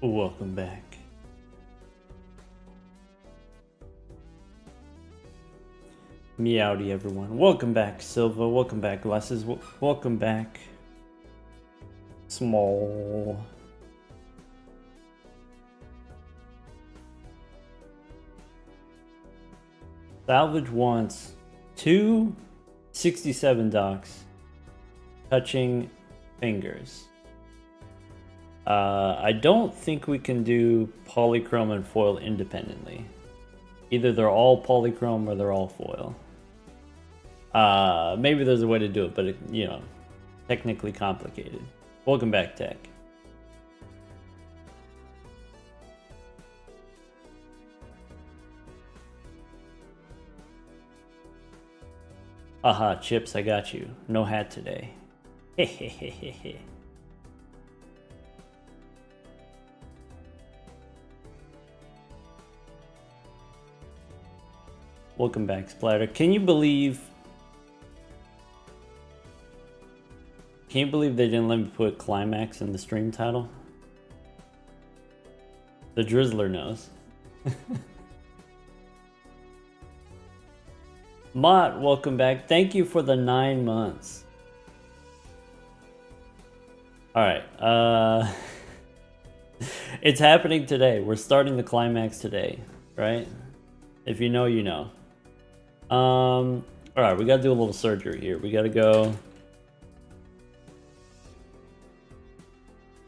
Welcome back. Meowdy everyone. Welcome back, Silva. Welcome back, Glasses. Welcome back, Small. Salvage wants 267 docks. Touching fingers. I don't think we can do polychrome and foil independently. Either they're all polychrome or they're all foil. Maybe there's a way to do it, but technically complicated. Welcome back, Tech. Aha, Chips, I got you. No hat today. Hehehehe. Welcome back, Splatter. Can you believe they didn't let me put Climax in the stream title? The Drizzler knows. Mott, welcome back. Thank you for the 9 months. Alright, it's happening today. We're starting the Climax today, right? If you know, you know. Alright, we gotta do a little surgery here. We gotta go.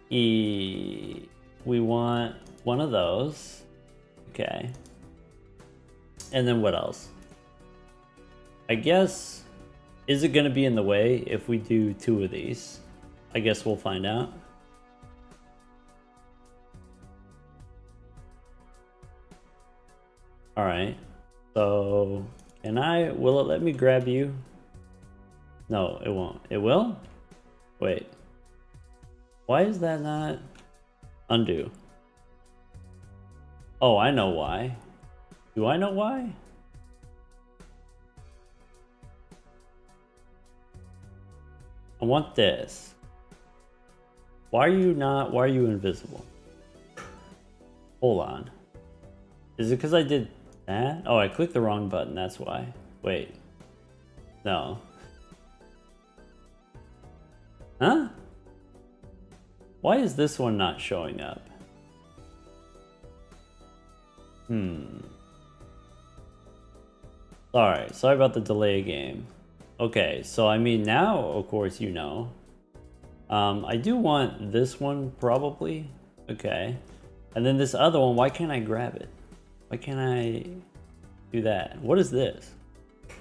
We want one of those. Okay. And then what else? I guess, is it gonna be in the way if we do 2 of these? I guess we'll find out. Alright. So, will it let me grab you? No, it won't. It will? Wait. Why is that not undo? Oh, I know why. Do I know why? I want this. Why are you invisible? Hold on. Is it because I did that? Oh, I clicked the wrong button, that's why. Wait. No. Huh? Why is this one not showing up? Sorry about the delay game. Okay, so I mean now, of course, you know. I do want this one, probably. Okay. And then this other one, why can't I grab it? Why can't I do that? What is this? I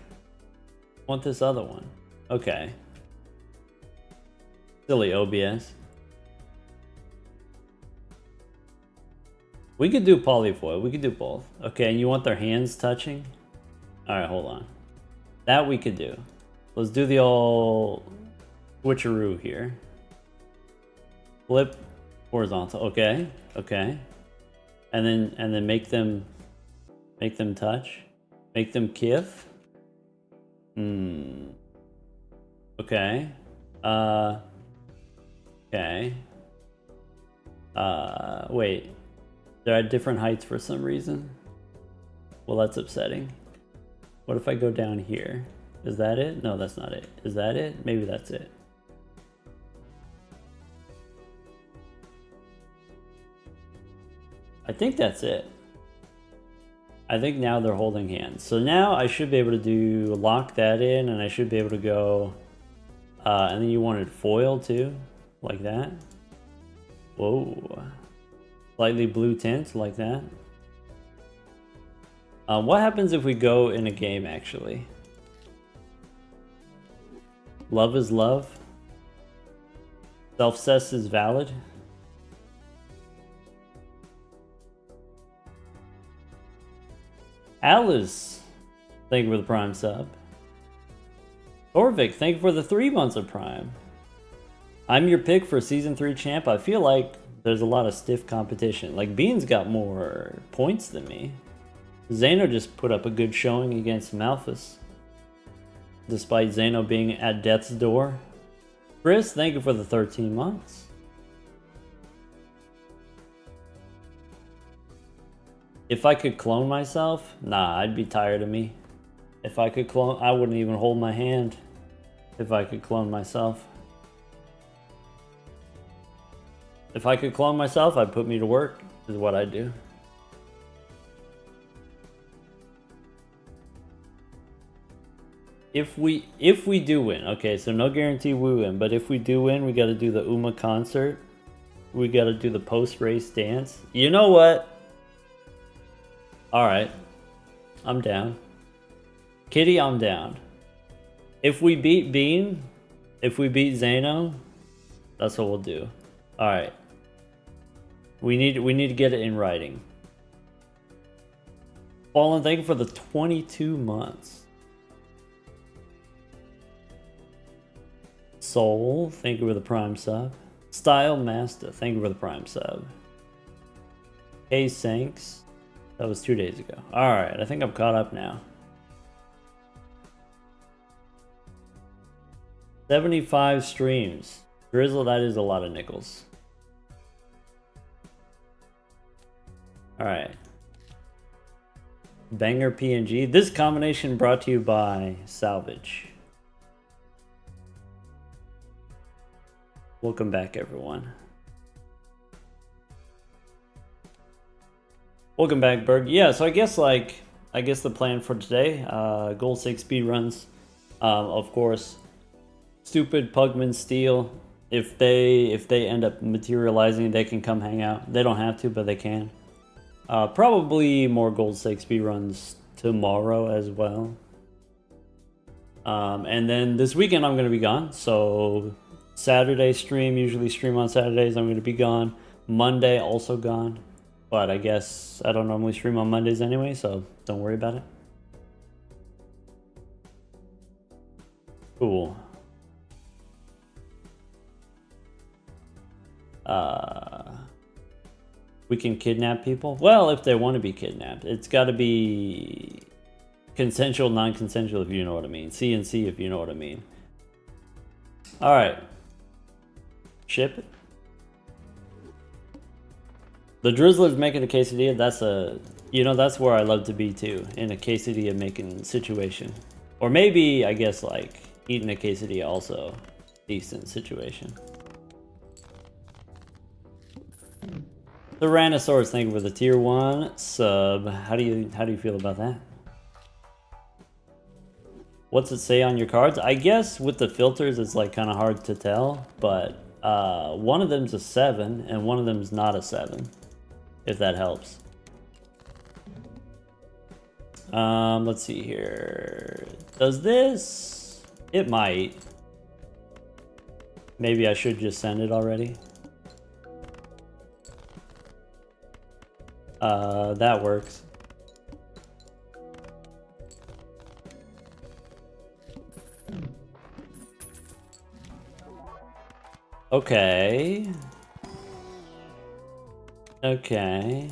want this other one. Okay. Silly OBS. We could do polyfoil. We could do both. Okay, and you want their hands touching? Alright, hold on. That we could do. Let's do the old switcheroo here. Flip horizontal. Okay. Okay. And then make them touch. Make them kiff. Okay. Okay. Wait. They're at different heights for some reason. Well, that's upsetting. What if I go down here? Is that it? No, that's not it. Is that it? Maybe that's it. I think that's it. I think now they're holding hands. So now I should be able to lock that in, and I should be able to go, and then you wanted foil too, like that. Whoa. Slightly blue tint, like that. What happens if we go in a game, actually? Love is love. Self-cess is valid. Alice, thank you for the Prime sub. Torvik, thank you for the 3 months of Prime. I'm your pick for Season 3 champ. I feel like there's a lot of stiff competition. Like, Bean's got more points than me. Zeno just put up a good showing against Malphus, despite Zeno being at death's door. Chris, thank you for the 13 months. If I could clone myself, nah, I'd be tired of me. If I could clone, I wouldn't even hold my hand if I could clone myself. If I could clone myself, I'd put me to work, is what I'd do. If we do win, okay, so no guarantee we win, but if we do win, we gotta do the UMA concert. We gotta do the post-race dance. You know what? Alright. I'm down. Kitty, I'm down. If we beat Bean, if we beat Zano, that's what we'll do. Alright. We need to get it in writing. Fallen, thank you for the 22 months. Soul, thank you for the Prime sub. Style Master, thank you for the Prime sub. Hey Sanks, that was 2 days ago. Alright, I think I'm caught up now. 75 streams. Drizzle, that is a lot of nickels. Alright. Banger PNG. This combination brought to you by Salvage. Welcome back, everyone. Welcome back, Berg. Yeah, so I guess the plan for today, Gold 6 speedruns, of course. Stupid Pugman Steel. If they end up materializing, they can come hang out. They don't have to, but they can. Probably more Gold 6 speedruns tomorrow as well. And then this weekend I'm gonna be gone, so Saturday stream, usually stream on Saturdays, I'm going to be gone. Monday, also gone. But I guess I don't normally stream on Mondays anyway, so don't worry about it. Cool. We can kidnap people? Well, if they want to be kidnapped. It's got to be consensual, non-consensual, if you know what I mean. C and C, if you know what I mean. Alright. Ship it. The Drizzler's making a quesadilla. That's a, you know, that's where I love to be too, in a quesadilla making situation. Or maybe, I guess, like eating a quesadilla also decent situation. Tyrannosaurus, thank you for the tier 1 sub. How do you feel about that? What's it say on your cards? I guess with the filters it's like kind of hard to tell, but one of them's a 7 and one of them's not a 7, if that helps. Let's see here. Does this? It might. Maybe I should just send it already. That works. Okay. Okay.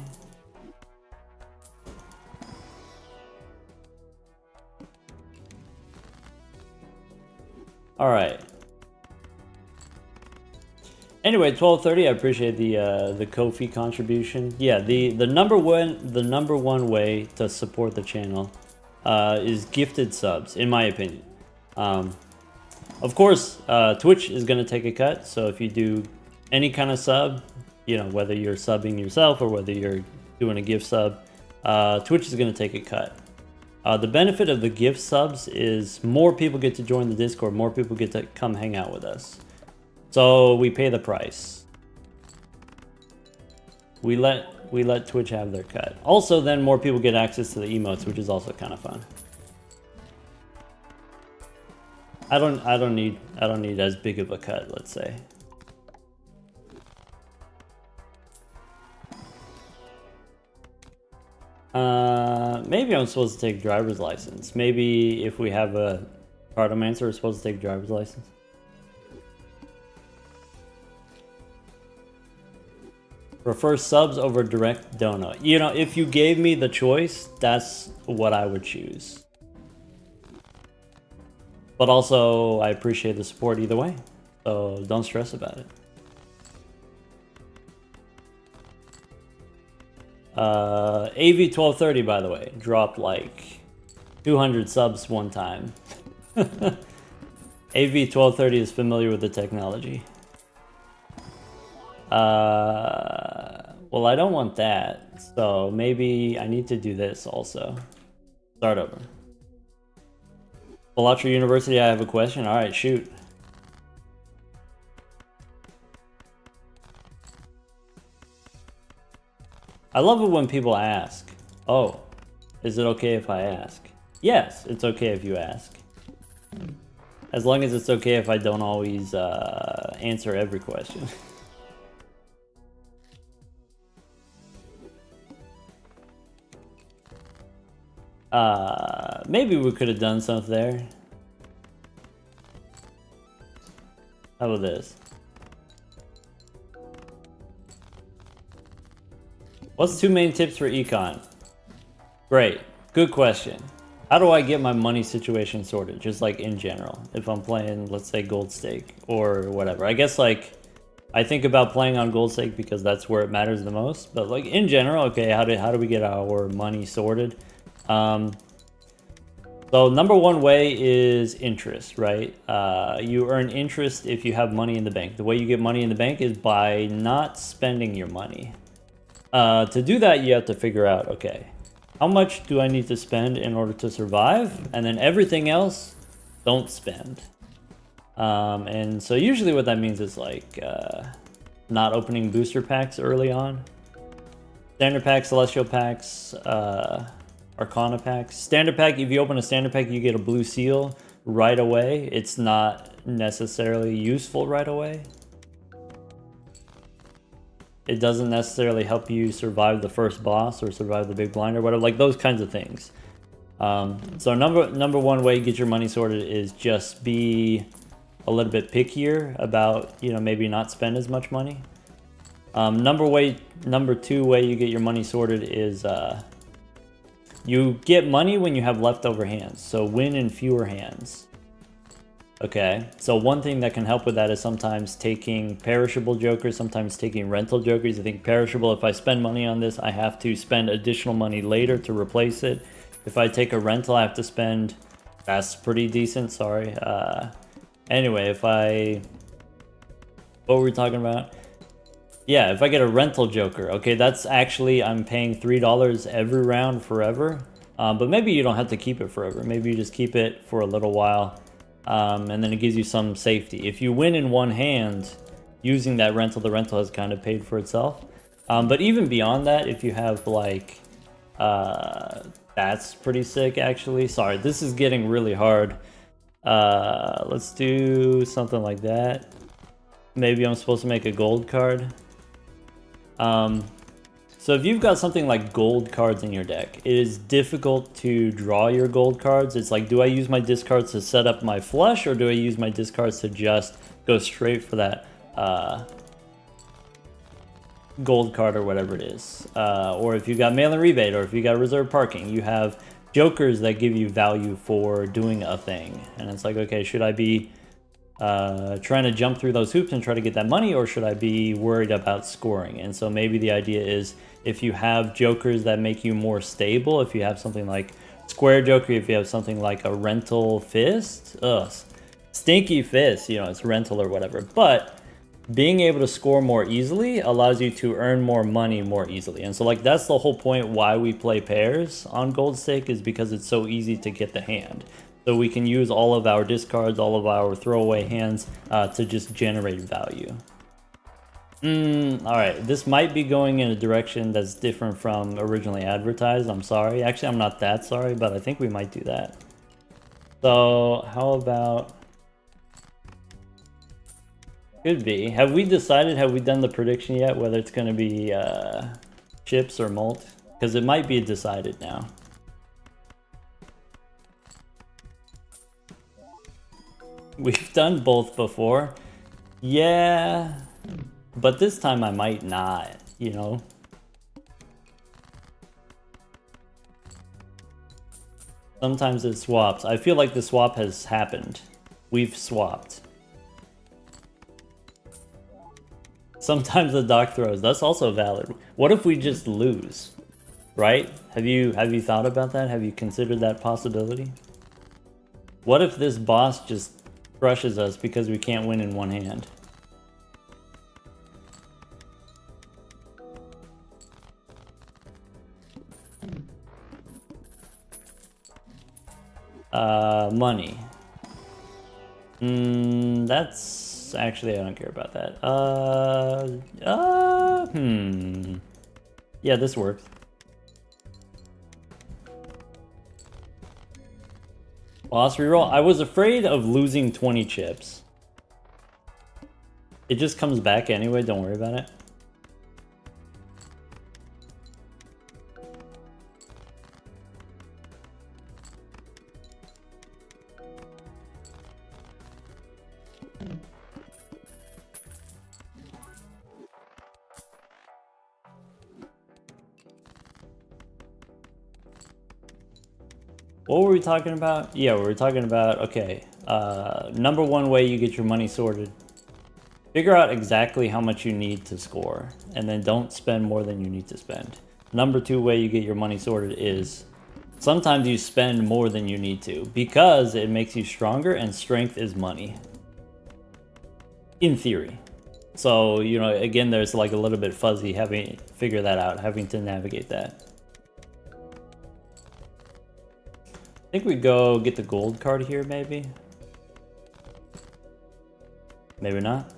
All right. Anyway, 12:30. I appreciate the Ko-fi contribution. Yeah, the number one way to support the channel is gifted subs, in my opinion. Of course, Twitch is going to take a cut, so if you do any kind of sub, you know, whether you're subbing yourself or whether you're doing a gift sub, Twitch is going to take a cut. The benefit of the gift subs is more people get to join the Discord, more people get to come hang out with us. So we pay the price. We let Twitch have their cut. Also, then more people get access to the emotes, which is also kind of fun. I don't need as big of a cut, let's say. Maybe I'm supposed to take driver's license. Maybe if we have a Cartomancer, we're supposed to take driver's license. Prefer subs over direct dono. You know, if you gave me the choice, that's what I would choose. But also, I appreciate the support either way, so don't stress about it. AV1230, by the way, dropped like 200 subs one time. AV1230 is familiar with the technology. Well, I don't want that, so maybe I need to do this also. Start over. Palatra University, I have a question. Alright, shoot. I love it when people ask, oh, is it okay if I ask? Yes, it's okay if you ask. As long as it's okay if I don't always answer every question. Maybe we could have done something there. How about this? What's 2 main tips for econ? Great, good question. How do I get my money situation sorted? Just like in general, if I'm playing, let's say gold stake or whatever. I guess like, I think about playing on gold stake because that's where it matters the most. But like in general, okay, how do we get our money sorted? So number one way is interest, right? You earn interest if you have money in the bank. The way you get money in the bank is by not spending your money. To do that, you have to figure out, okay, how much do I need to spend in order to survive? And then everything else, don't spend. And so usually what that means is like not opening booster packs early on. Standard packs, celestial packs, Arcana packs. Standard pack, if you open a standard pack, you get a blue seal right away. It's not necessarily useful right away. It doesn't necessarily help you survive the first boss or survive the big blind or whatever, like those kinds of things. So number one way to get your money sorted is just be a little bit pickier about, you know, maybe not spend as much money. Number two way you get your money sorted is you get money when you have leftover hands, so win in fewer hands. Okay, so one thing that can help with that is sometimes taking perishable jokers, sometimes taking rental jokers. I think perishable, if I spend money on this, I have to spend additional money later to replace it. If I take a rental, I have to spend, that's pretty decent, sorry. Anyway, what were we talking about? Yeah, if I get a rental joker, okay, that's actually, I'm paying $3 every round forever. But maybe you don't have to keep it forever. Maybe you just keep it for a little while. And then it gives you some safety. If you win in one hand, using that rental, the rental has kind of paid for itself. But even beyond that, if you have like, that's pretty sick actually. Sorry, this is getting really hard. Let's do something like that. Maybe I'm supposed to make a gold card. So if you've got something like gold cards in your deck, it is difficult to draw your gold cards. It's like, do I use my discards to set up my flush, or do I use my discards to just go straight for that gold card or whatever it is? Or if you got mail-in rebate, or if you got reserve parking, you have jokers that give you value for doing a thing. And it's like, okay, should I be trying to jump through those hoops and try to get that money, or should I be worried about scoring? And so maybe the idea is, if you have jokers that make you more stable, if you have something like square joker, if you have something like a rental fist, stinky fist, you know, it's rental or whatever, but being able to score more easily allows you to earn more money more easily. And so like, that's the whole point why we play pairs on gold stake, is because it's so easy to get the hand. So we can use all of our discards, all of our throwaway hands to just generate value. Alright, this might be going in a direction that's different from originally advertised. I'm sorry. Actually, I'm not that sorry, but I think we might do that. So, how about... Could be. Have we decided, have we done the prediction yet, whether it's going to be chips or mult? Because it might be decided now. We've done both before. Yeah, but this time I might not, you know? Sometimes it swaps. I feel like the swap has happened. We've swapped. Sometimes the doc throws. That's also valid. What if we just lose? Right? Have you thought about that? Have you considered that possibility? What if this boss just crushes us because we can't win in one hand? Money. That's actually, I don't care about that. Yeah, this works. Boss reroll. I was afraid of losing 20 chips. It just comes back anyway, don't worry about it. What were we talking about? Yeah, we were talking about, okay, number one way you get your money sorted. Figure out exactly how much you need to score, and then don't spend more than you need to spend. Number two way you get your money sorted is sometimes you spend more than you need to because it makes you stronger, and strength is money. In theory. So, you know, again, there's like a little bit fuzzy having figure that out, having to navigate that. I think we go get the gold card here, maybe. Maybe not.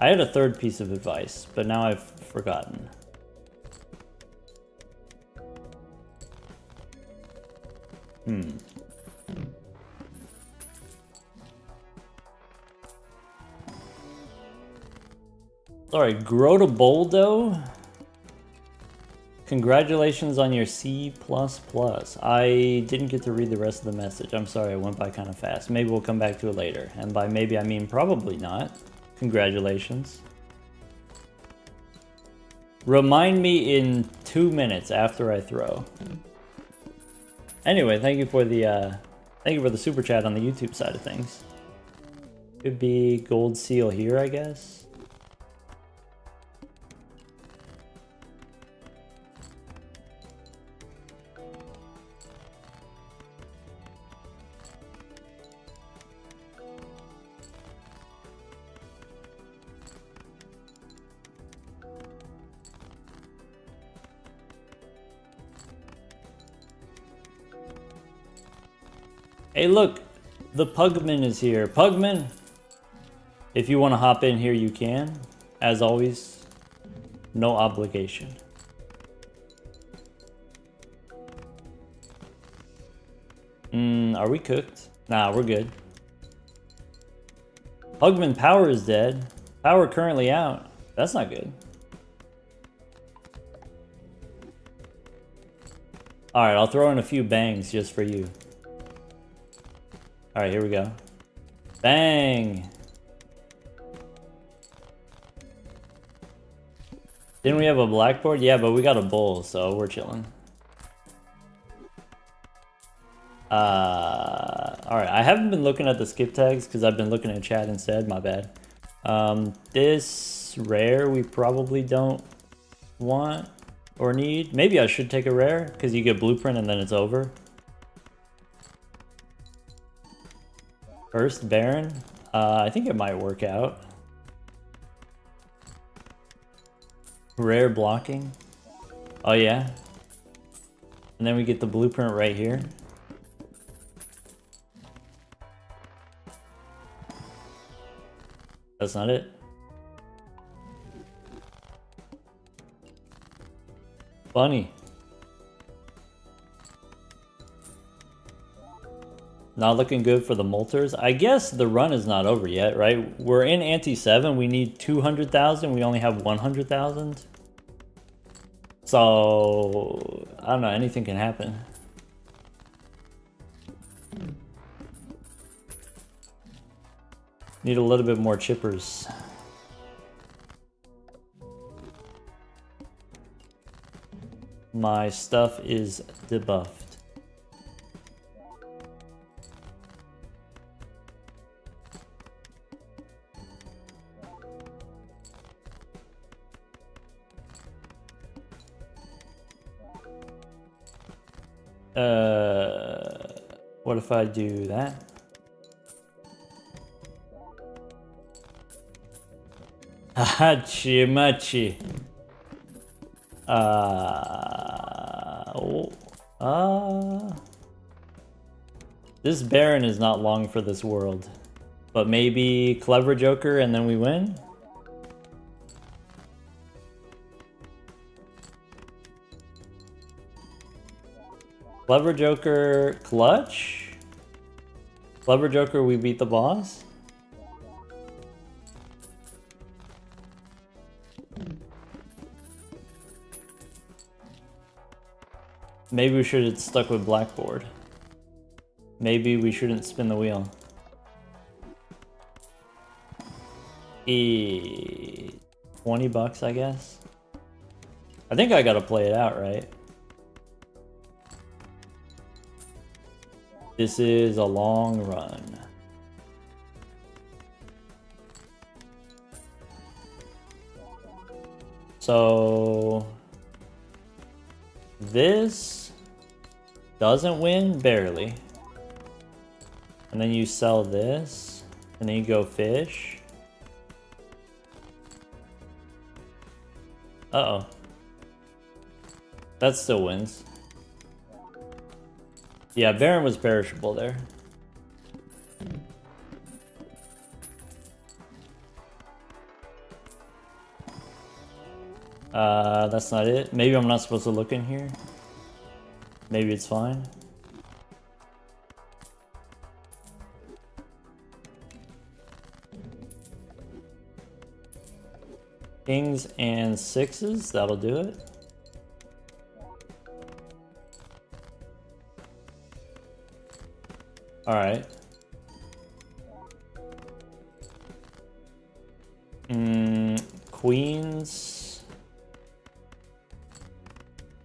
I had a third piece of advice, but now I've forgotten. Alright, Grotaboldo. Congratulations on your C++. I didn't get to read the rest of the message. I'm sorry, I went by kind of fast. Maybe we'll come back to it later. And by maybe, I mean probably not. Congratulations. Remind me in 2 minutes after I throw. Anyway, thank you for the super chat on the YouTube side of things. Could be gold seal here, I guess. Hey, look, the Pugman is here. Pugman, if you want to hop in here, you can. As always, no obligation. Are we cooked? Nah, we're good. Pugman power is dead. Power currently out. That's not good. Alright, I'll throw in a few bangs just for you. Alright, here we go. Bang! Didn't we have a blackboard? Yeah, but we got a bowl, so we're chilling. Alright, I haven't been looking at the skip tags because I've been looking at chat instead, my bad. This rare we probably don't want or need. Maybe I should take a rare because you get blueprint and then it's over. First Baron, I think it might work out. Rare blocking. Oh yeah. And then we get the blueprint right here. That's not it. Funny. Not looking good for the Molters. I guess the run is not over yet, right? We're in Ante 7. We need 200,000. We only have 100,000. So, I don't know. Anything can happen. Need a little bit more chippers. My stuff is debuffed. What if I do that? Hachi machi. This Baron is not long for this world. But maybe Clever Joker and then we win? Clever Joker clutch? Clever Joker, we beat the boss? Maybe we should have stuck with Blackboard. Maybe we shouldn't spin the wheel. 20 bucks, I guess. I think I gotta play it out, right? This is a long run. So this doesn't win, barely. And then you sell this, and then you go fish. Uh-oh. That still wins. Yeah, Baron was perishable there. That's not it. Maybe I'm not supposed to look in here. Maybe it's fine. Kings and sixes, that'll do it. All right. Queens.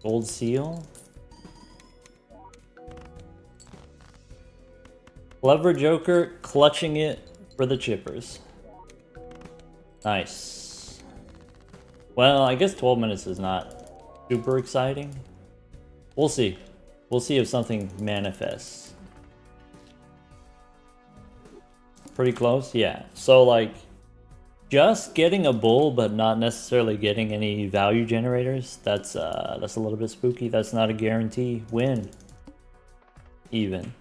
Gold seal. Clever Joker clutching it for the chippers. Nice. Well, I guess 12 minutes is not super exciting. We'll see. We'll see if something manifests. Pretty close? Yeah. So like just getting a bull but not necessarily getting any value generators, that's a little bit spooky. That's not a guarantee win. Even.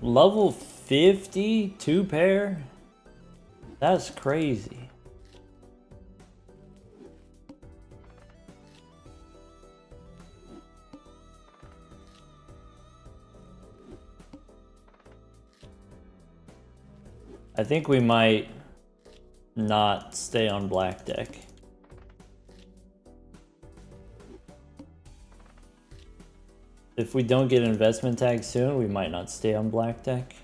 Level 50, 2 pair? That's crazy. I think we might not stay on black deck. If we don't get investment tag soon, we might not stay on black deck.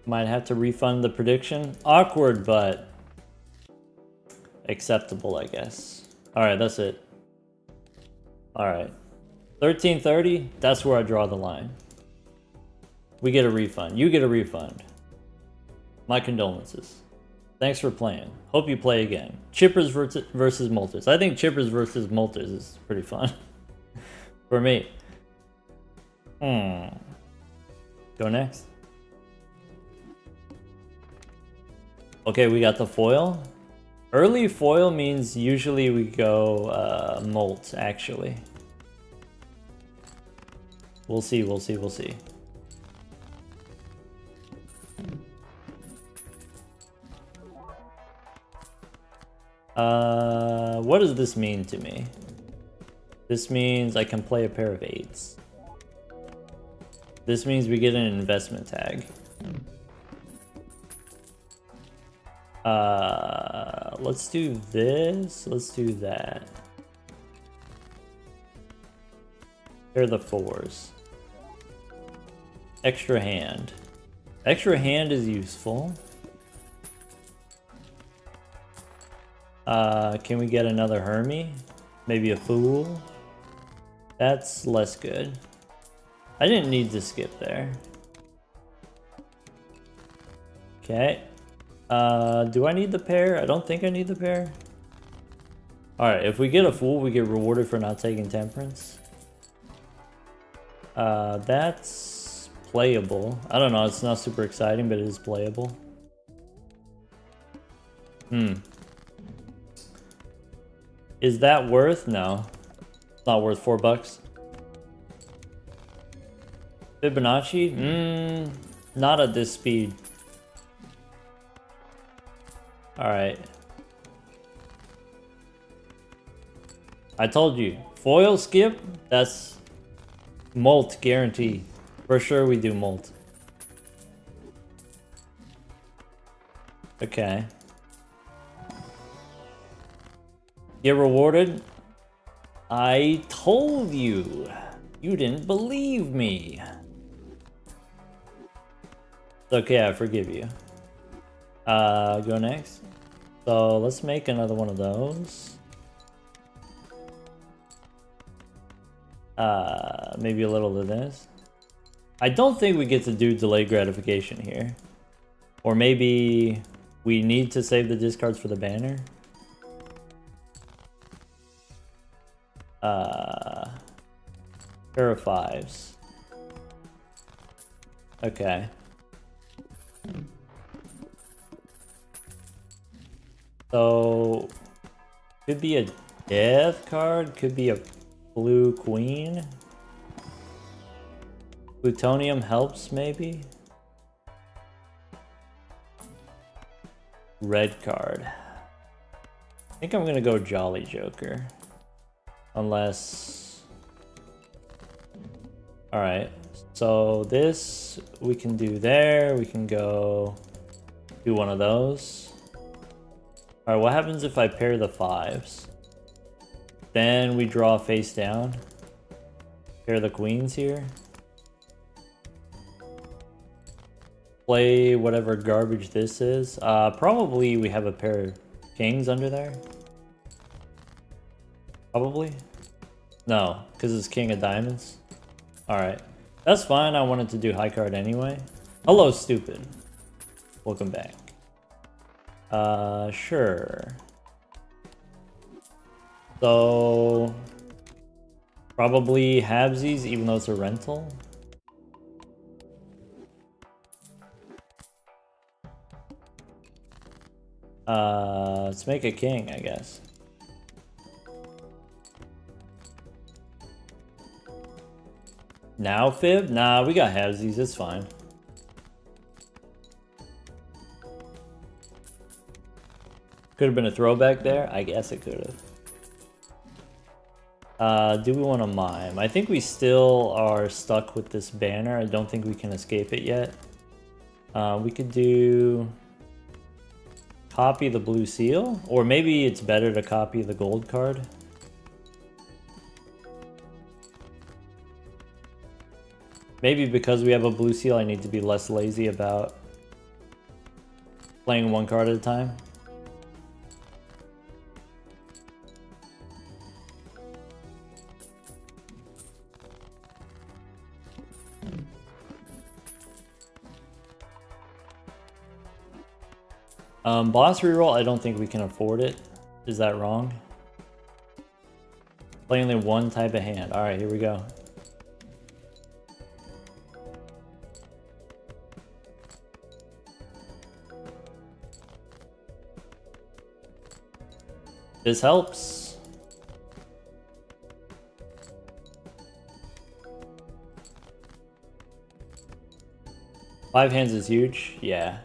Might have to refund the prediction. Awkward, but acceptable, I guess. Alright, that's it. Alright. 1330, that's where I draw the line. We get a refund. You get a refund. My condolences. Thanks for playing. Hope you play again. Chippers versus Molters. I think Chippers versus Molters is pretty fun. For me. Go next. Okay, we got the foil. Early foil means usually we go molt, actually. We'll see, we'll see, we'll see. What does this mean to me? This means I can play a pair of 8s. This means we get an investment tag. Let's do this. Let's do that. Pair the 4s. Extra hand. Extra hand is useful. Can we get another Hermie? Maybe a Fool? That's less good. I didn't need to skip there. Okay. Do I need the pair? I don't think I need the pair. Alright, if we get a Fool, we get rewarded for not taking Temperance. That's playable. I don't know, it's not super exciting, but it is playable. Is that worth? No. It's not worth $4. Fibonacci? Not at this speed. Alright. I told you. Foil skip? That's molt guarantee. For sure we do molt. Okay. Get rewarded? I told you. You didn't believe me. It's okay, I forgive you. Go next. So let's make another one of those. Maybe a little of this. I don't think we get to do delayed gratification here. Or maybe we need to save the discards for the banner. Pair of 5s. Okay. So, could be a death card, could be a blue queen. Plutonium helps, maybe? Red card. I think I'm gonna go Jolly Joker. Unless... Alright, so this we can do there. We can go do one of those. Alright, what happens if I pair the 5s? Then we draw face down. Pair the queens here. Play whatever garbage this is. Probably we have a pair of kings under there. Probably. No, because it's king of diamonds. Alright. That's fine. I wanted to do high card anyway. Hello, stupid. Welcome back. Sure. So... probably halvesies, even though it's a rental. Let's make a king, I guess. Now fib? Nah, we got halvesies, it's fine. Could have been a throwback there? I guess it could have. Do we want to mime? I think we still are stuck with this banner. I don't think we can escape it yet. We could do... copy the blue seal? Or maybe it's better to copy the gold card. Maybe because we have a blue seal, I need to be less lazy about playing one card at a time. Boss reroll, I don't think we can afford it. Is that wrong? Play only one type of hand. Alright, here we go. This helps. Five hands is huge. Yeah.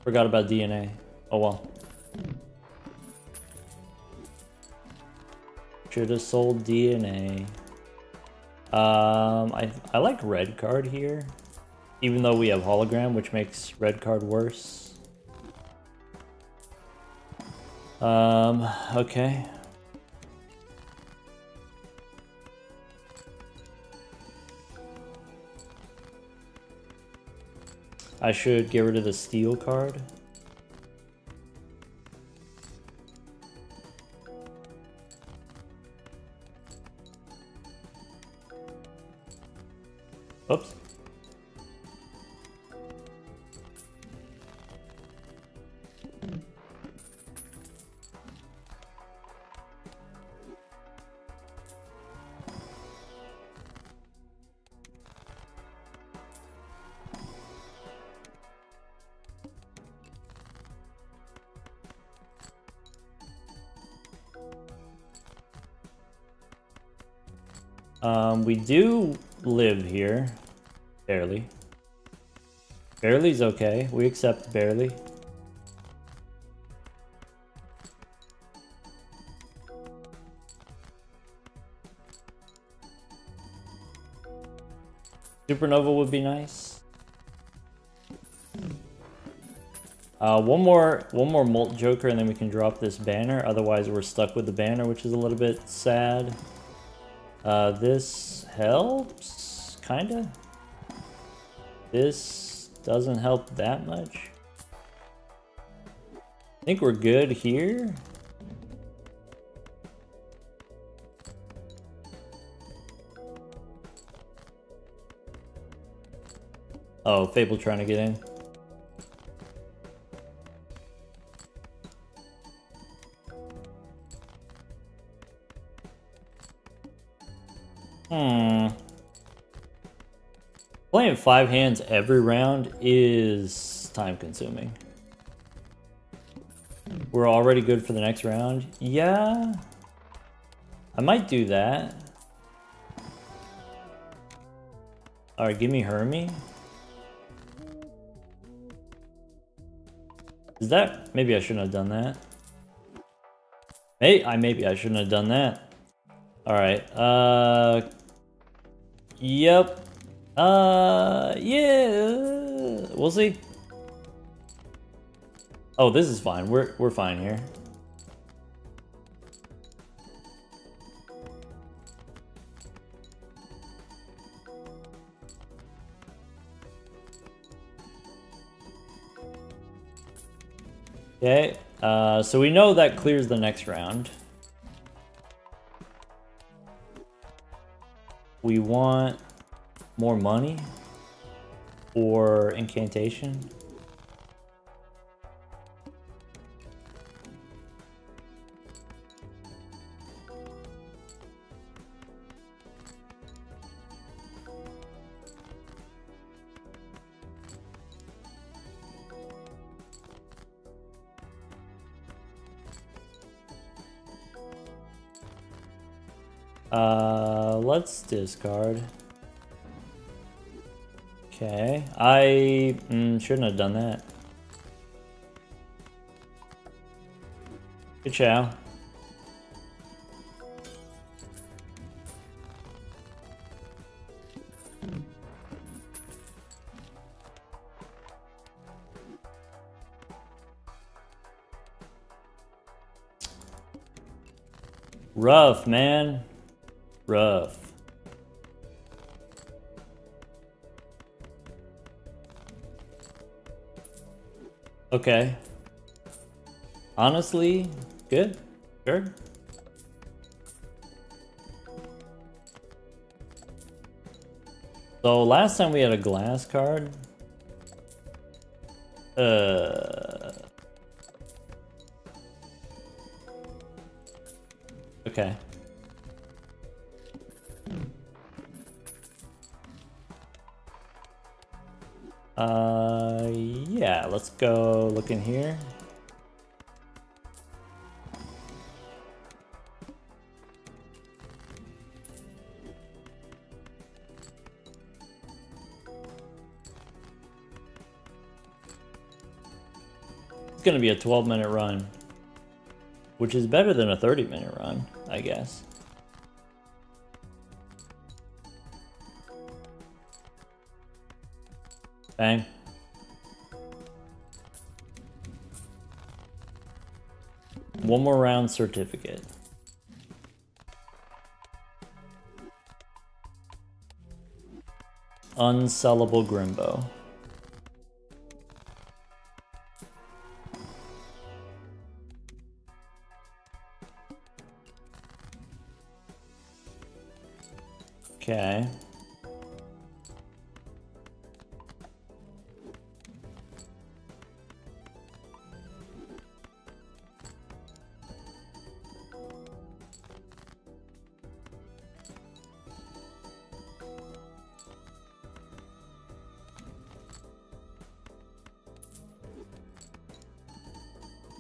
Forgot about DNA. Oh well. Should have sold DNA. I like red card here, even though we have hologram, which makes red card worse. Okay. I should get rid of the steel card. Oops. We do live here. Barely. Barely's okay. We accept barely. Supernova would be nice. One more Molt Joker and then we can drop this banner. Otherwise we're stuck with the banner, which is a little bit sad. This helps, kinda. This doesn't help that much. I think we're good here. Oh, Fable trying to get in. Playing 5 hands every round is time consuming. We're already good for the next round. Yeah, I might do that. Alright, give me Hermie. Is that... maybe I shouldn't have done that. Maybe I shouldn't have done that. Alright, yep. Yeah, we'll see. Oh, this is fine. We're fine here. Okay, so we know that clears the next round. We want more money or incantation. Let's discard. Okay, I shouldn't have done that. Good chow. Rough, man. Rough. Okay. Honestly, good. Sure. So last time we had a glass card. Okay. Yeah, let's go look in here. It's gonna be a 12-minute run, which is better than a 30-minute run, I guess. Bang. One more round certificate. Unsellable Grimbo. Okay.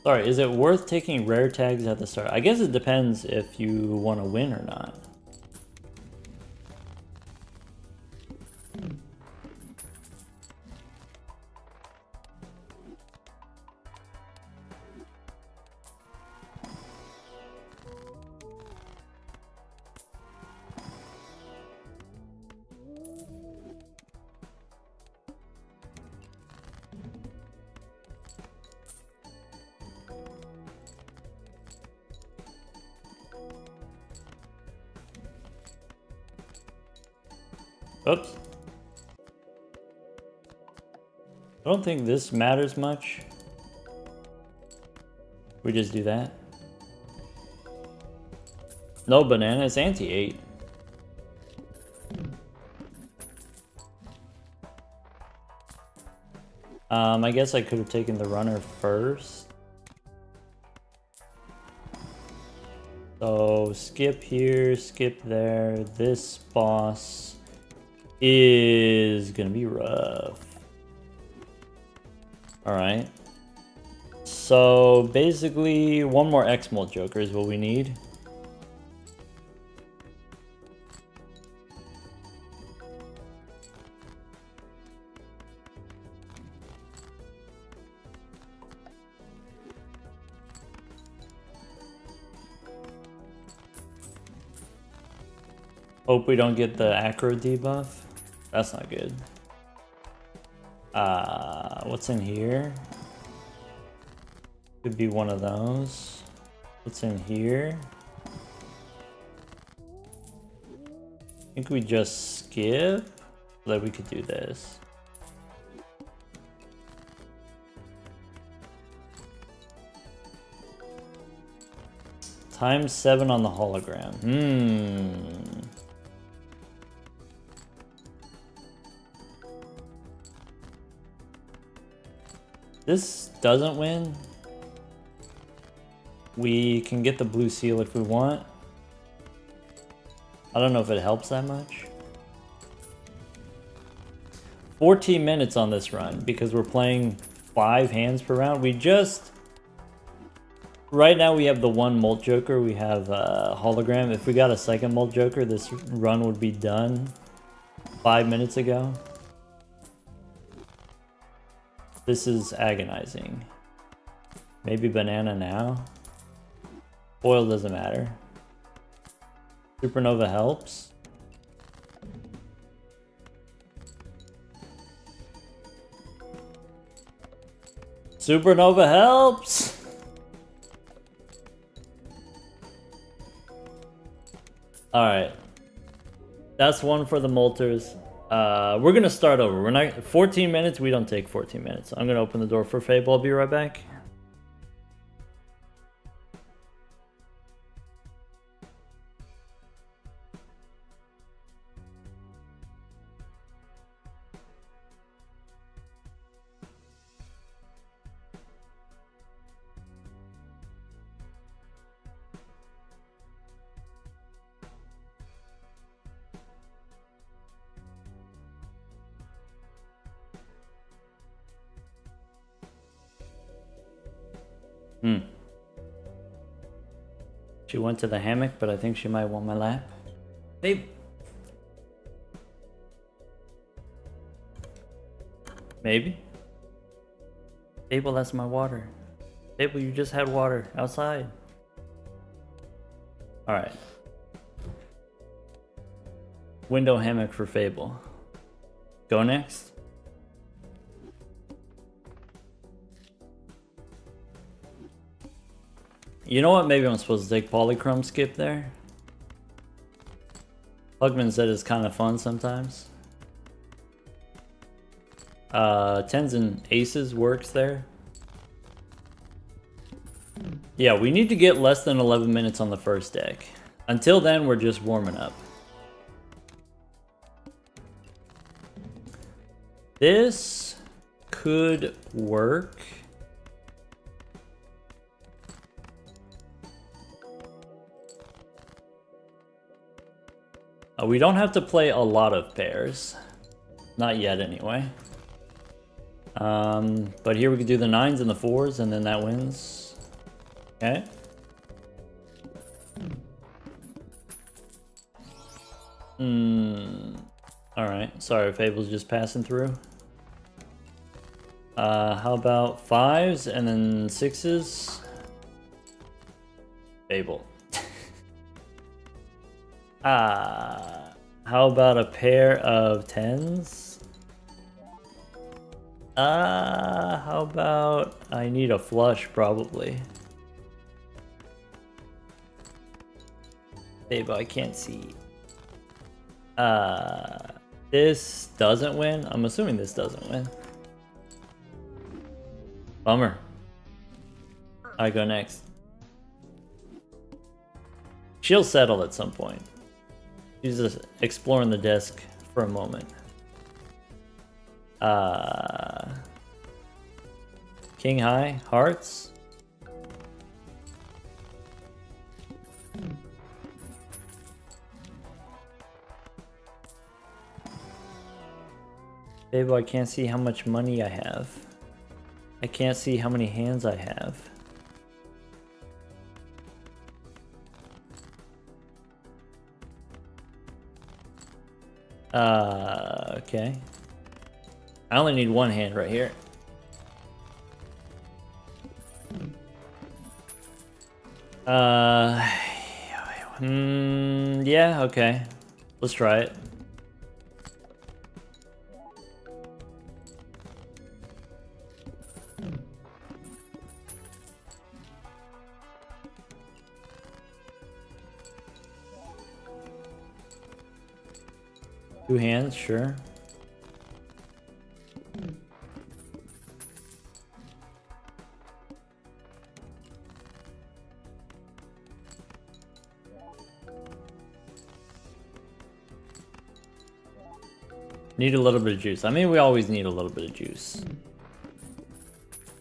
Sorry, is it worth taking rare tags at the start? I guess it depends if you want to win or not. Oops. I don't think this matters much. We just do that. No banana, it's anti-8. I guess I could have taken the runner first. So skip here, skip there. This boss is gonna be rough. Alright. So basically one more X-Molt Joker is what we need. Hope we don't get the acro debuff. That's not good. What's in here? Could be one of those. What's in here? I think we just skip so that we could do this. Times 7 on the hologram. This doesn't win. We can get the blue seal if we want. I don't know if it helps that much. 14 minutes on this run because we're playing 5 hands per round. We just... Right now we have the one Molt Joker. We have hologram. If we got a second Molt Joker, this run would be done 5 minutes ago. This is agonizing. Maybe banana now. Oil doesn't matter. Supernova helps. Supernova helps! Alright. That's one for the Molters. We're gonna start over. We're not 14 minutes, we don't take 14 minutes. I'm gonna open the door for Fable. I'll be right back. She went to the hammock, but I think she might want my lap. Babe. Maybe. Fable, that's my water. Fable, you just had water outside. Alright. Window hammock for Fable. Go next. You know what? Maybe I'm supposed to take Polychrome skip there. Pugman said it's kind of fun sometimes. Tens and aces works there. Yeah, we need to get less than 11 minutes on the first deck. Until then, we're just warming up. This could work. We don't have to play a lot of pairs. Not yet, anyway. But here we could do the 9s and the 4s, and then that wins. Okay. Alright, sorry, Fable's just passing through. How about 5s and then 6s? Fable. How about a pair of 10s? How about I need a flush probably. Fable, I can't see. This doesn't win. I'm assuming this doesn't win. Bummer. I go next. She'll settle at some point. She's just exploring the desk for a moment. King high, hearts. Babe, I can't see how much money I have. I can't see how many hands I have. Okay. I only need one hand right here. Yeah, okay. Let's try it. Two hands, sure. Need a little bit of juice. I mean, we always need a little bit of juice.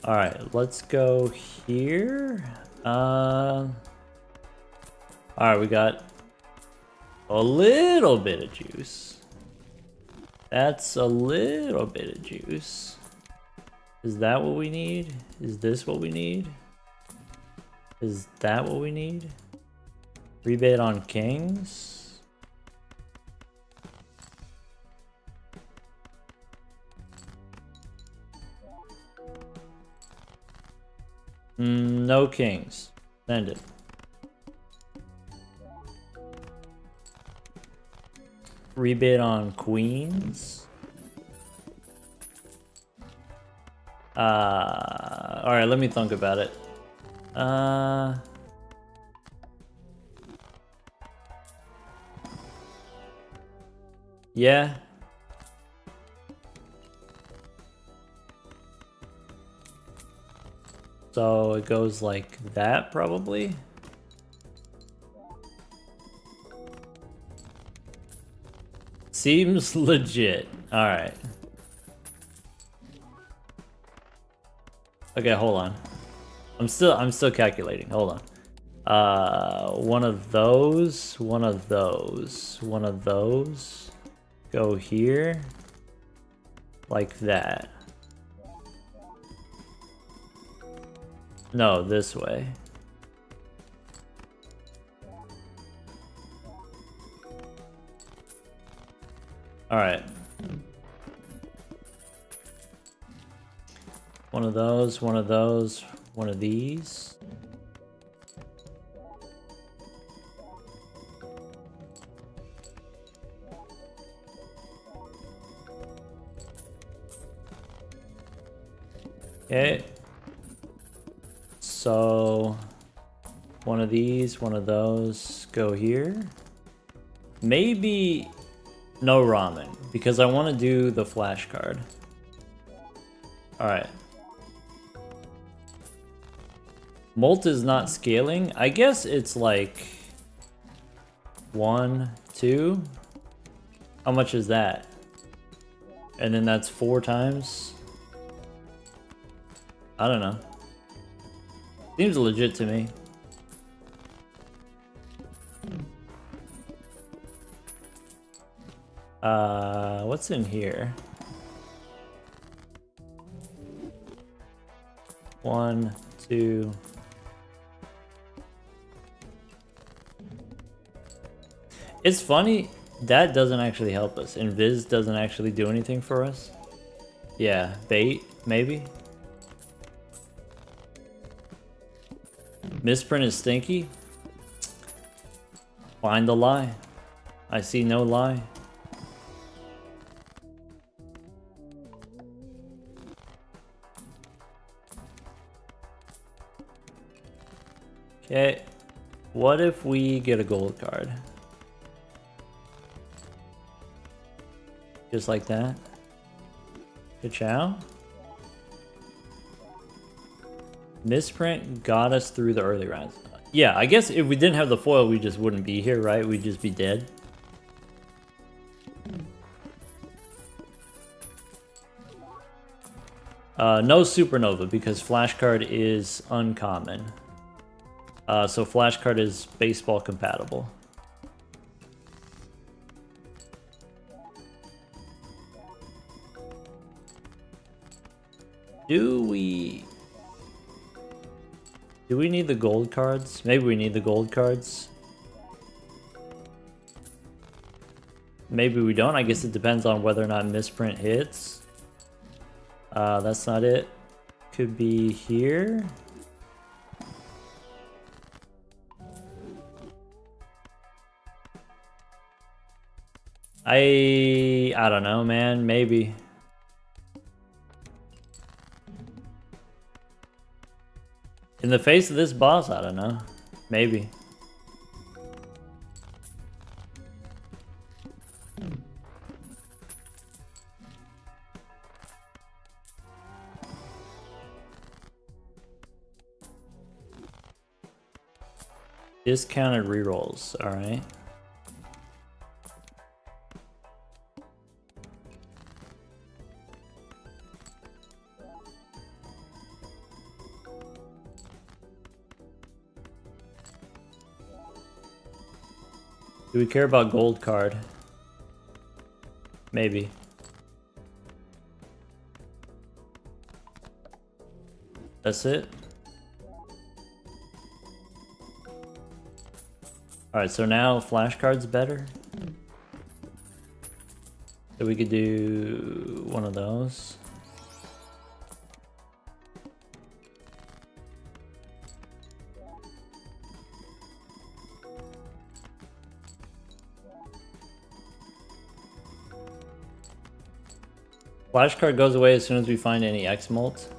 Alright, let's go here. Alright, we got a little bit of juice. That's a little bit of juice. Is that what we need? Is this what we need? Is that what we need? Rebate on kings? No kings. Send it. Rebate on queens. Alright, let me think about it. Yeah. So it goes like that, probably. Seems legit. Alright. Okay, hold on. I'm still calculating. Hold on. One of those, one of those, one of those. Go here. Like that. No, this way. Alright. One of those, one of those, one of these. Okay. So One of these, one of those. Go here. Maybe no ramen, because I want to do the flash card. Alright. Molt is not scaling. I guess it's like 1, 2. How much is that? And then that's 4 times. I don't know. Seems legit to me. What's in here? 1, 2. It's funny, that doesn't actually help us. Invis doesn't actually do anything for us. Yeah, bait, maybe. Misprint is stinky. Find the lie. I see no lie. Okay, what if we get a gold card? Just like that. Ka-chow. Misprint got us through the early rounds. Yeah, I guess if we didn't have the foil, we just wouldn't be here, right? We'd just be dead. No supernova because flashcard is uncommon. So flashcard is baseball compatible. Do we need the gold cards? Maybe we need the gold cards. Maybe we don't. I guess it depends on whether or not misprint hits. That's not it. Could be here. I don't know, man. Maybe. In the face of this boss, I don't know. Maybe. Discounted rerolls, alright. Do we care about gold card? Maybe. That's it? Alright, so now flashcard's better. So we could do one of those. Flashcard goes away as soon as we find any X-Molt.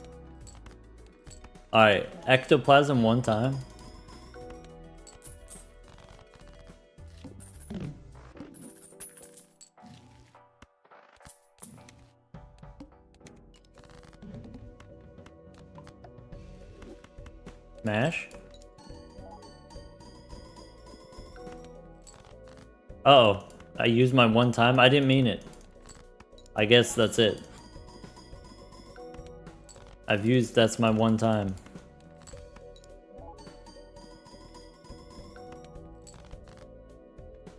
Alright, Ectoplasm one time. Smash. Uh-oh, I used my one time. I didn't mean it. I guess that's it. That's my one time.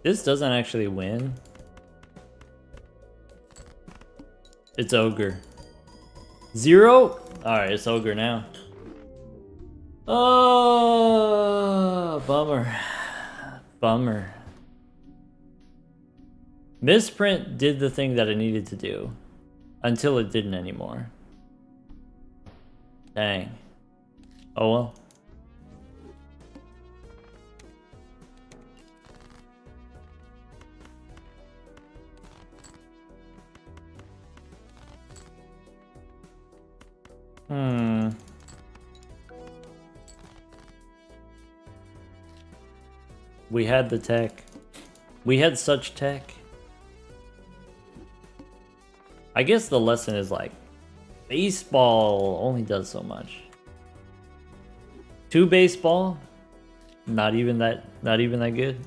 This doesn't actually win. It's Ogre. 0? Alright, it's Ogre now. Oh, bummer. Bummer. Misprint did the thing that it needed to do. Until it didn't anymore. Dang. Oh well. We had the tech. We had such tech. I guess the lesson is like, baseball only does so much. 2 baseball, not even that good.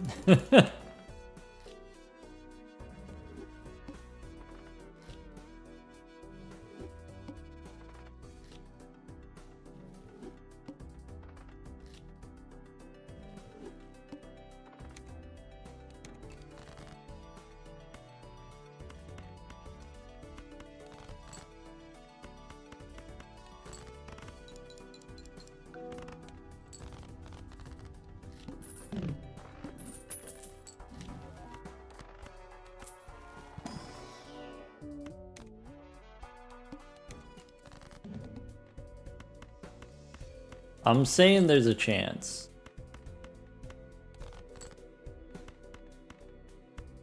I'm saying there's a chance.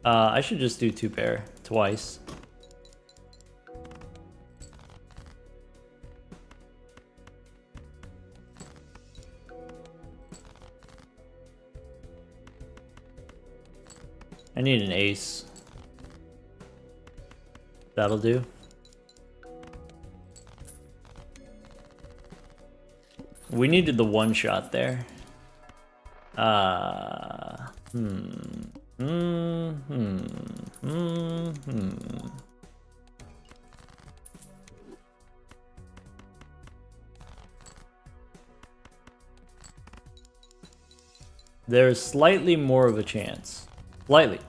I should just do 2 pair twice. I need an ace. That'll do. We needed the 1 shot there. There's slightly more of a chance. Slightly.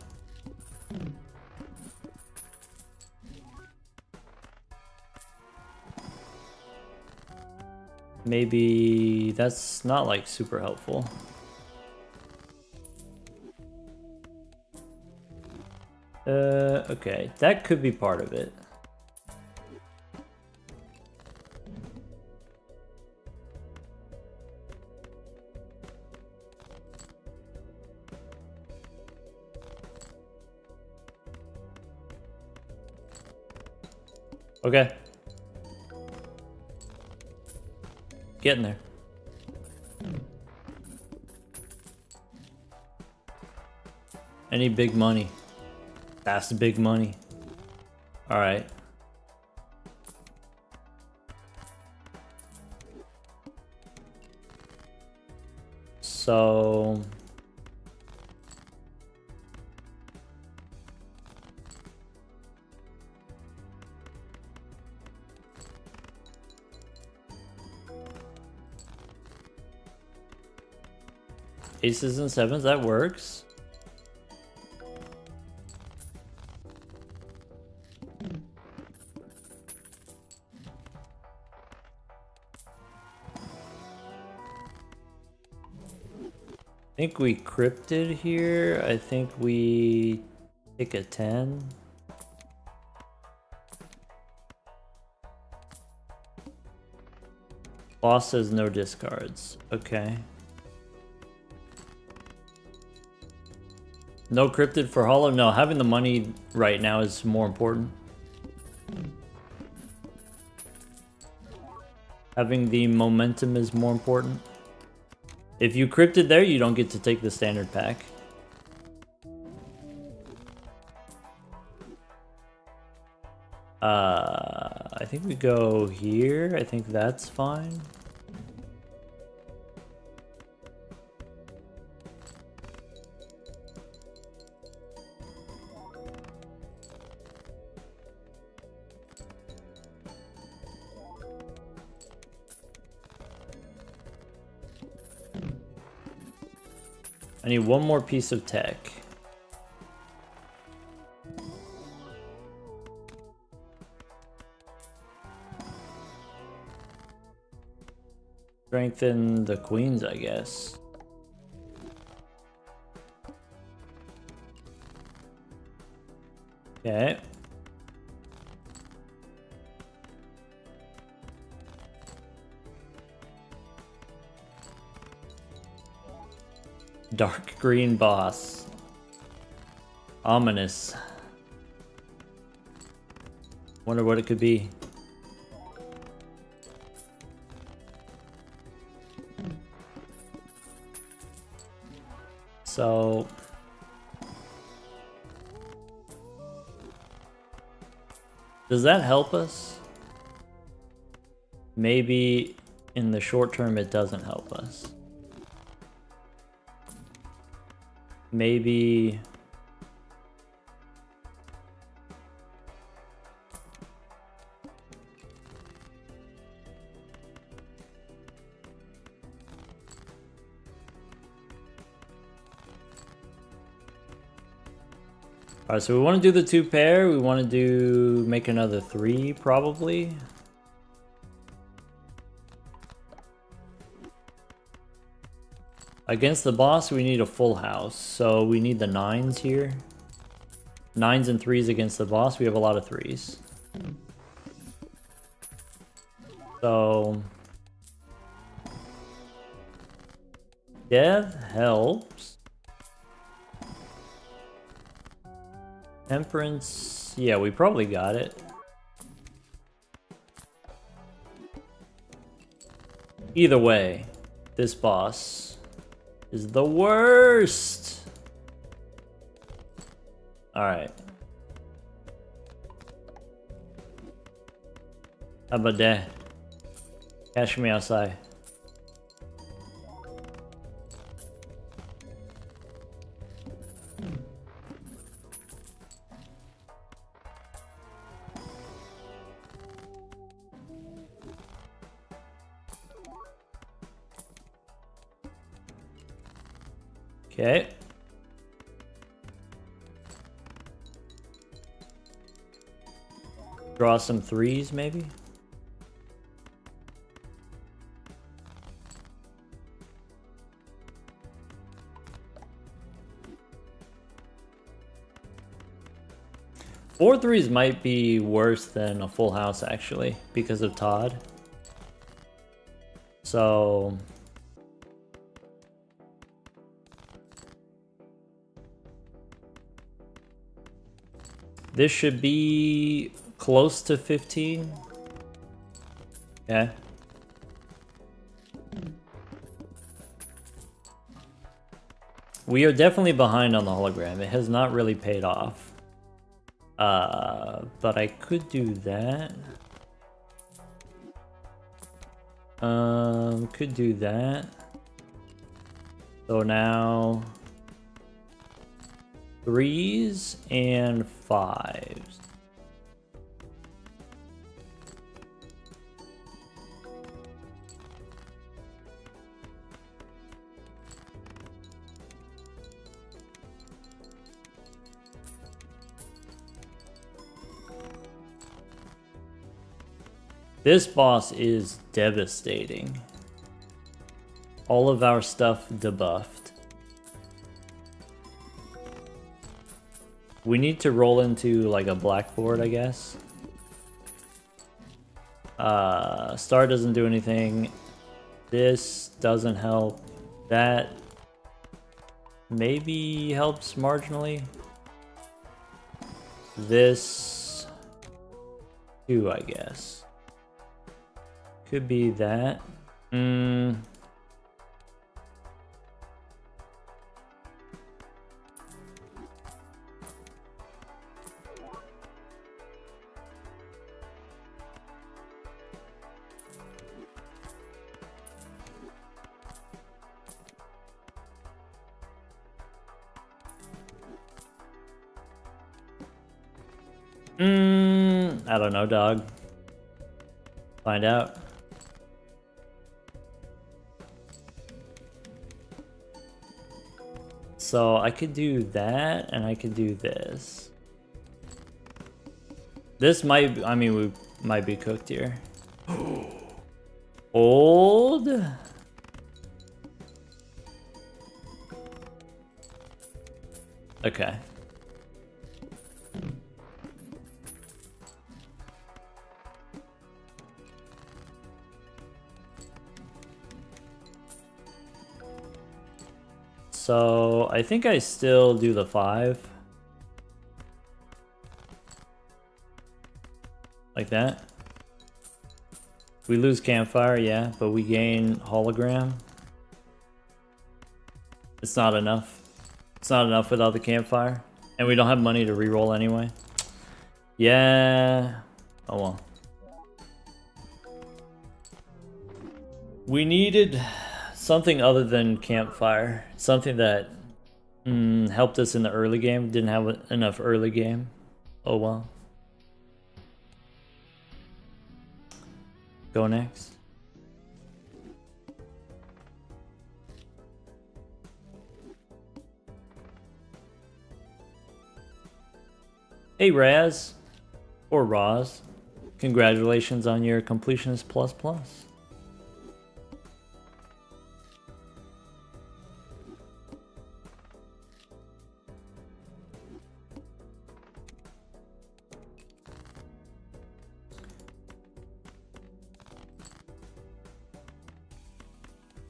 Maybe that's not like super helpful. Okay, that could be part of it. Okay. Getting there. Any big money? That's big money. All right. So aces and 7s, that works. I think we crypted here. I think we take a 10. Boss says no discards. Okay. No cryptid for hollow? No, having the money right now is more important. Having the momentum is more important. If you cryptid there, you don't get to take the standard pack. I think we go here. I think that's fine. I need one more piece of tech. Strengthen the queens, I guess. Okay. Dark green boss. Ominous. Wonder what it could be. So does that help us? Maybe in the short term it doesn't help us. Maybe alright, so we want to do the 2 pair. We want to make another 3 probably. Against the boss, we need a full house, so we need the 9s here. 9s and 3s against the boss. We have a lot of 3s. So Dev helps. Temperance, yeah, we probably got it. Either way, this boss is the worst. Alright. How about that? Catch me outside. Okay. Draw some 3s, maybe? Four 3s might be worse than a full house, actually, because of Todd. So this should be close to 15. Okay. We are definitely behind on the hologram. It has not really paid off. But I could do that. Could do that. So now 3s and 5s. This boss is devastating. All of our stuff debuffed. We need to roll into like a blackboard, I guess. Star doesn't do anything. This doesn't help. That maybe helps marginally. This too, I guess. Could be that. I don't know, dog. Find out. So I could do that, and I could do this. This might, I mean, we might be cooked here. Old? Okay. So I think I still do the 5. Like that. We lose campfire, yeah, but we gain hologram. It's not enough. It's not enough without the campfire. And we don't have money to reroll anyway. Yeah. Oh well. We needed something other than campfire. Something that helped us in the early game. Didn't have enough early game. Oh well. Go next. Hey Raz, or Roz, congratulations on your completionist plus plus.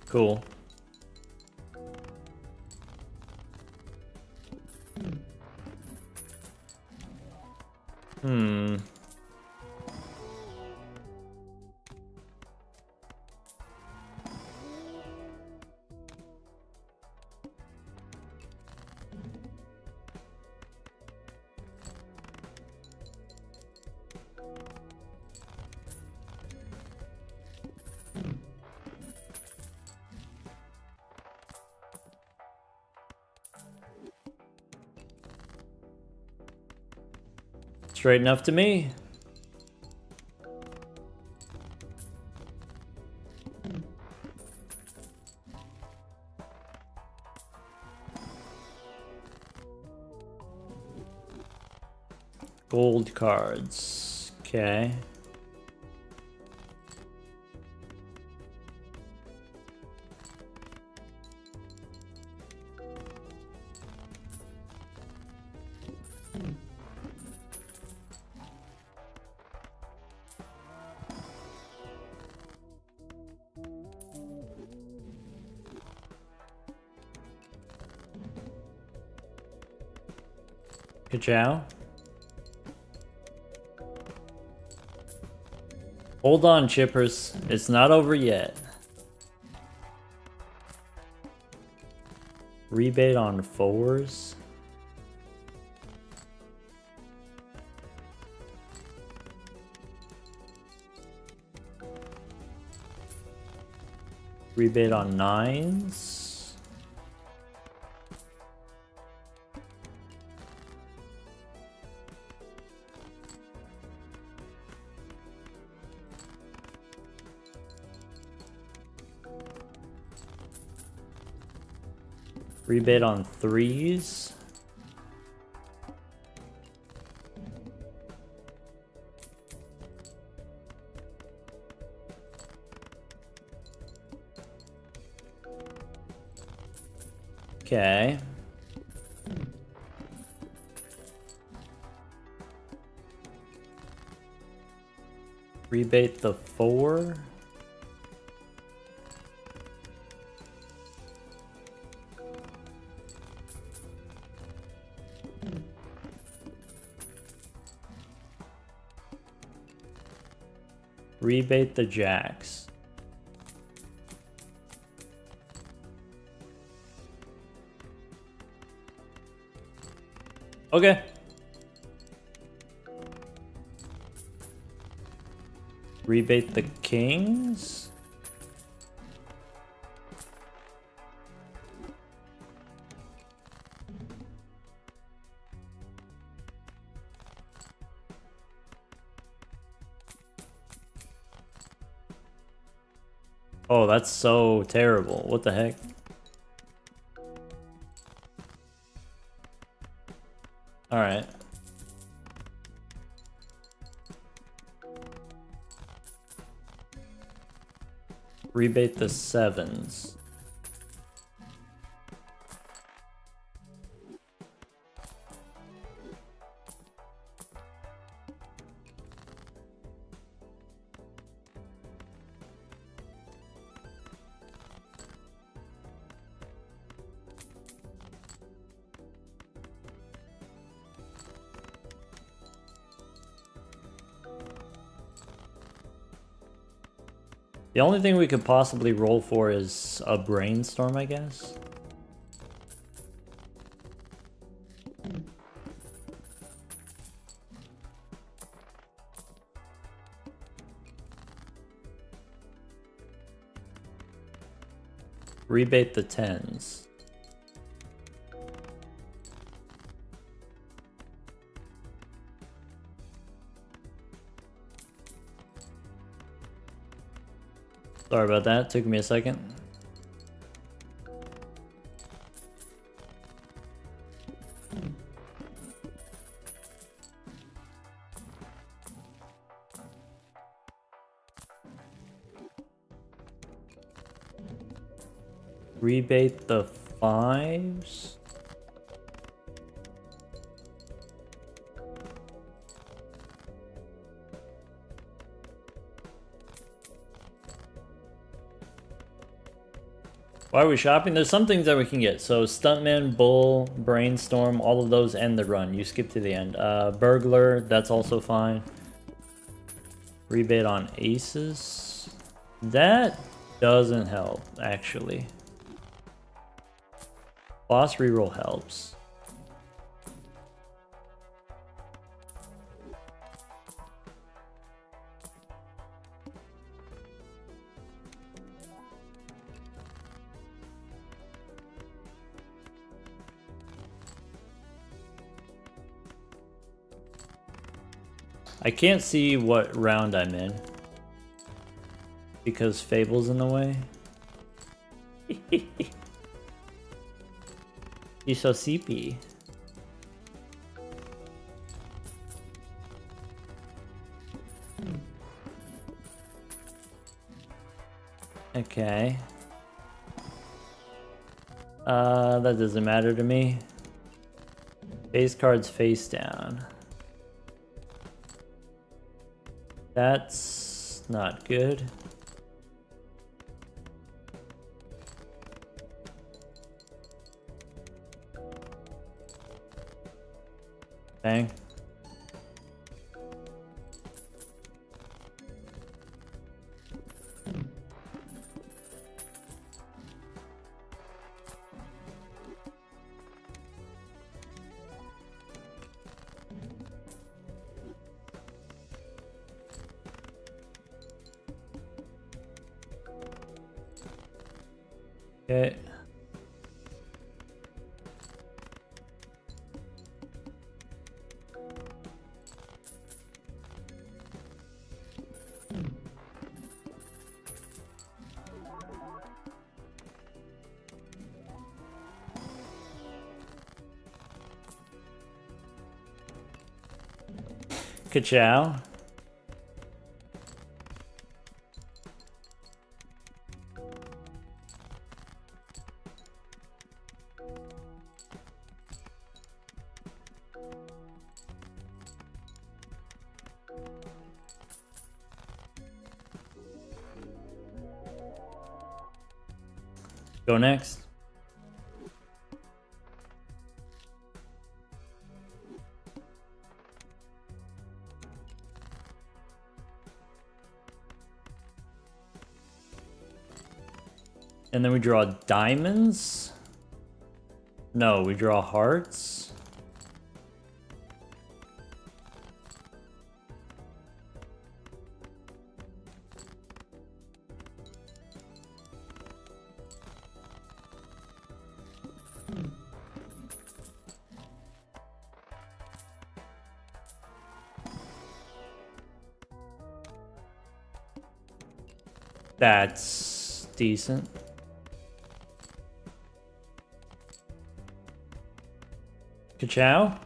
Cool. Straight enough to me. Gold cards. Okay. Ka-chow. Hold on, chippers. It's not over yet. Rebate on 4s. Rebate on 9s. Rebate on 3s. Okay. Rebate the 4. Rebate the jacks. Okay. Rebate the kings. Oh, that's so terrible. What the heck? All right. Rebate the 7s. The only thing we could possibly roll for is a brainstorm, I guess. Rebate the 10s. Sorry about that, took me a second. Rebate the 5s. Why are we shopping? There's some things that we can get. So Stuntman, Bull, Brainstorm, all of those end the run. You skip to the end. Burglar, that's also fine. Rebate on aces. That doesn't help, actually. Boss reroll helps. I can't see what round I'm in because Fable's in the way. He's so CP. Okay. That doesn't matter to me. Base cards face down. That's not good. Bang. Okay. Ka-chow. Go next. And then we draw diamonds. No, we draw hearts. That's decent. Ka-chow?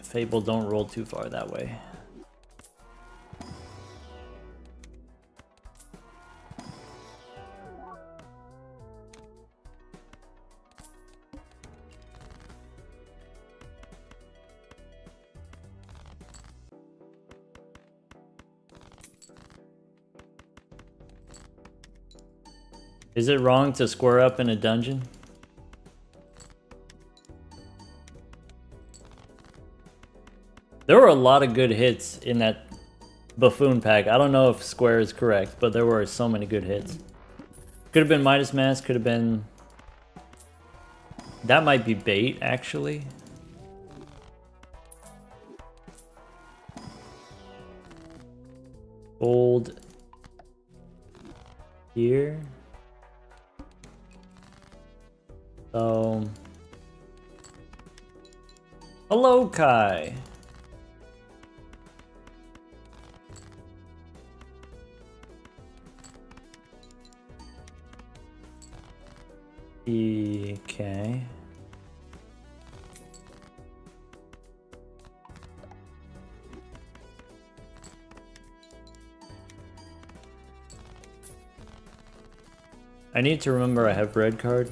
Fable, don't roll too far that way. Is it wrong to square up in a dungeon? There were a lot of good hits in that buffoon pack. I don't know if square is correct, but there were so many good hits. Could have been Midas Mask, could have been... That might be bait, actually. Gold here. So, hello, Kai. Okay. I need to remember I have red card.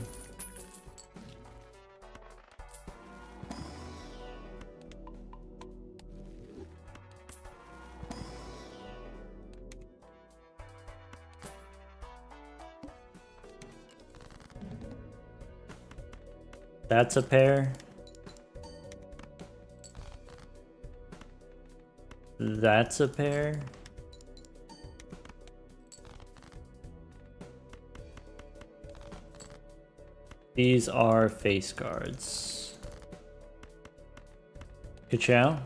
That's a pair. That's a pair. These are face cards. Ka-chow.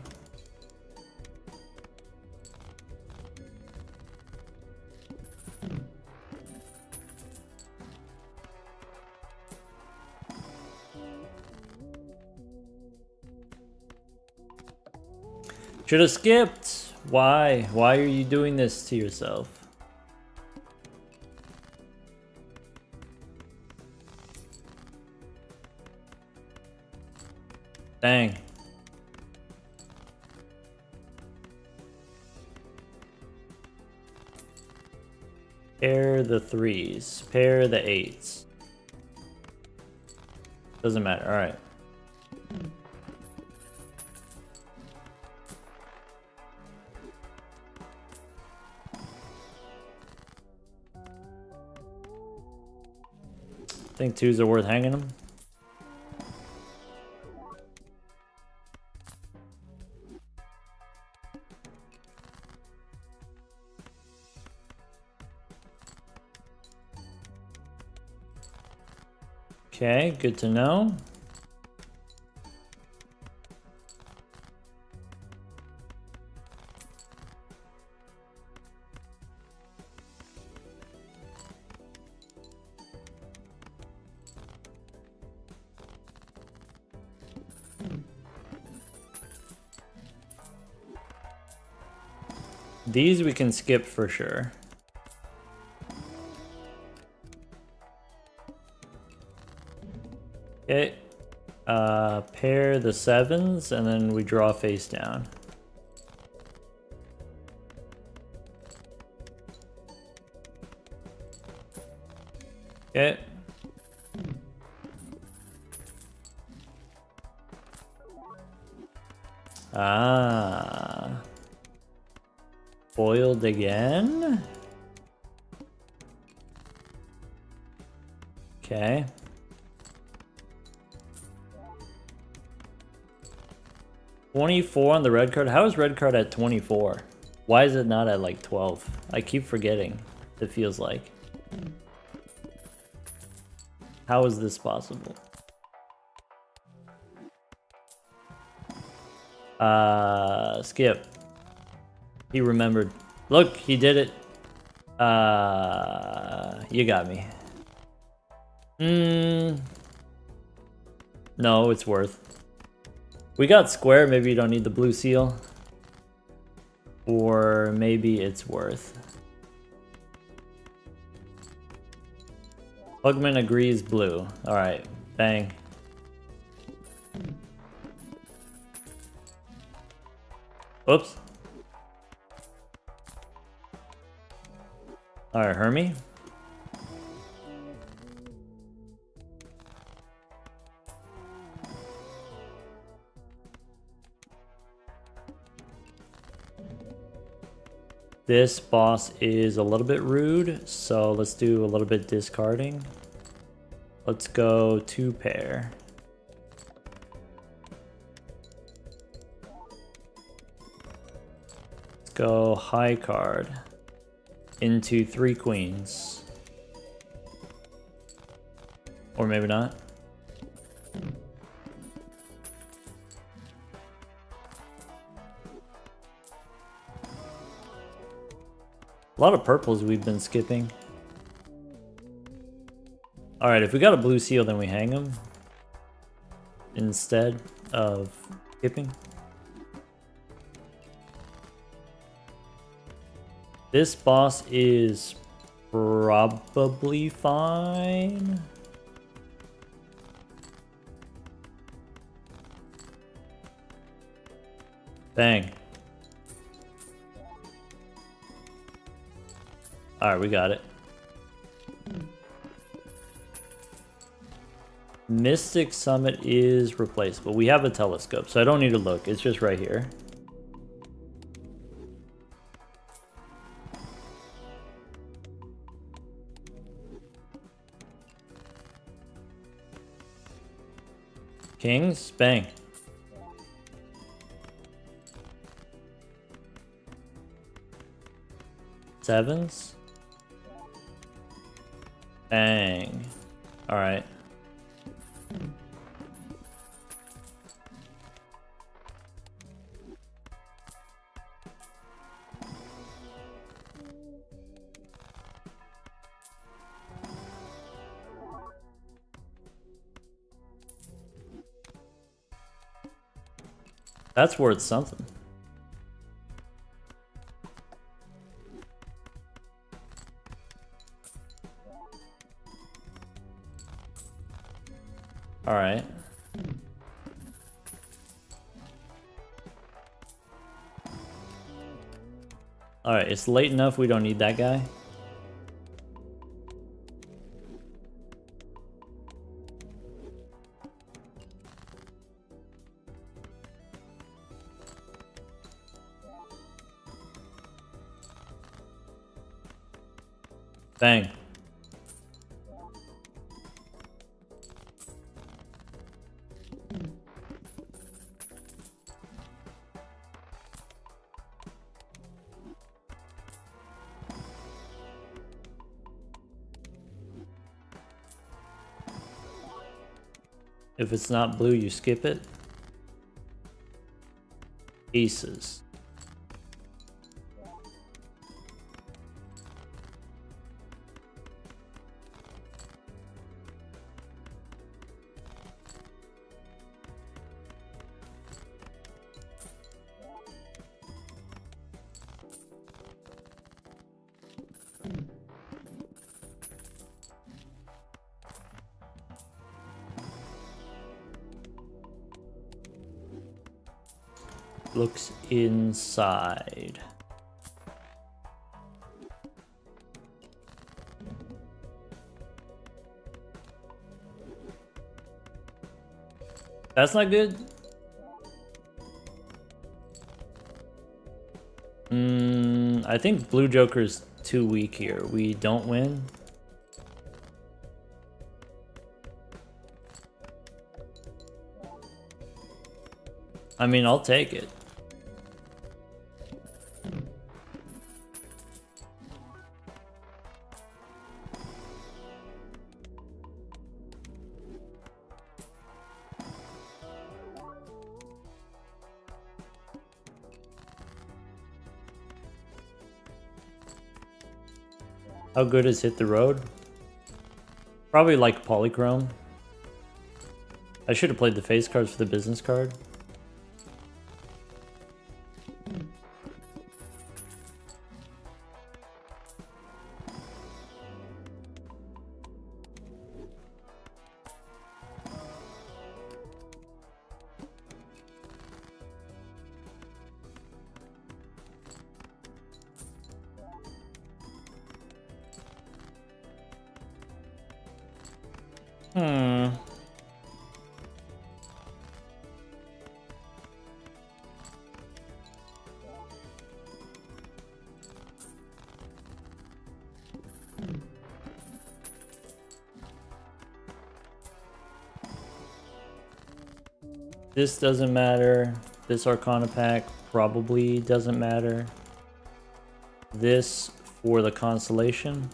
Should have skipped. Why? Why are you doing this to yourself? Dang. Pair the 3s. Pair the 8s. Doesn't matter. All right. Think 2s are worth hanging them. Okay, good to know. These we can skip for sure. Okay. Pair the 7s and then we draw face down. Okay. Ah. Foiled again? Okay. $24 on the red card. How is red card at 24? Why is it not at like 12? I keep forgetting. It feels like. How is this possible? Skip. He remembered. Look, he did it. You got me. No, it's worth. We got square, maybe you don't need the blue seal. Or maybe it's worth. Pugman agrees blue. Alright, bang. Oops. Alright, Hermie. This boss is a little bit rude, so let's do a little bit discarding. Let's go 2 pair. Let's go high card into 3 queens. Or maybe not. A lot of purples we've been skipping. Alright, if we got a blue seal, then we hang him instead of skipping. This boss is probably fine. Bang. Alright, we got it. Mystic Summit is replaceable. We have a telescope, so I don't need to look. It's just right here. Kings, bang. Sevens. Bang. Alright. That's worth something. All right. All right, it's late enough we don't need that guy. Bang. If it's not blue, you skip it. Aces. Looks inside. That's not good. I think Blue Joker's too weak here. We don't win. I mean, I'll take it. How good is Hit the Road? Probably like Polychrome. I should have played the face cards for the business card. This doesn't matter. This Arcana pack probably doesn't matter. This for the constellation.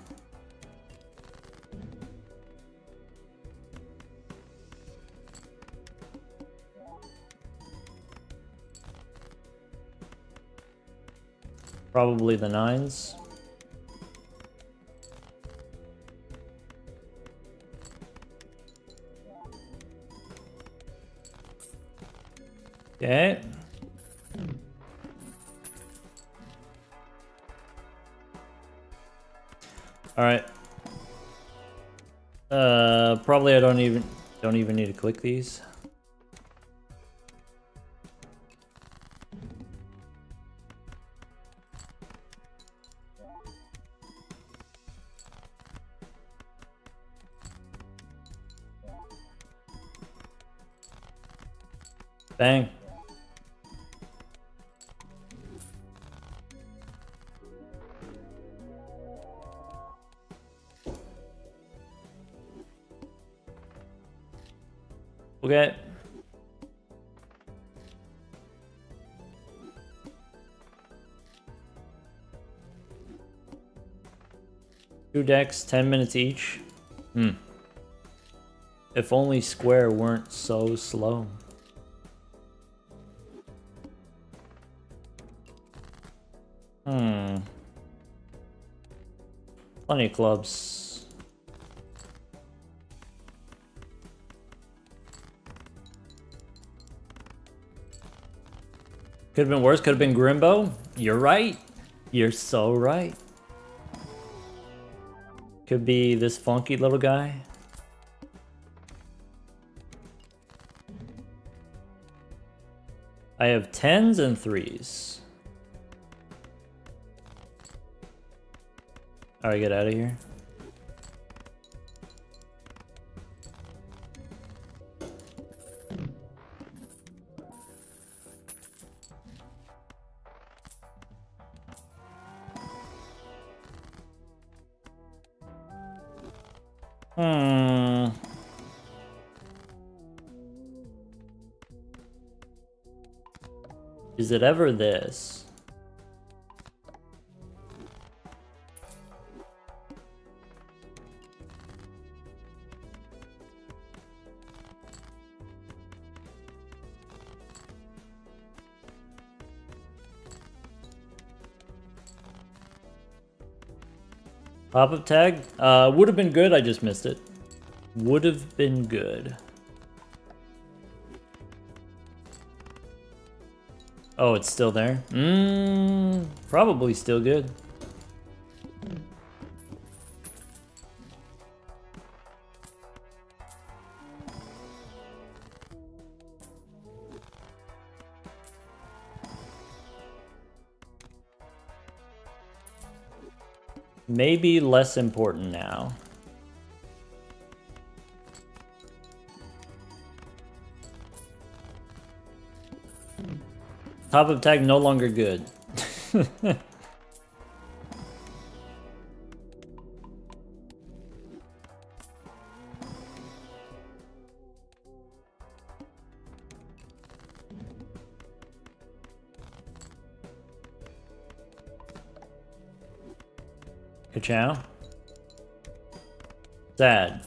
Probably the 9s. Okay. All right. Probably I don't even need to click these. Bang. Okay. Two decks, 10 minutes each. If only Square weren't so slow. Plenty of clubs. Could have been worse, could have been Grimbo. You're right. You're so right. Could be this funky little guy. I have 10s and 3s. Alright, get out of here. Is it ever this? Pop-up tag? Would have been good, I just missed it. Would have been good. Oh, it's still there? Probably still good. Maybe less important now. Pop-up tag no longer good. Ka-chow. Sad.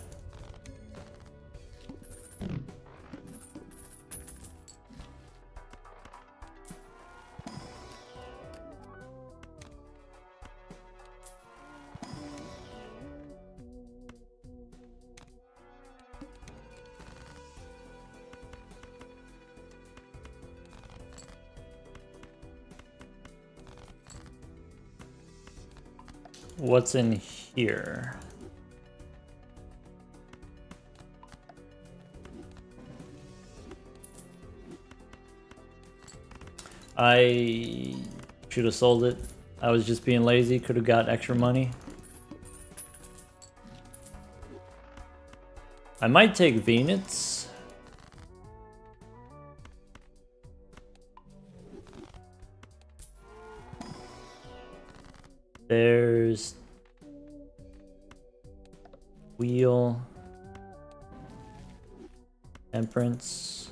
What's in here? I should have sold it. I was just being lazy, could have got extra money. I might take Venus. There's Wheel, Temperance.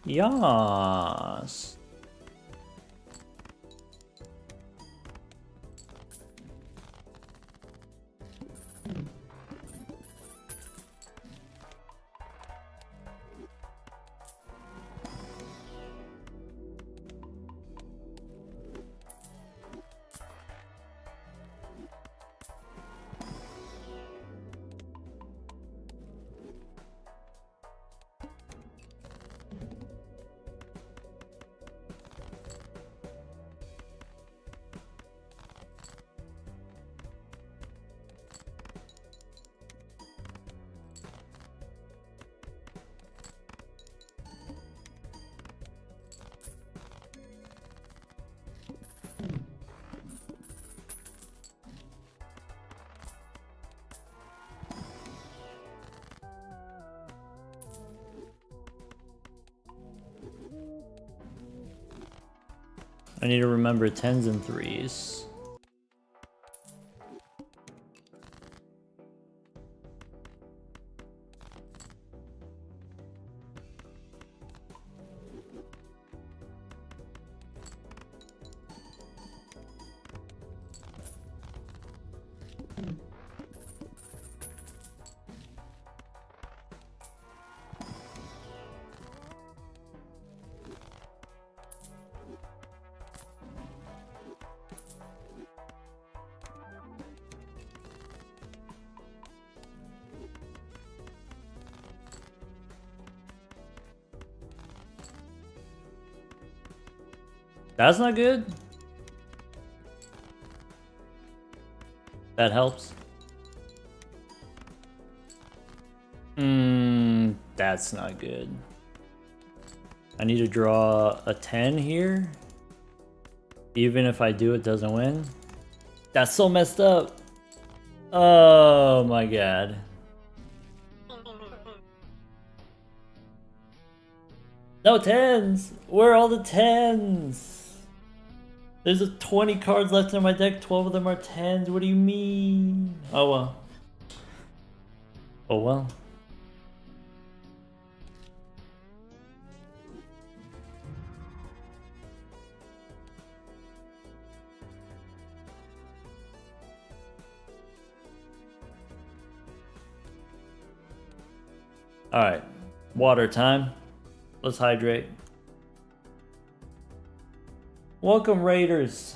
Yas. I need to remember 10s and 3s. That's not good. That helps. That's not good. I need to draw a 10 here. Even if I do, it doesn't win. That's so messed up. Oh my god. No 10s! Where are all the 10s? There's 20 cards left in my deck, 12 of them are 10s. What do you mean? Oh well. Oh well. Alright. Water time. Let's hydrate. Welcome, Raiders.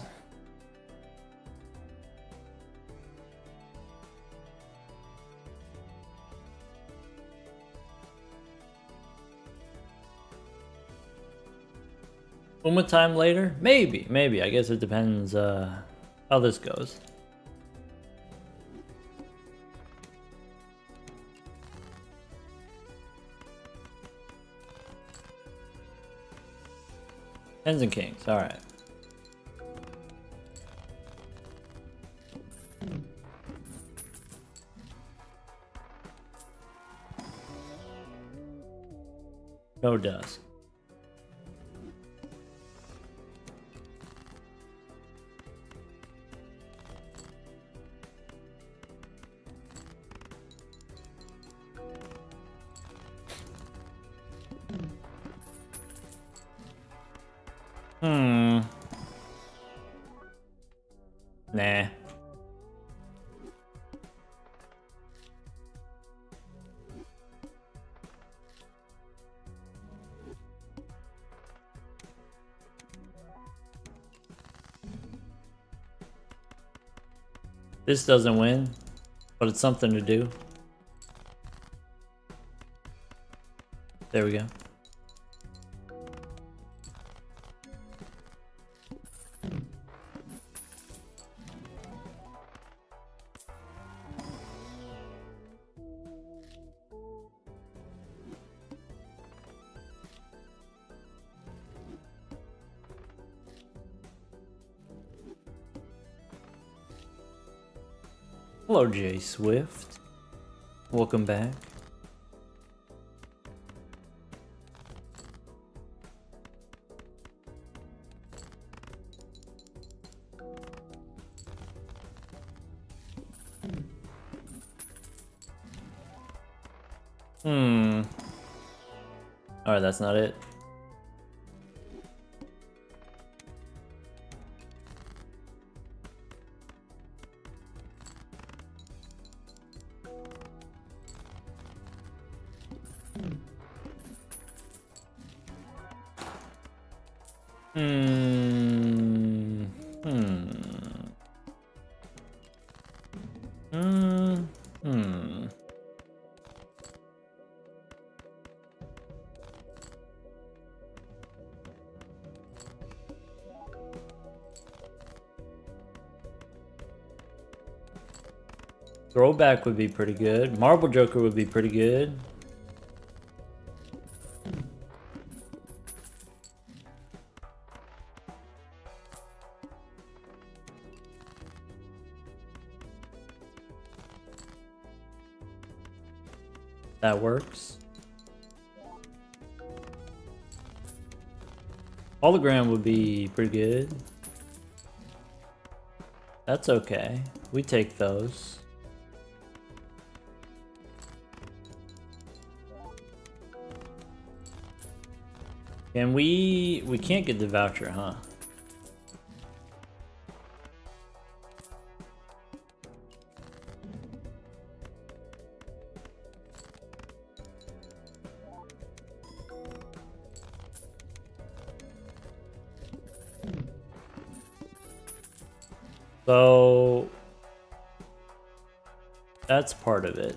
Uma time later? Maybe. I guess it depends how this goes. Tens and kings. All right. No dust. Nah. This doesn't win, but it's something to do. There we go. Hello, Jay Swift. Welcome back. Alright, that's not it. Throwback would be pretty good. Marble Joker would be pretty good. That works. Hologram would be pretty good. That's okay. We take those. And we can't get the voucher, huh? So that's part of it.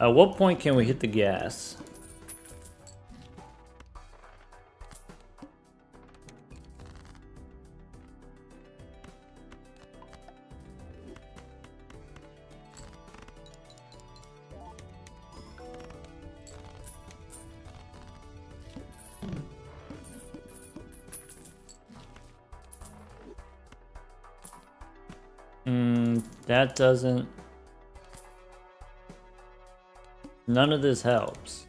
At what point can we hit the gas? That doesn't... None of this helps.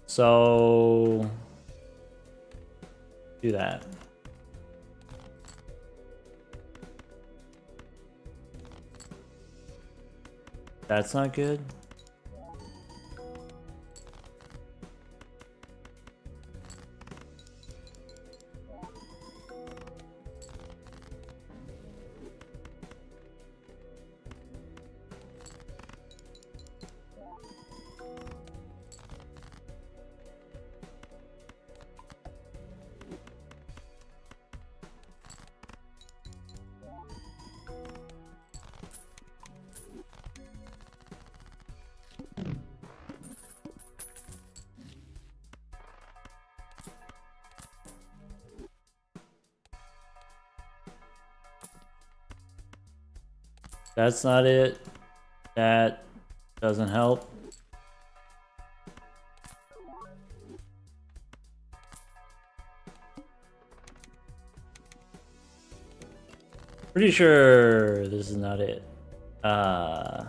So... do that. That's not good. That's not it. That doesn't help. Pretty sure this is not it. I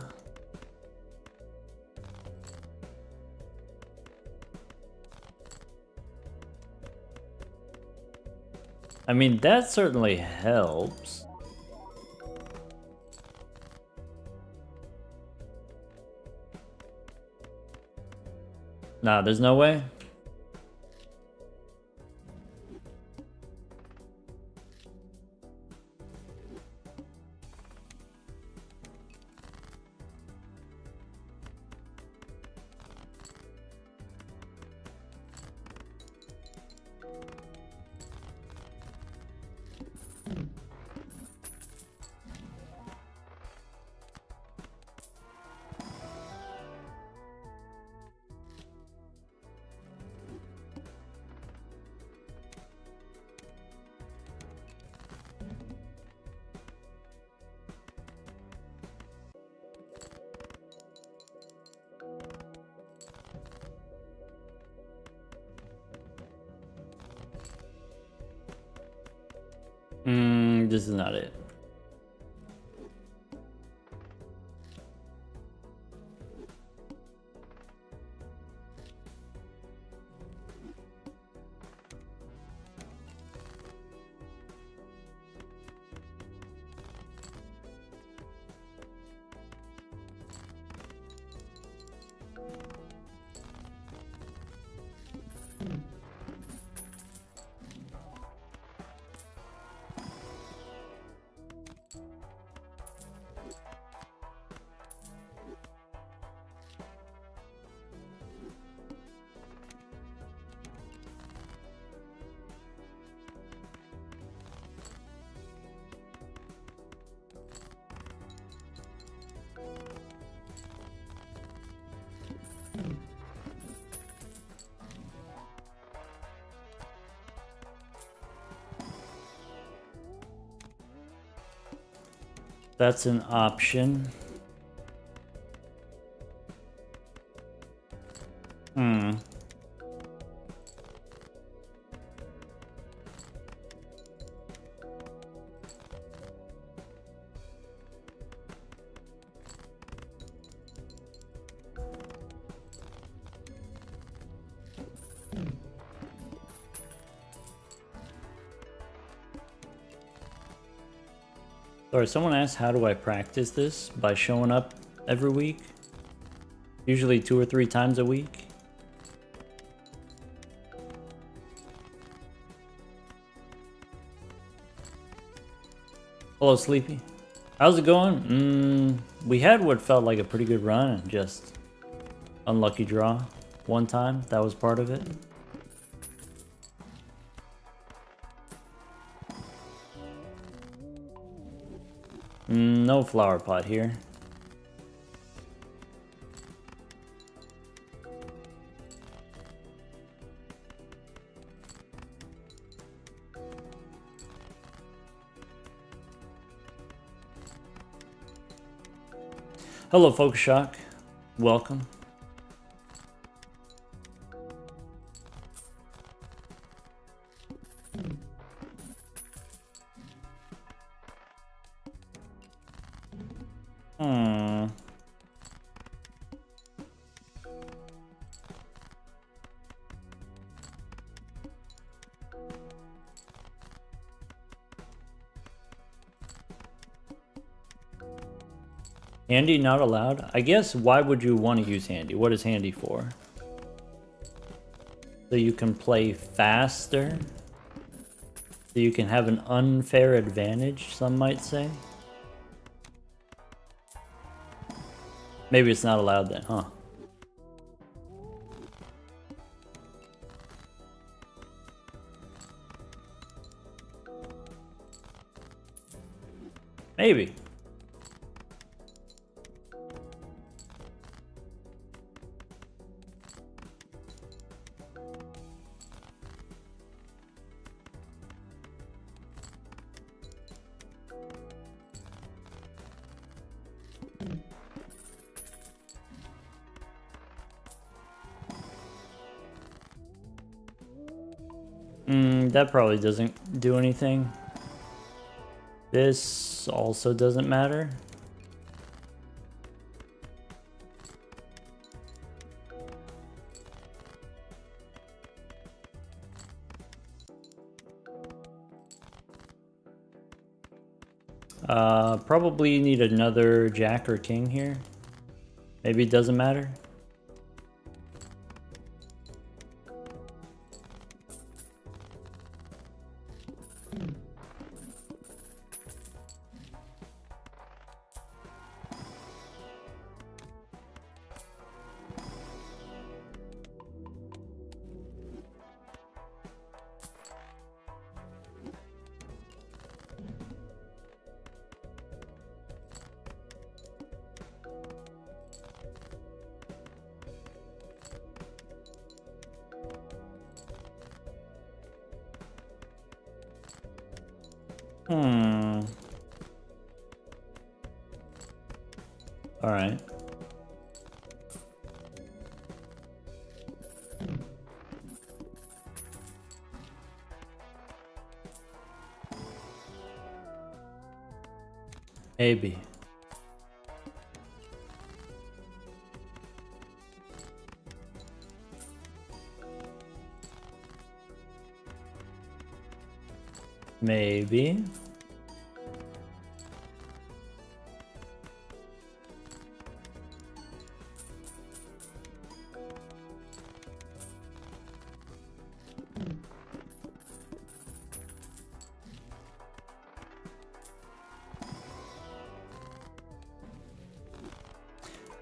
mean, that certainly helps. Nah, there's no way. This is not it. That's an option. Sorry, someone asked how do I practice this? By showing up every week. Usually 2 or 3 times a week. Hello, Sleepy. How's it going? We had what felt like a pretty good run, just unlucky draw one time. That was part of it. No flower pot here. Hello, Focus Shock. Welcome. Handy not allowed? I guess why would you want to use handy? What is handy for? So you can play faster? So you can have an unfair advantage, some might say? Maybe it's not allowed then, huh? Maybe. That probably doesn't do anything. This also doesn't matter. Probably need another jack or king here. Maybe it doesn't matter. All right. Maybe. Maybe.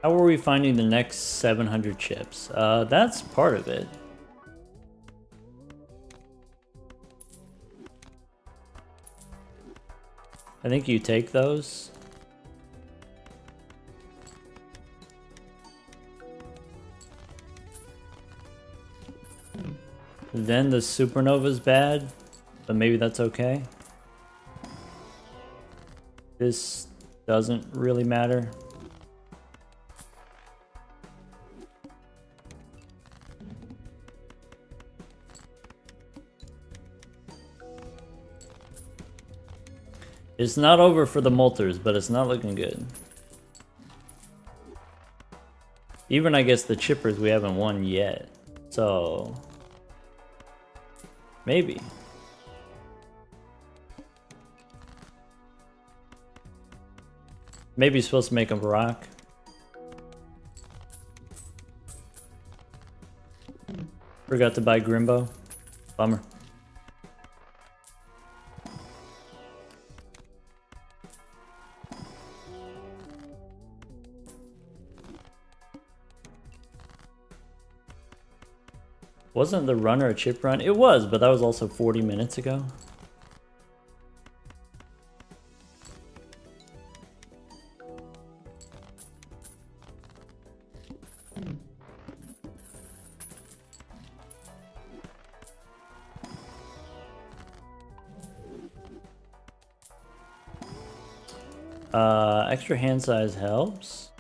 How are we finding the next 700 chips? That's part of it. I think you take those. Then the supernova's bad, but maybe that's okay. This doesn't really matter. It's not over for the Molters, but it's not looking good. Even I guess the Chippers we haven't won yet. So maybe. Maybe you're supposed to make a rock. Forgot to buy Grimbo. Bummer. Wasn't the runner a chip run? It was, but that was also 40 minutes ago. Extra hand size helps.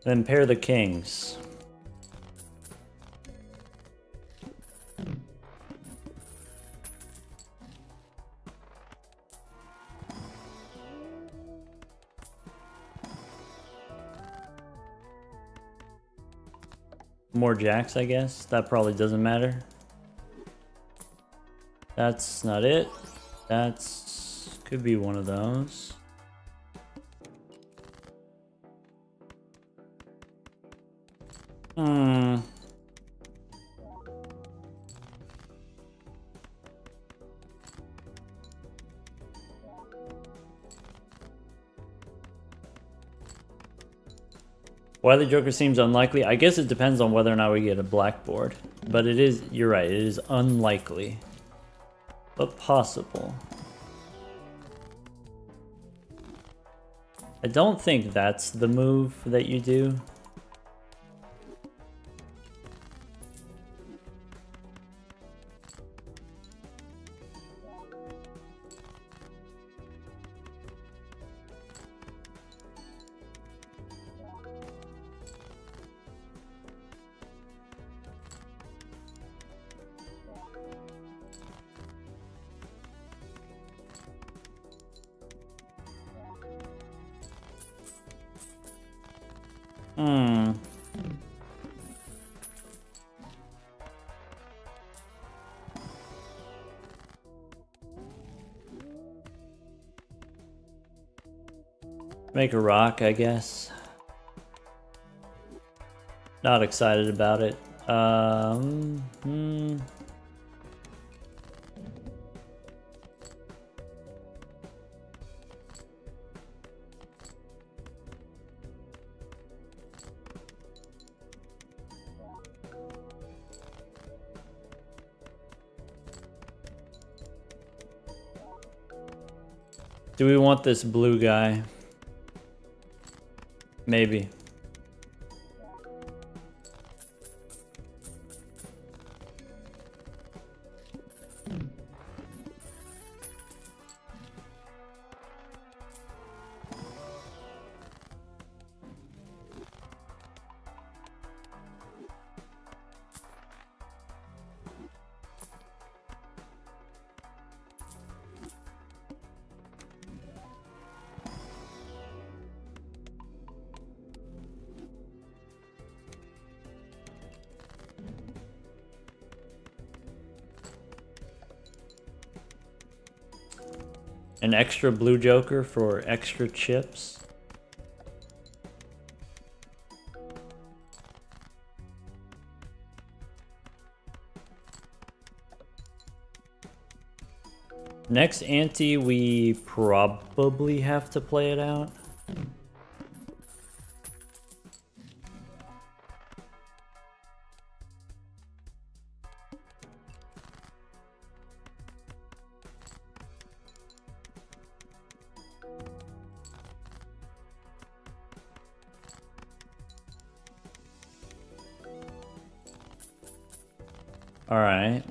Then pair the kings. More jacks, I guess. That probably doesn't matter. That's not it. That's... could be one of those. Why the Joker seems unlikely? I guess it depends on whether or not we get a blackboard. But it is, you're right, it is unlikely. But possible. I don't think that's the move that you do. Make a rock, I guess. Not excited about it. Do we want this blue guy? Maybe. An extra blue Joker for extra chips. Next ante, we probably have to play it out. All right.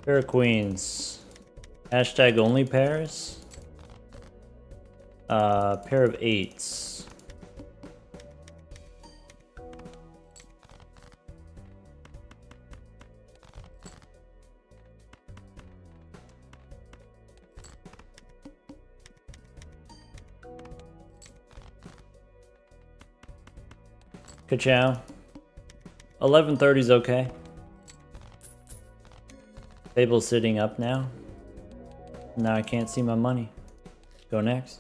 Pair of queens. Hashtag only pairs. Pair of eights. Ka-chow. 11:30 is okay. Table's sitting up now. Now I can't see my money. Go next.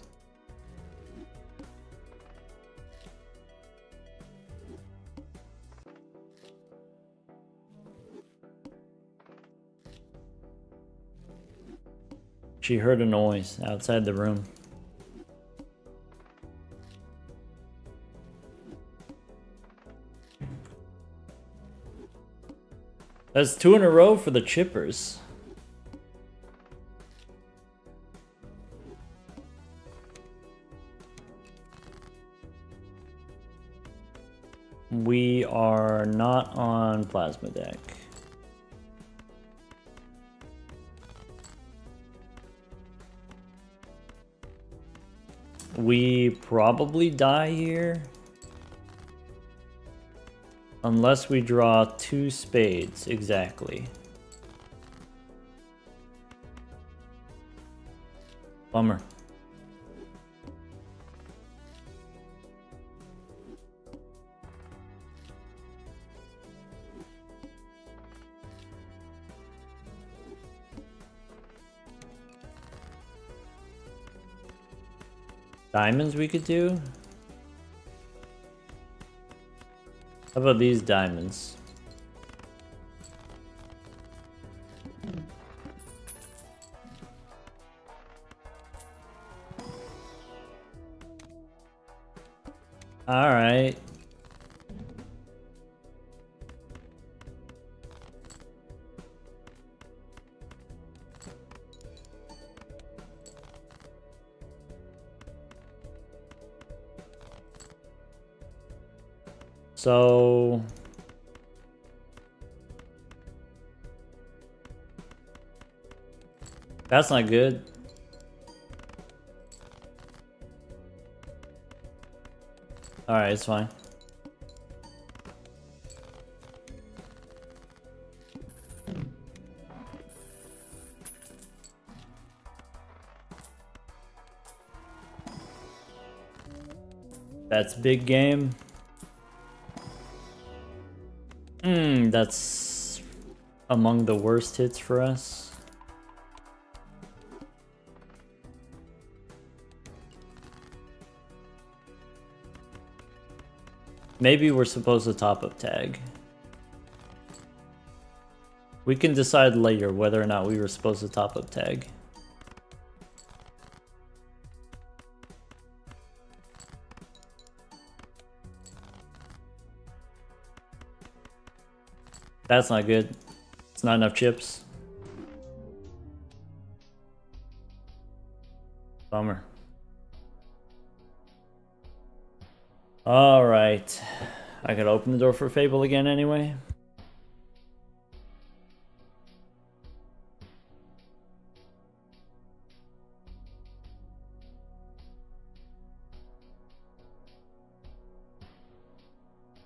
She heard a noise outside the room. That's 2 in a row for the chippers. We are not on plasma deck. We probably die here. Unless we draw 2 spades, exactly. Bummer. Diamonds we could do? How about these diamonds? All right. So that's not good. All right, it's fine. That's big game. That's among the worst hits for us. Maybe we're supposed to top up tag. We can decide later whether or not we were supposed to top up tag. That's not good. It's not enough chips. Bummer. All right. I gotta open the door for Fable again anyway.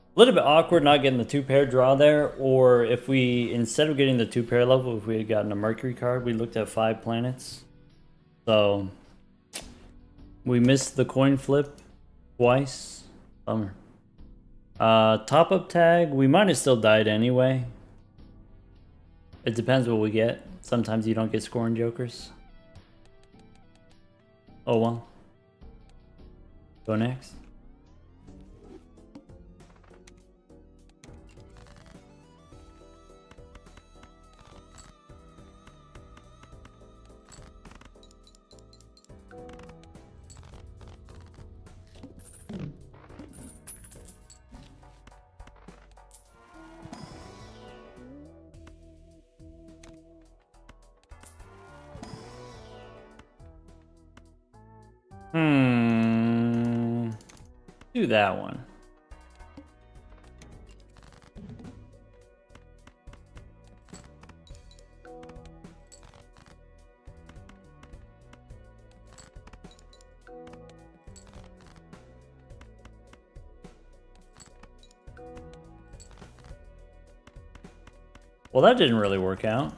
A little bit awkward not getting the 2-pair draw there, or if we, instead of getting the 2-pair level, if we had gotten a Mercury card, we looked at 5 planets. So, we missed the coin flip twice. Bummer. Top up tag, we might have still died anyway. It depends what we get. Sometimes you don't get scoring jokers. Oh well. Go next. Do that one. Well, that didn't really work out.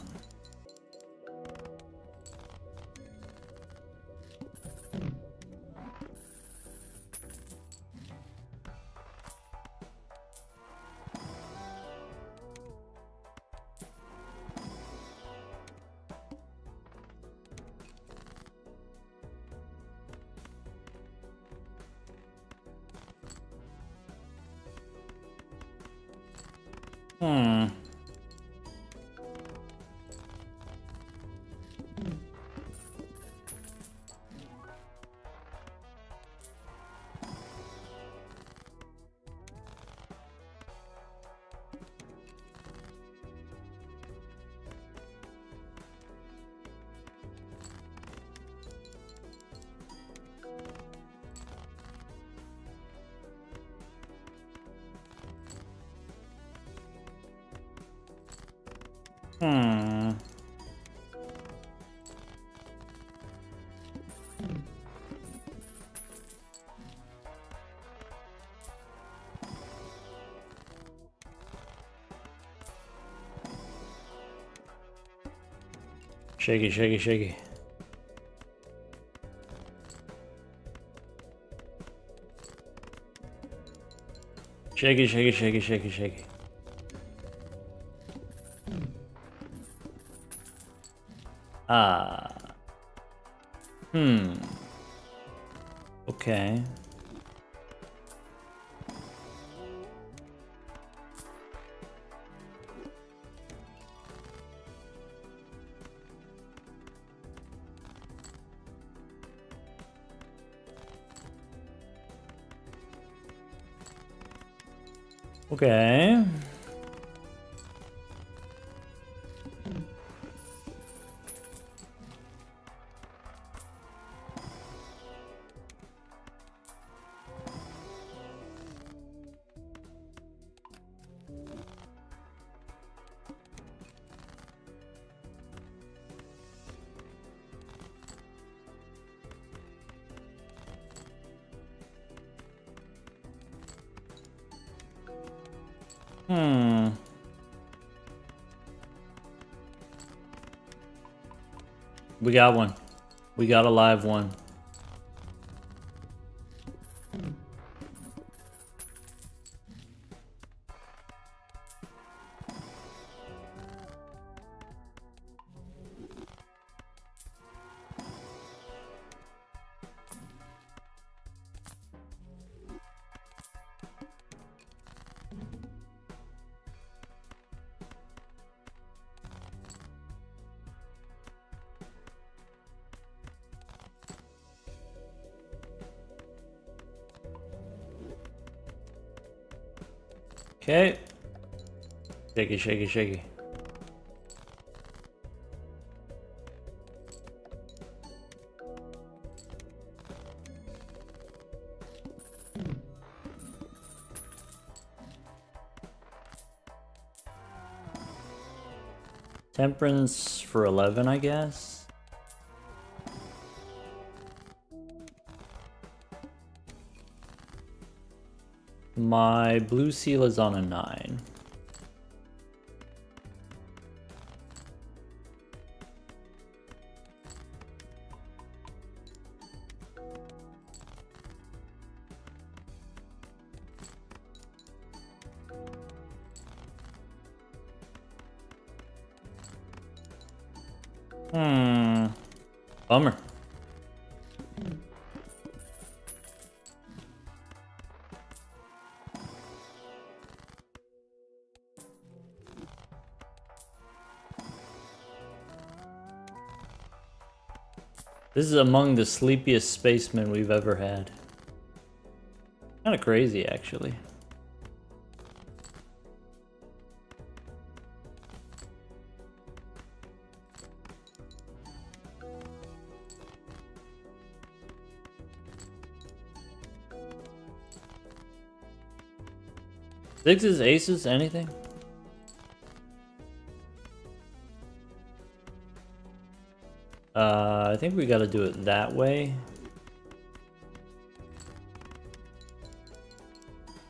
Hmm. Hmm. Shaky, shaky, shaky. Shaky, shaky, shaky, shaky, shaky. Ah. Hmm. Okay. Okay. Hmm. We got one. We got a live one. Okay. Shaky, shaky, shaky. Temperance for 11, I guess. My blue seal is on a 9. Hmm. Bummer. This is among the sleepiest spacemen we've ever had. Kind of crazy, actually. Sixes, aces, anything? I think we gotta do it that way.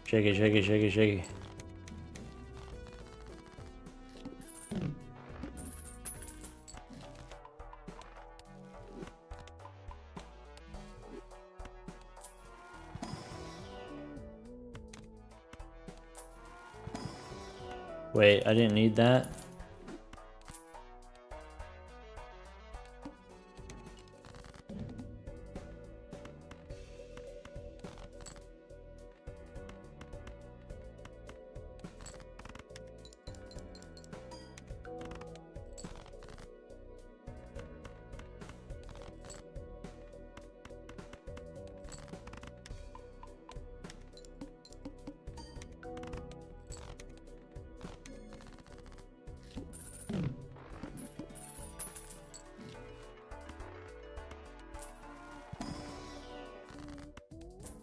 Shaky, shaky, shaky, shaky. Wait, I didn't need that.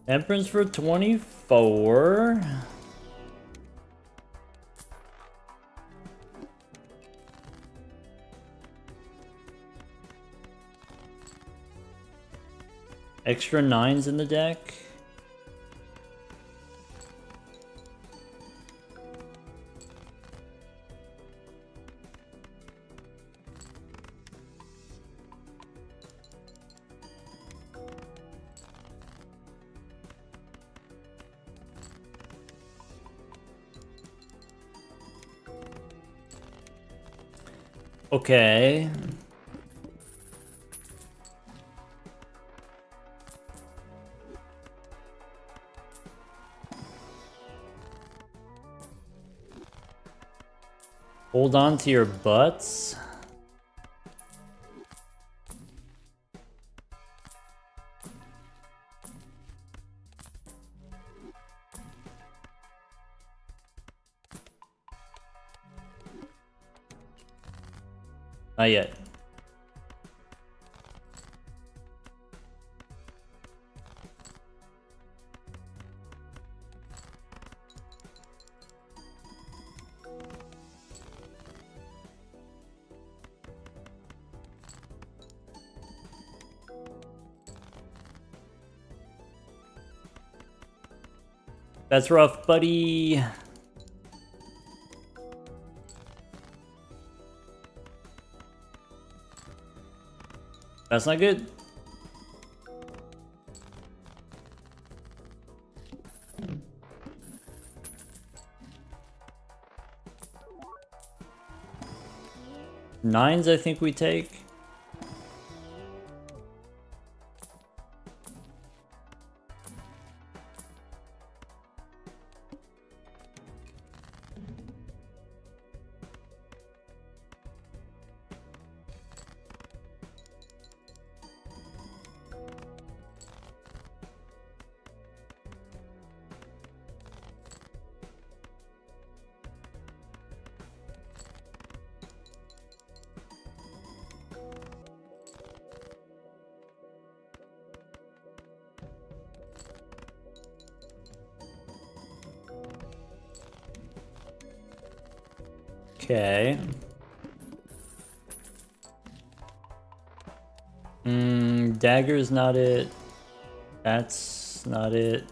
Temperance for 24. Extra 9s in the deck. Okay. Hold on to your butts. Not yet. That's rough, buddy. That's not good. Nines, I think we take. Okay. Dagger's not it. That's not it.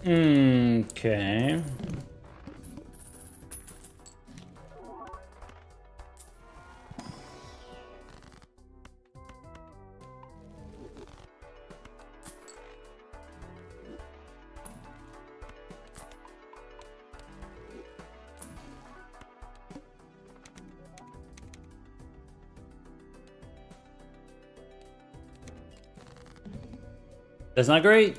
Okay. That's not great.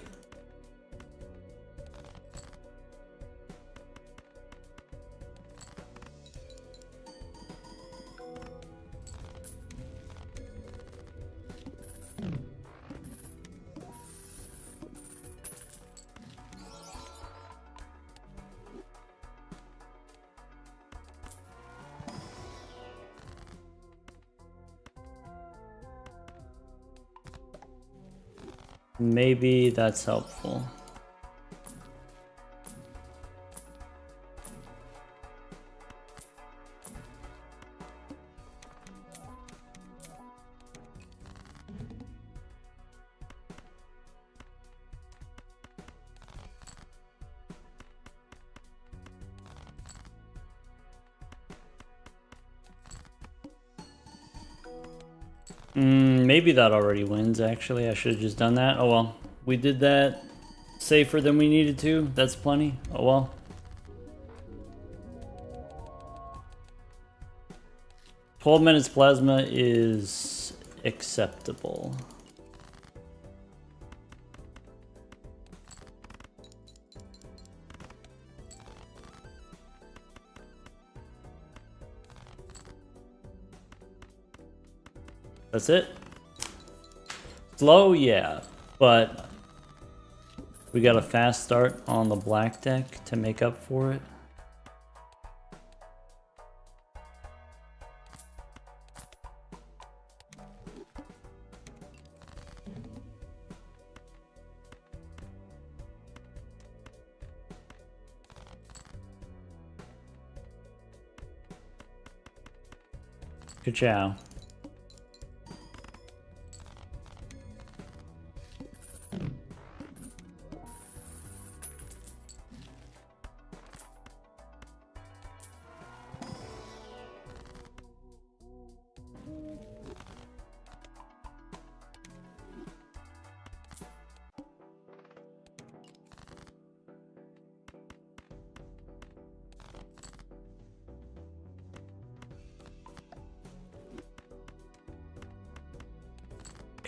Maybe that's helpful. Maybe that already wins, actually. I should have just done that. Oh well. We did that safer than we needed to. That's plenty. Oh well. "12 minutes plasma is acceptable." That's it. Slow, yeah, but we got a fast start on the black deck to make up for it. Ka-chow.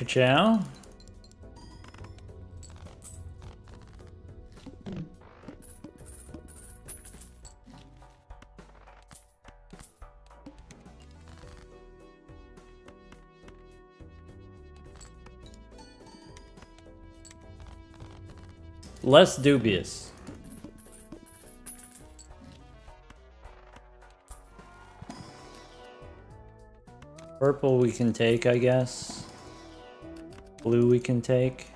Ka-chow. Less dubious. Purple we can take, I guess. Blue we can take.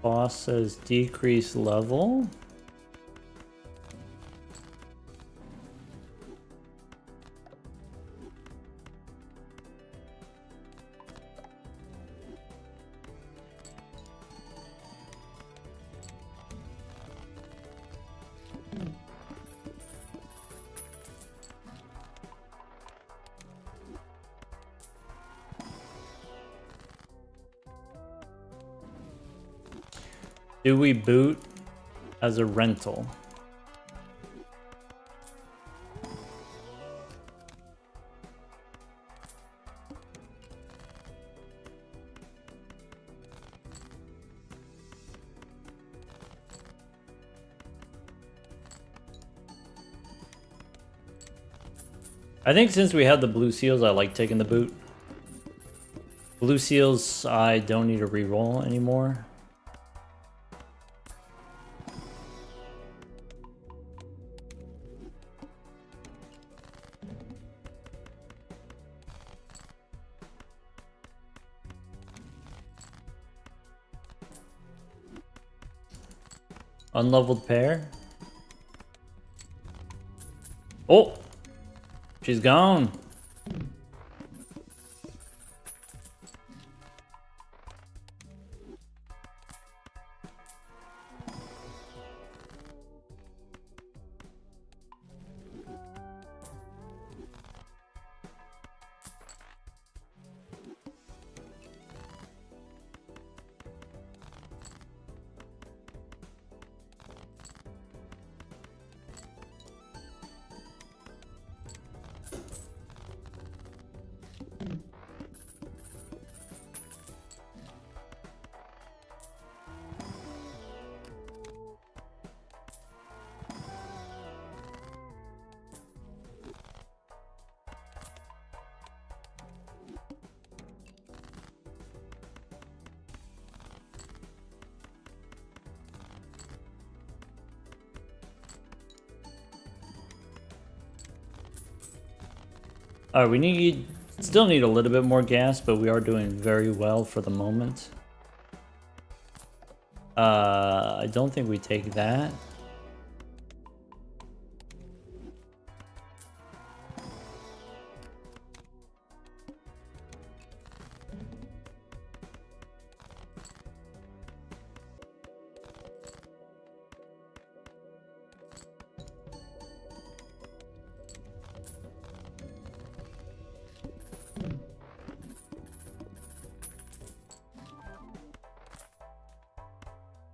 Boss says decrease level. Do we boot as a rental? I think since we had the blue seals, I like taking the boot. Blue seals, I don't need to reroll anymore. Unleveled pair. Oh! She's gone. Alright, we still need a little bit more gas, but we are doing very well for the moment. I don't think we take that.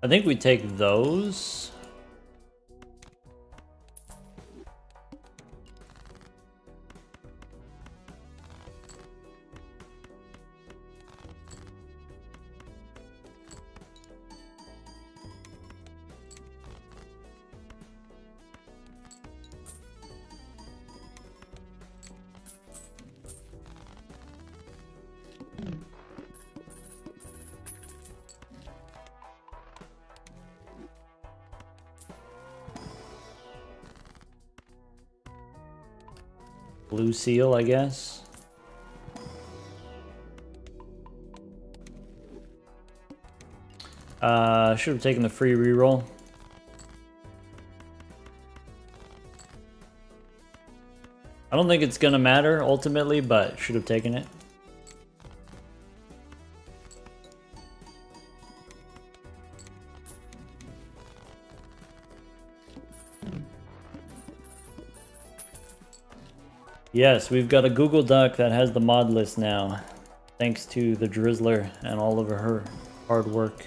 I think we take those. Blue seal, I guess. Should have taken the free reroll. I don't think it's gonna matter ultimately, but should have taken it. Yes, we've got a Google Doc that has the mod list now, thanks to the Drizzler and all of her hard work.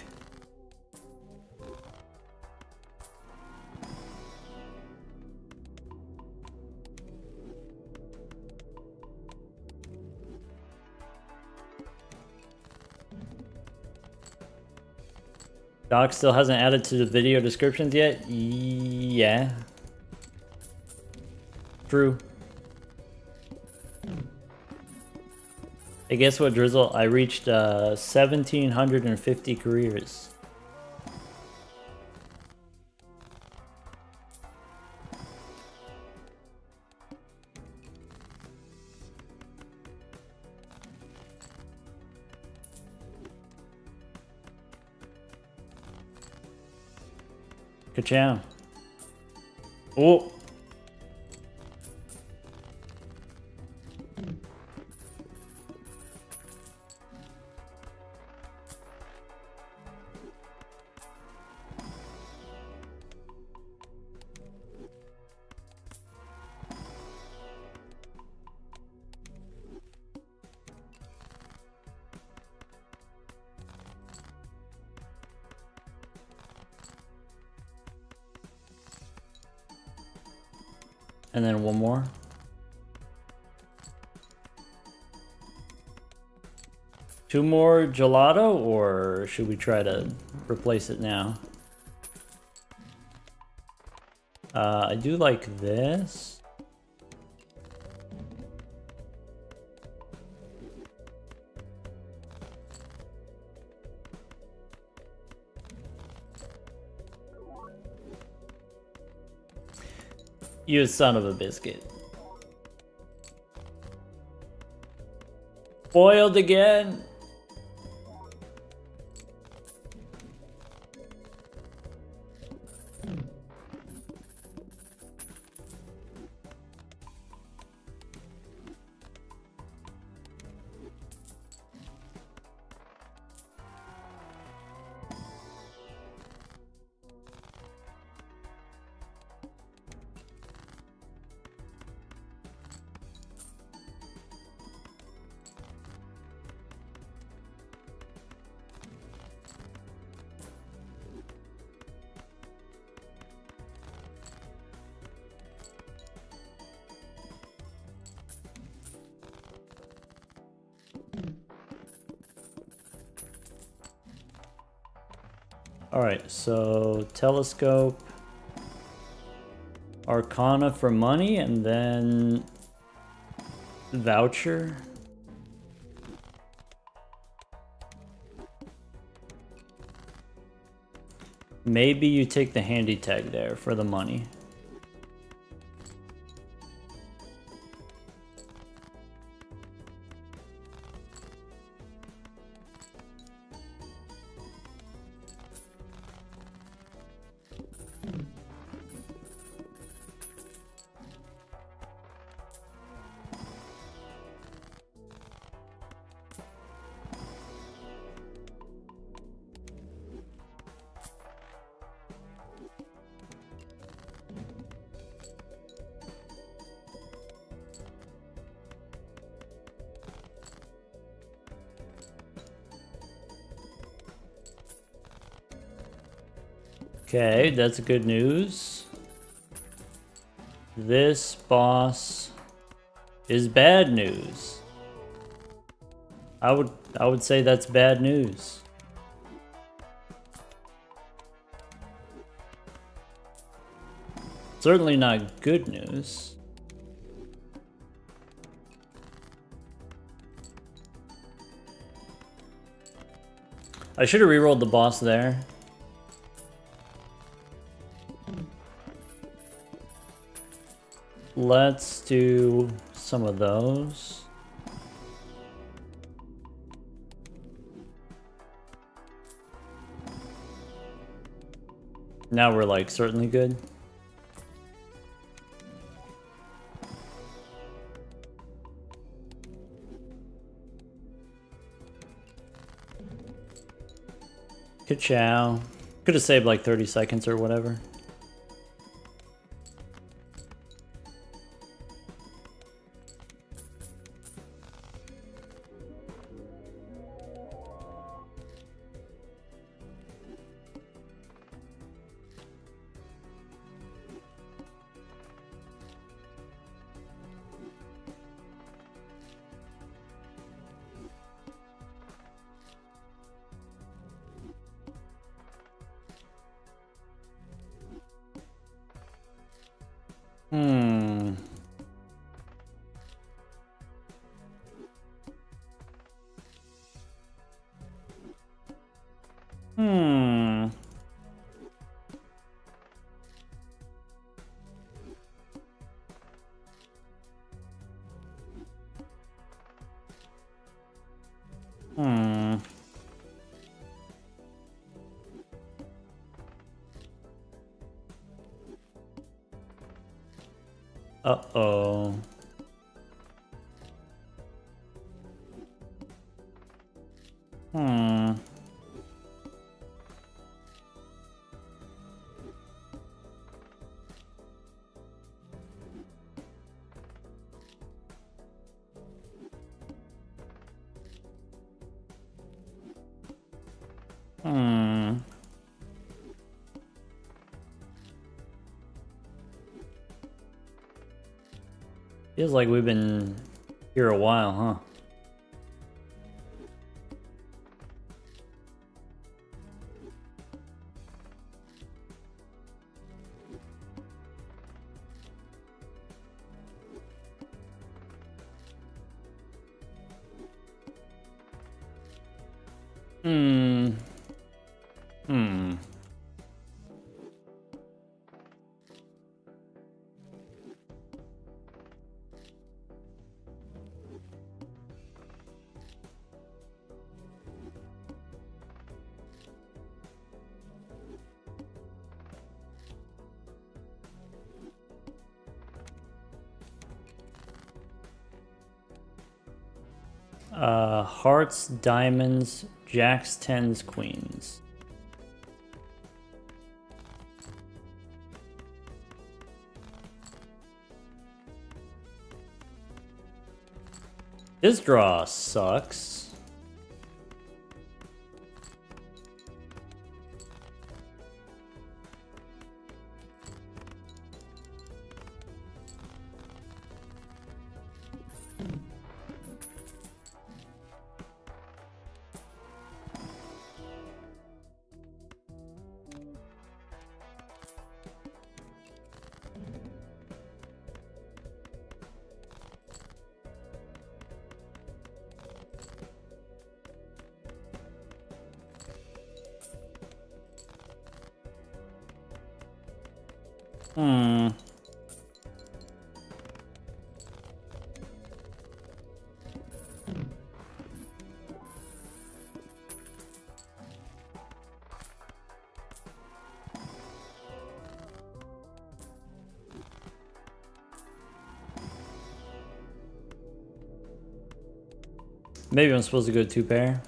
Doc still hasn't added to the video descriptions yet? Yeah. True. Hey, guess what, Drizzle? I reached 1,750 careers. Ka-chow. Oh! And then one more. Two more gelato, or should we try to replace it now? I do like this. You son of a biscuit. Boiled again. Alright, so telescope, Arcana for money, and then voucher. Maybe you take the handy tag there for the money. Okay, that's good news. This boss is bad news. I would say that's bad news. Certainly not good news. I should have rerolled the boss there. Let's do some of those. Now we're like certainly good. Ka-chow. Could have saved like 30 seconds or whatever. Hmm. Hmm. Hmm. Uh-oh. Hmm. Hmm. Feels like we've been here a while, huh? Hmm. Hmm. Hearts, diamonds, jacks, tens, queens. This draw sucks. Hmm. Maybe I'm supposed to go 2-pair.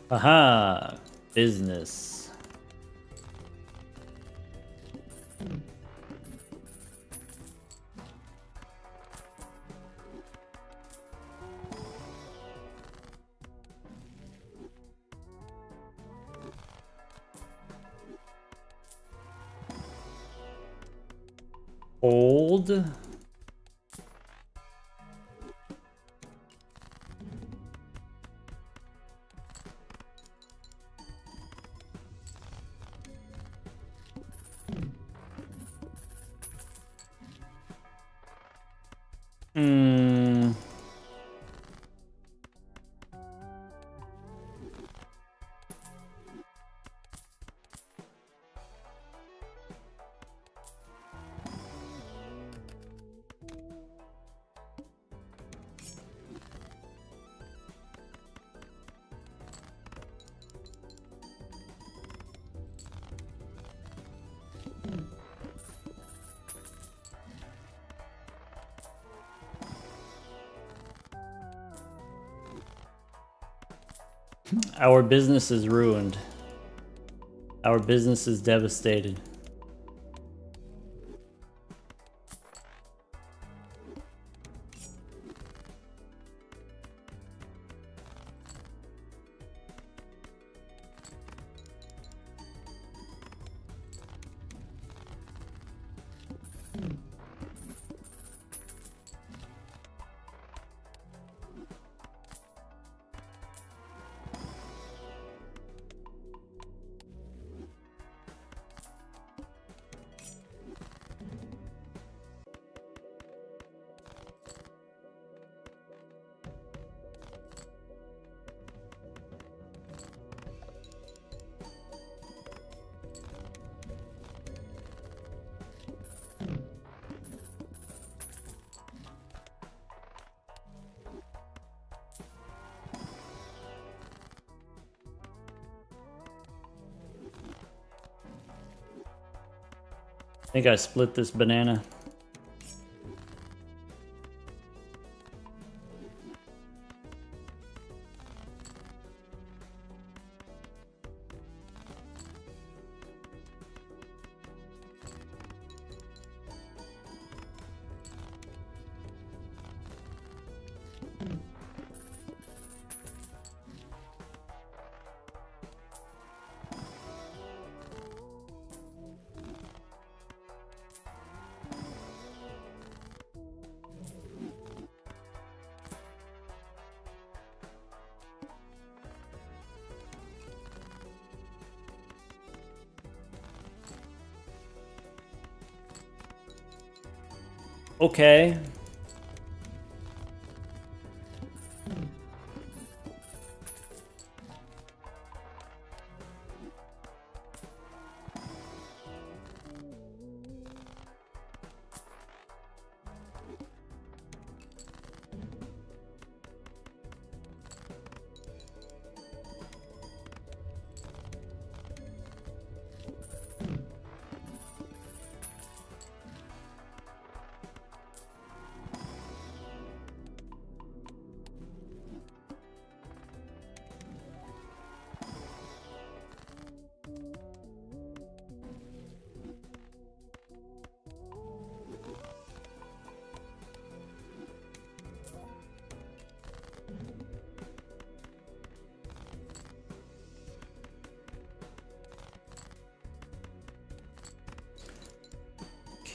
Aha! Business. Old. Hmm. Our business is ruined. Our business is devastated. I think I split this banana. Okay.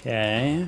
Okay.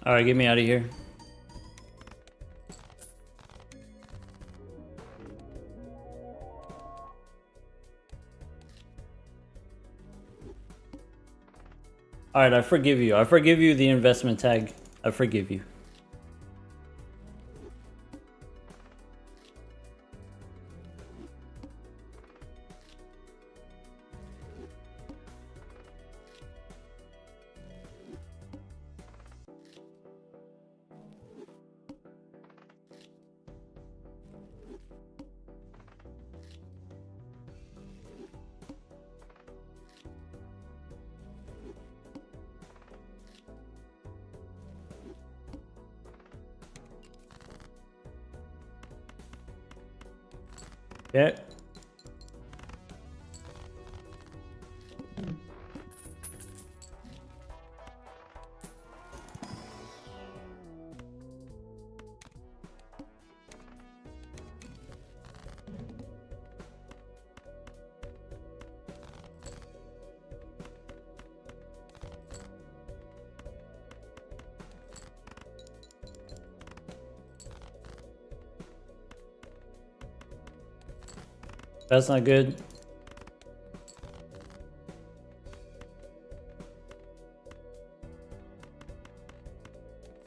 Alright, get me out of here. Alright, I forgive you. I forgive you the investment tag. I forgive you. Okay. That's not good.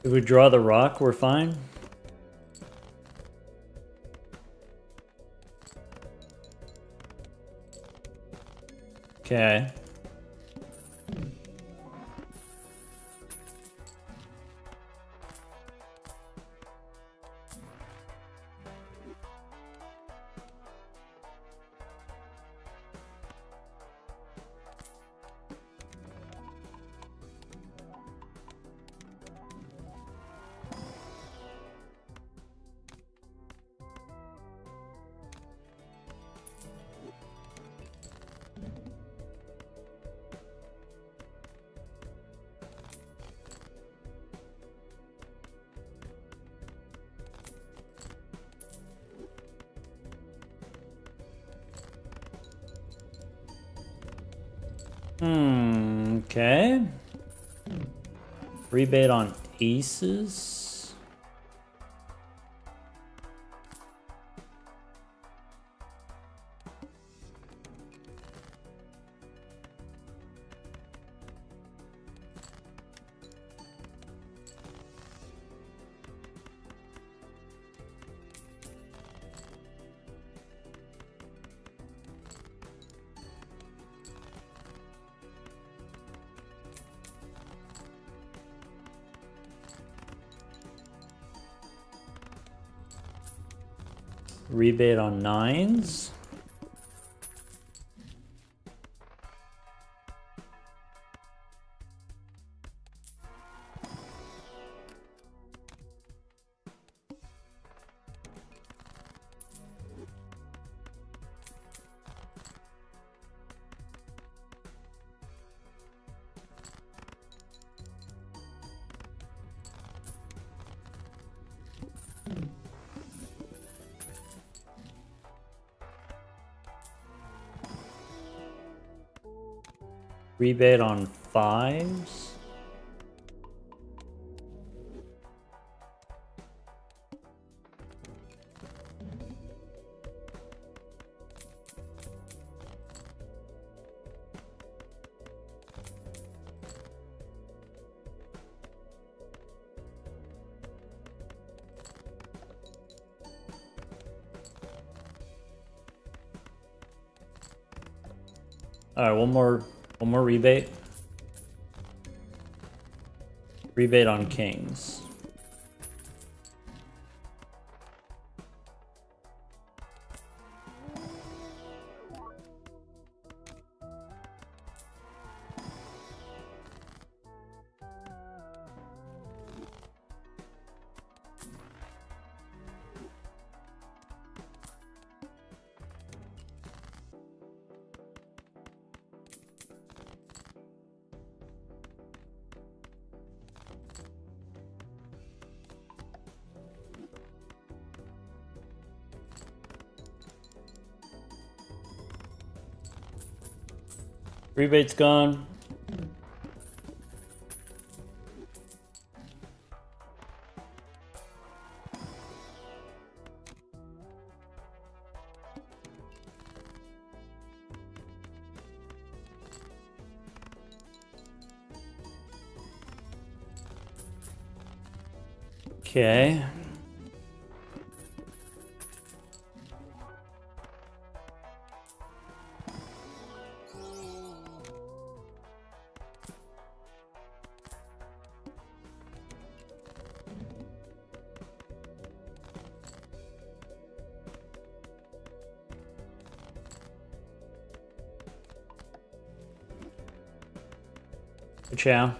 If we draw the rock, we're fine. Okay. Okay. Rebate on aces. Rebate on nines. Rebate on fives. All right, one more rebate. Rebate on kings. Rebate's gone. Okay. Ciao.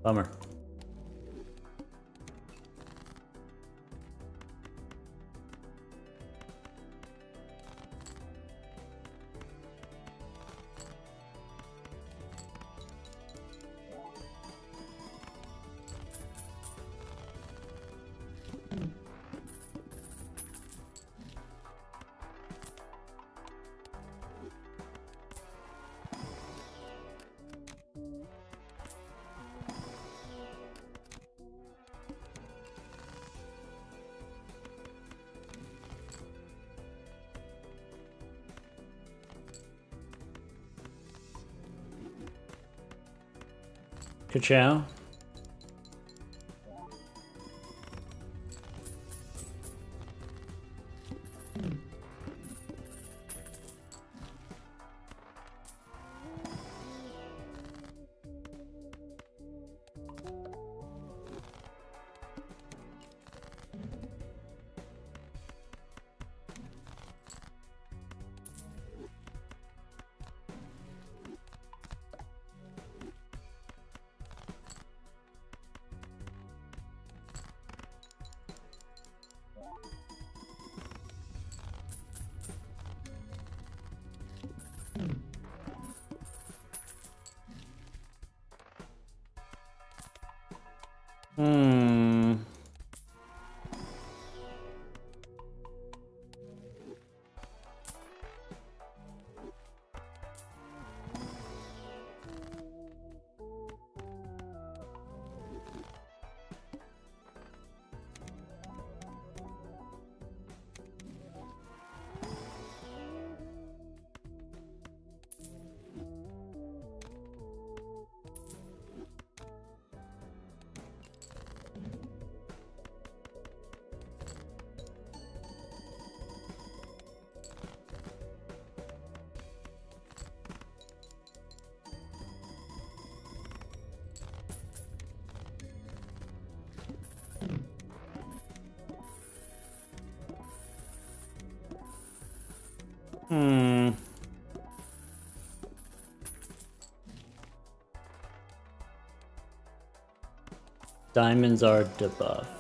Bummer. Ciao. Hmm. Hmm. Diamonds are debuffed.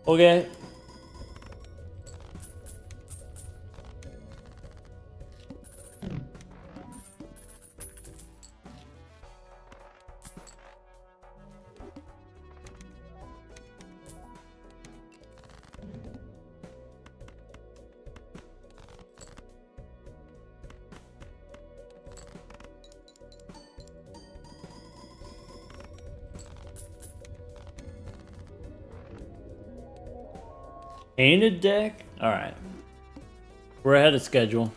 Okay. Painted deck? Alright. We're ahead of schedule.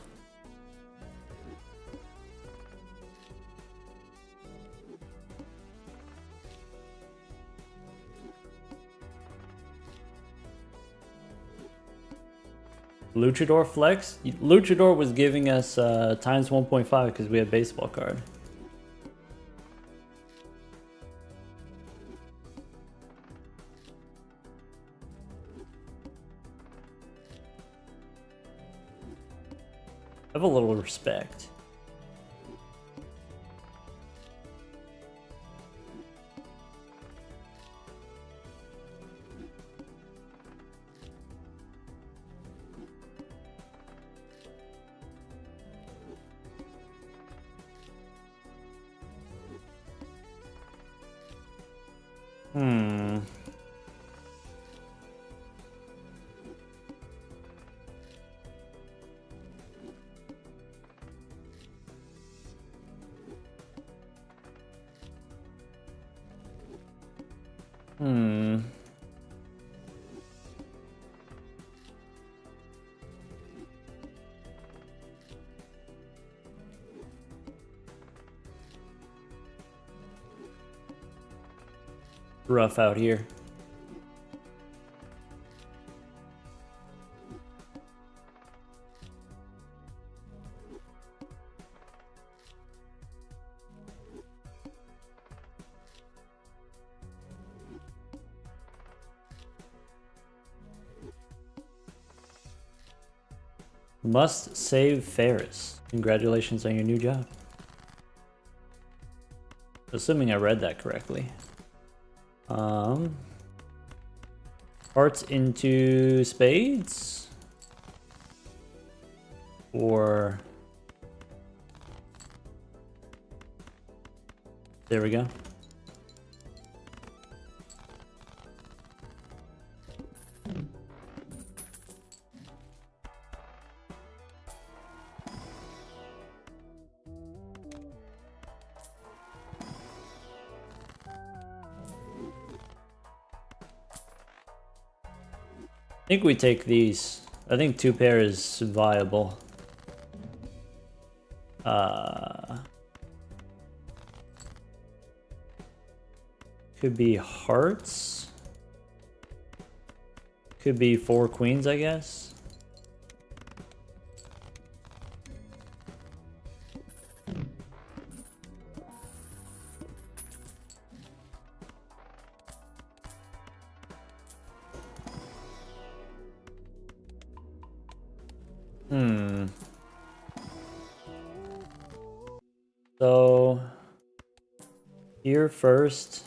Luchador flex? Luchador was giving us times 1.5 because we had baseball card. Have a little respect. Rough out here. Must save Ferris. Congratulations on your new job. Assuming I read that correctly. Hearts into spades? Or... There we go. I think we take these. I think 2 pair is viable. Could be hearts. Could be 4 queens, I guess. So here first.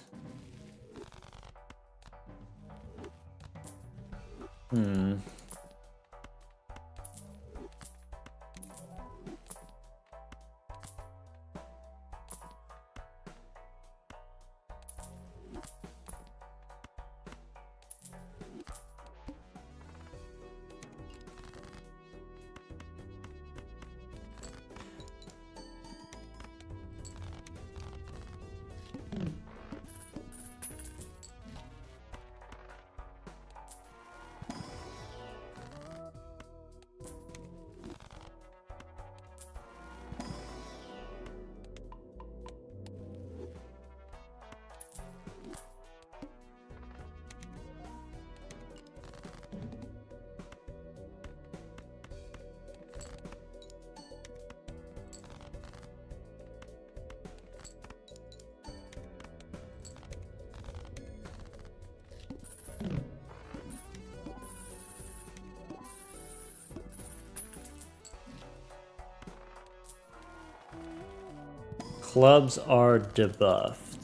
Clubs are debuffed.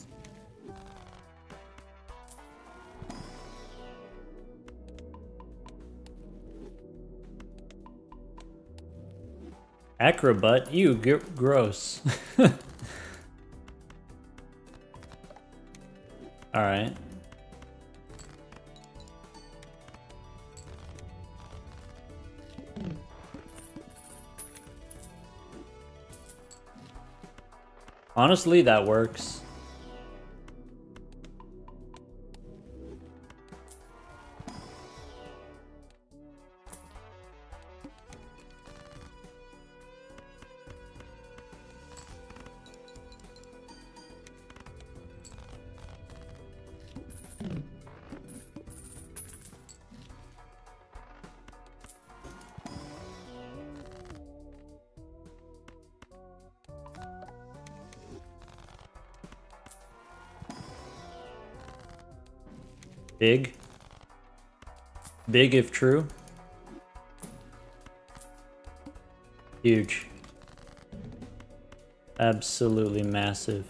Acrobat, you gross. All right. Honestly, that works. Big. Big if true. Huge. Absolutely massive.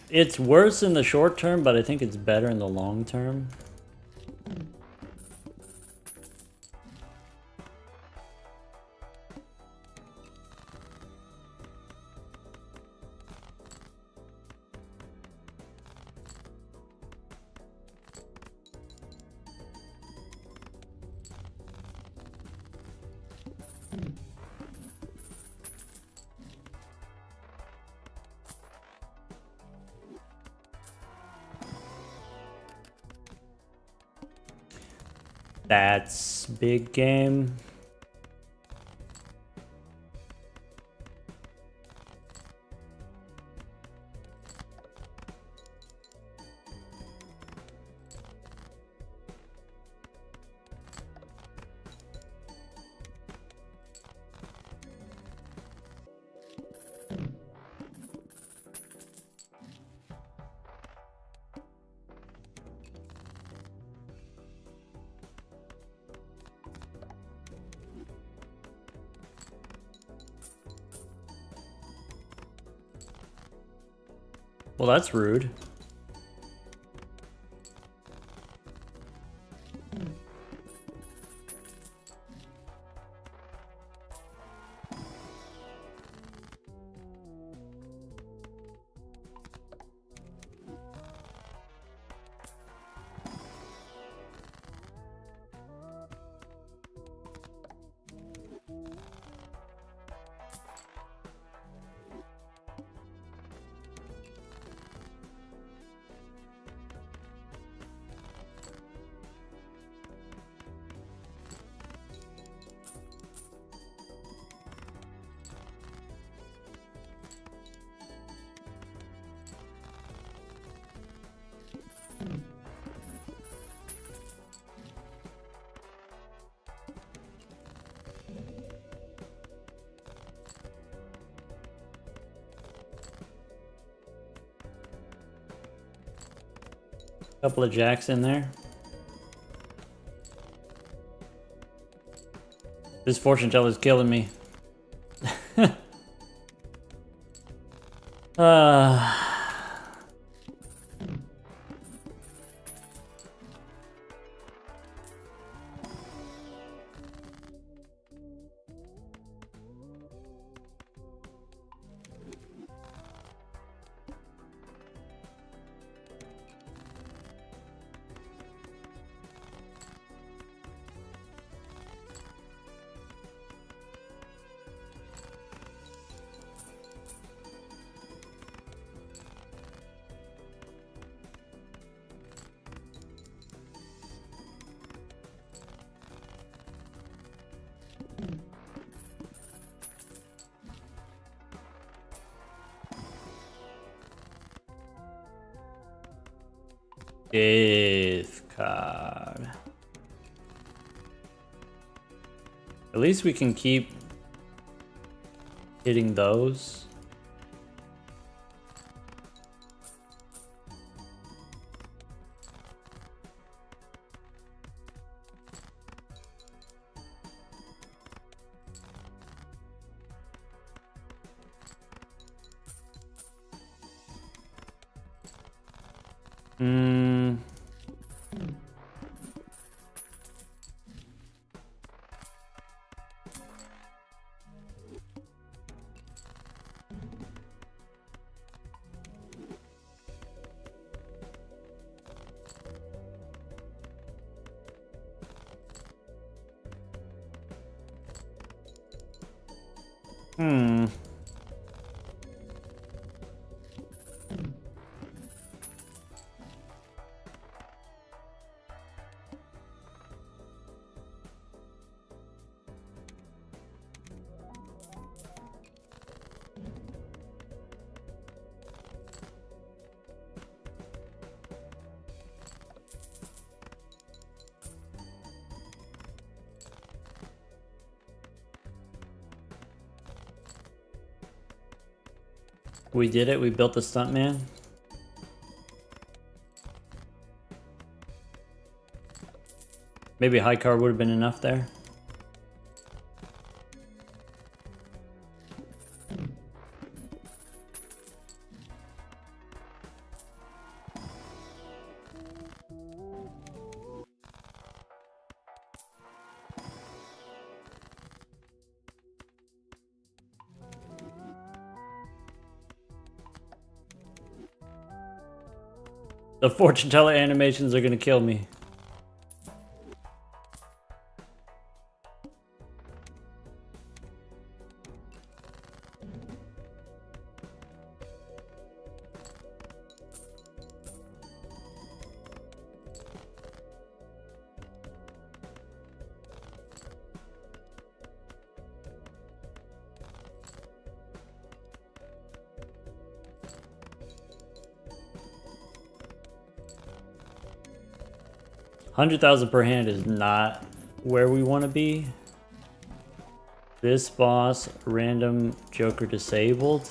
It's worse in the short term, but I think it's better in the long term. That's big game. Well, that's rude. Couple of jacks in there. This fortune teller's killing me. Gift card. At least we can keep hitting those. We did it. We built the stuntman. Maybe a high car would have been enough there. The fortune teller animations are gonna kill me. $100,000 per hand is not where we want to be. This boss, random Joker disabled.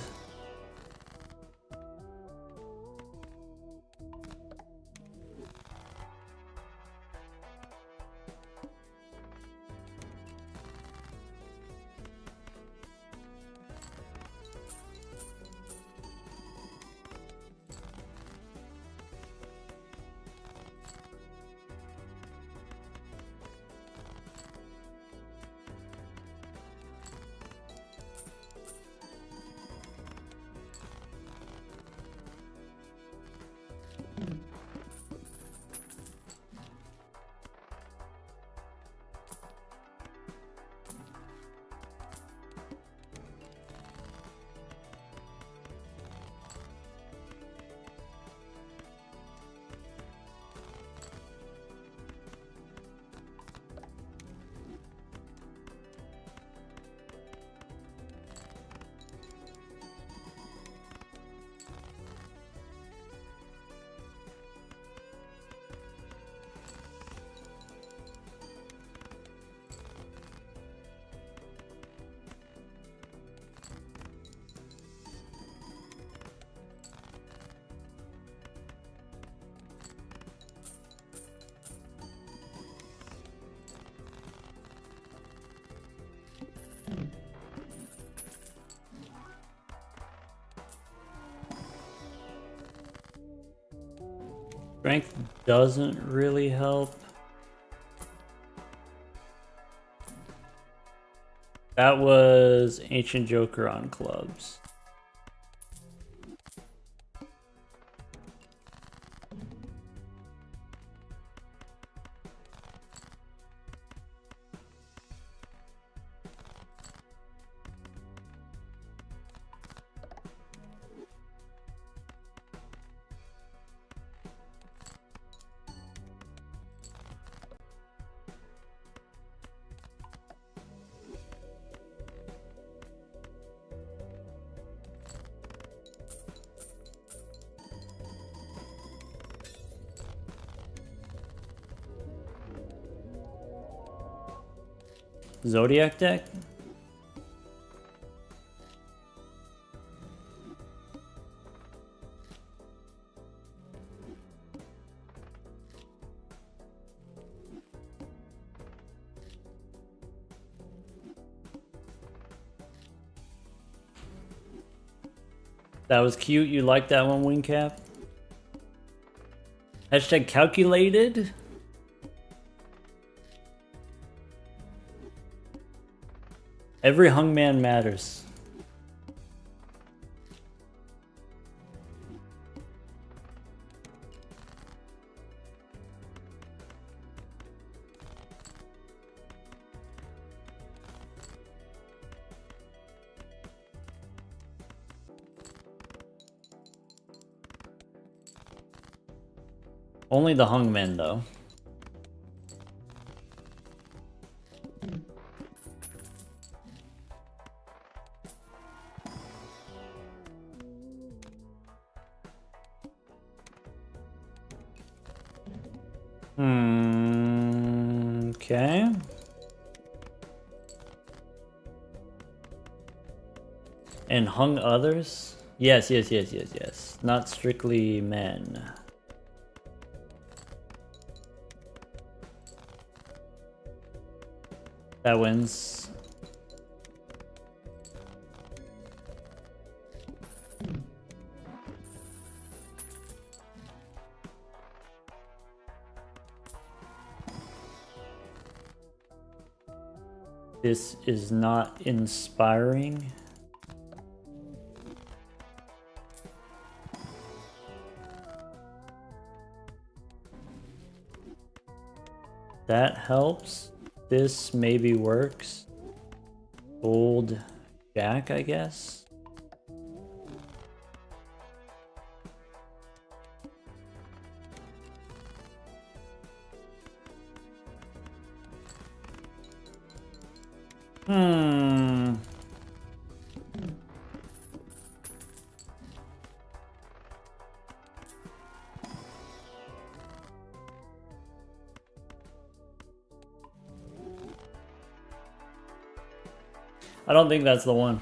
Strength doesn't really help. That was Ancient Joker on clubs. Zodiac deck? That was cute. You like that one, Wingcap? Hashtag calculated? Every hung man matters. Only the hung men, though. Okay. And hung others? Yes, yes, yes, yes, yes. Not strictly men. That wins. This is not inspiring. That helps. This maybe works. Old Jack, I guess. I don't think that's the one.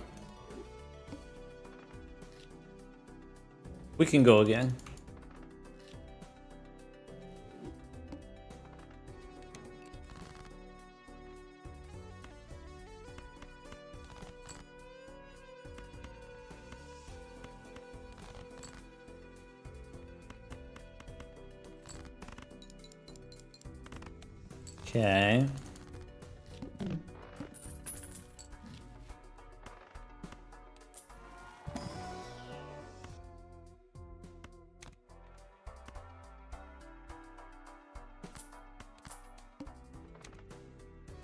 We can go again. Okay.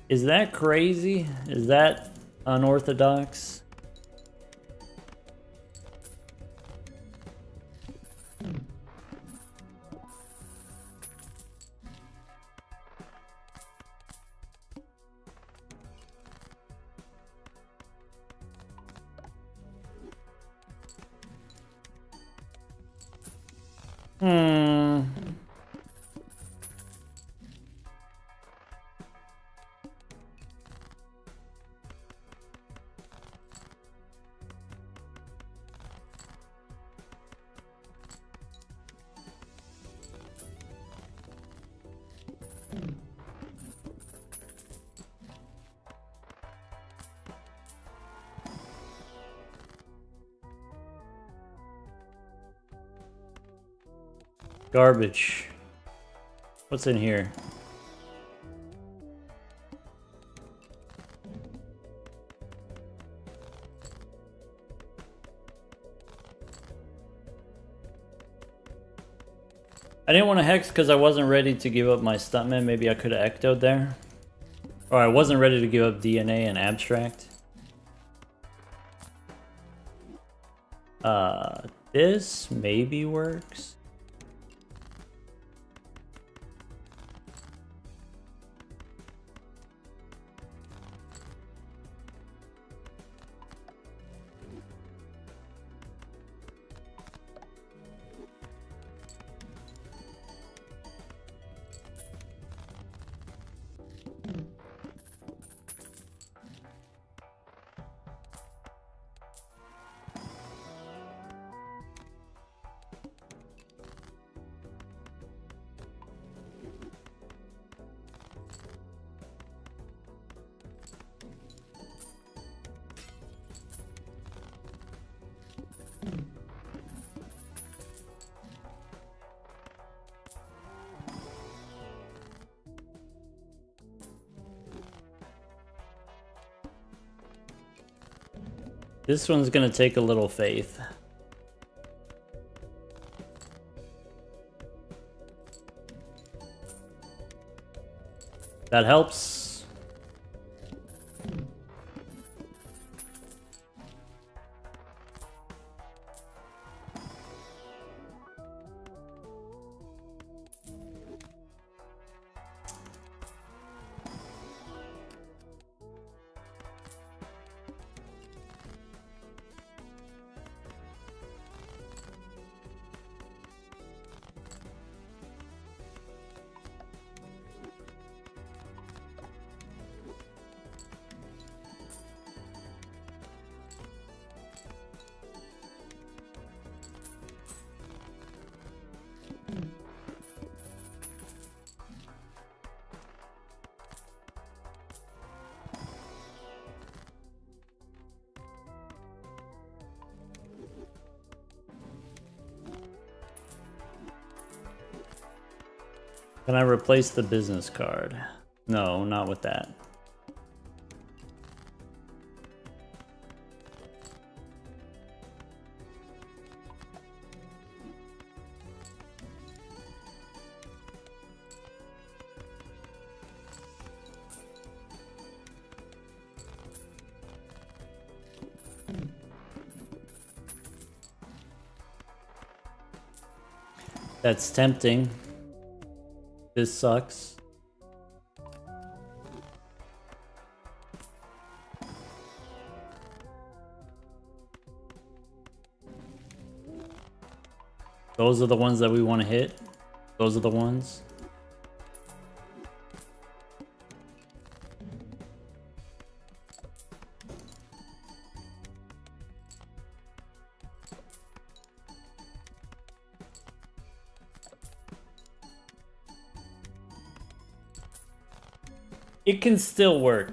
Is that crazy? Is that unorthodox? Garbage. What's in here? I didn't want to hex because I wasn't ready to give up my stuntman. Maybe I could have ectoed there. Or I wasn't ready to give up DNA and abstract. This maybe works. This one's gonna take a little faith. That helps. Can I replace the business card? No, not with that. That's tempting. This sucks. Those are the ones that we want to hit. Those are the ones. It can still work.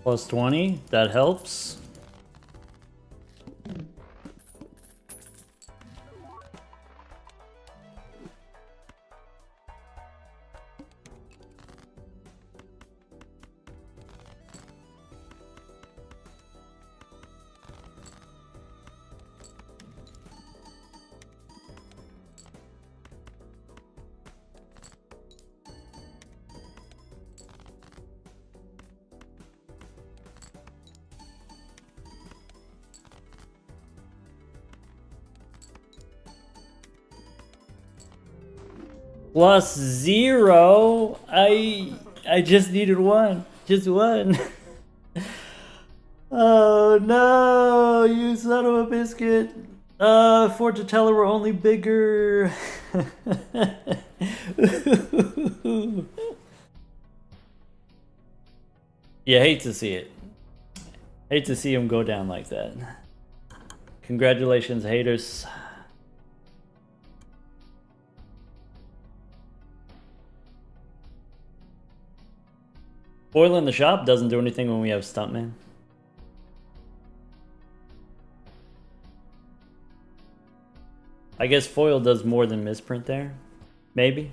Plus 20, that helps. Plus 0. I just needed one. Just one. Oh no, you son of a biscuit. Fortune teller were only bigger. Yeah, hate to see it. Hate to see him go down like that. Congratulations, haters. Foil in the shop doesn't do anything when we have Stuntman. I guess foil does more than misprint there. Maybe.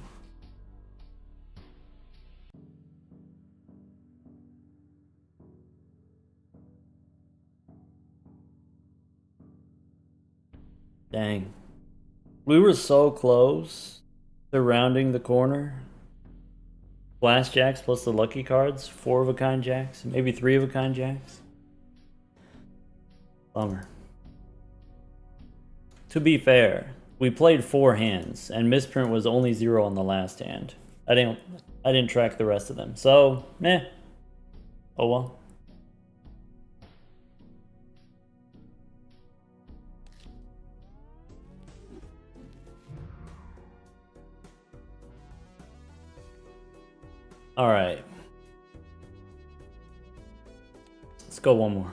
Dang. We were so close to rounding the corner. Blast jacks plus the lucky cards, 4 of a kind jacks, maybe 3 of a kind jacks. Bummer. To be fair, we played 4 hands and misprint was only 0 on the last hand. I didn't track the rest of them. So, meh. Oh well. All right. Let's go one more.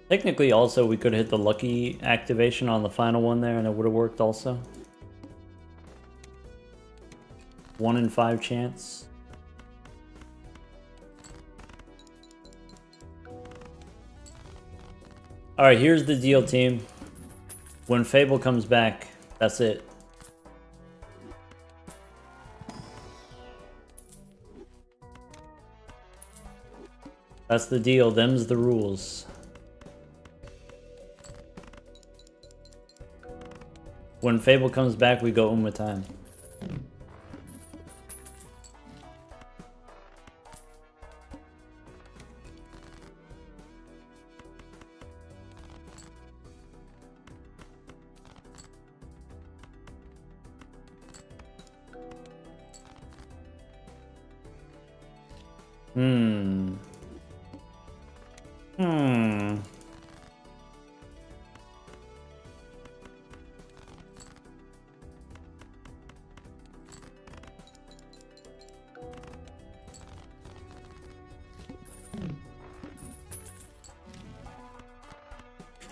Technically, also, we could have hit the lucky activation on the final one there, and it would have worked also. 1 in 5 chance. Alright, here's the deal, team. When Fable comes back, that's it. That's the deal. Them's the rules. When Fable comes back, we go with time.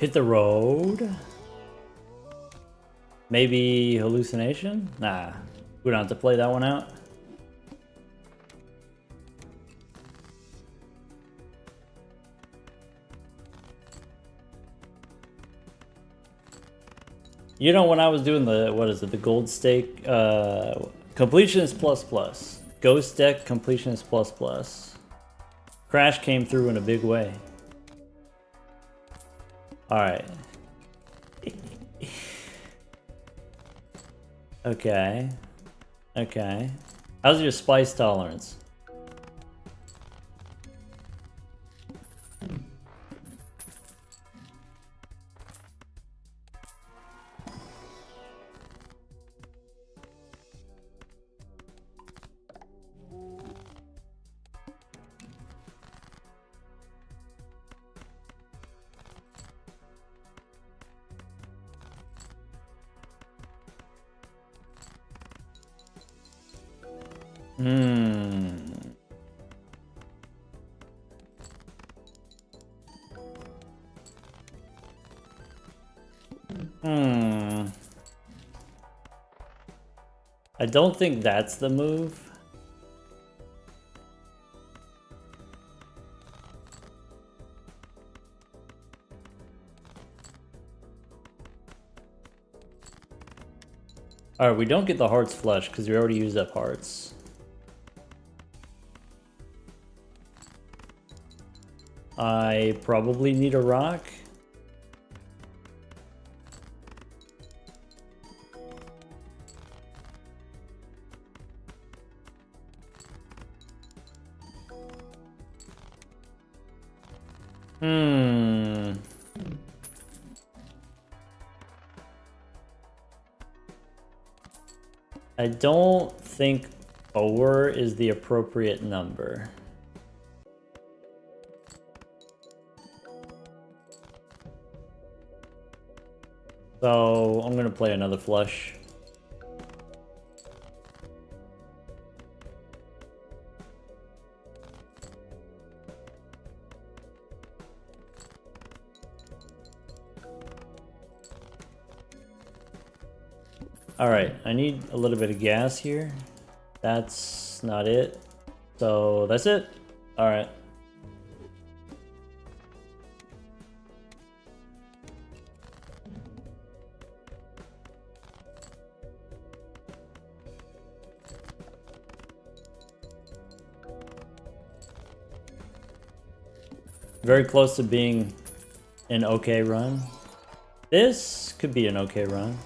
Hit the road. Maybe hallucination? Nah, we don't have to play that one out. You know, when I was doing the, what is it, the gold stake, completionist plus. Ghost deck, completionist plus. Crash came through in a big way. Alright. Okay. Okay. How's your spice tolerance? I don't think that's the move. Alright, we don't get the hearts flush because we already used up hearts. I probably need a rock. I don't think 4 is the appropriate number. So I'm gonna play another flush. Alright, I need a little bit of gas here. That's not it. So that's it. Alright. Very close to being an okay run. This could be an okay run.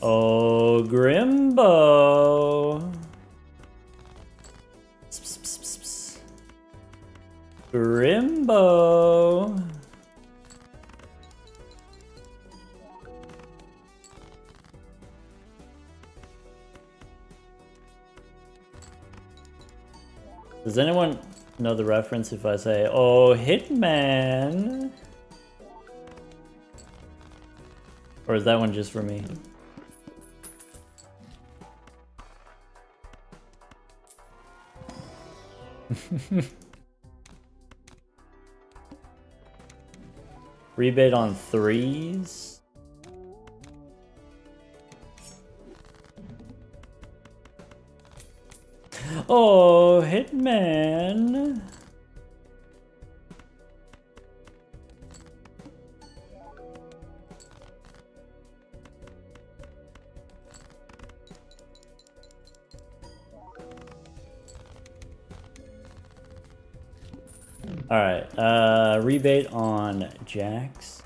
Oh, Grimbo. Grimbo. Does anyone know the reference if I say, oh, Hitman? Or is that one just for me? Rebate on 3s. Oh, Hitman. All right, rebate on jacks.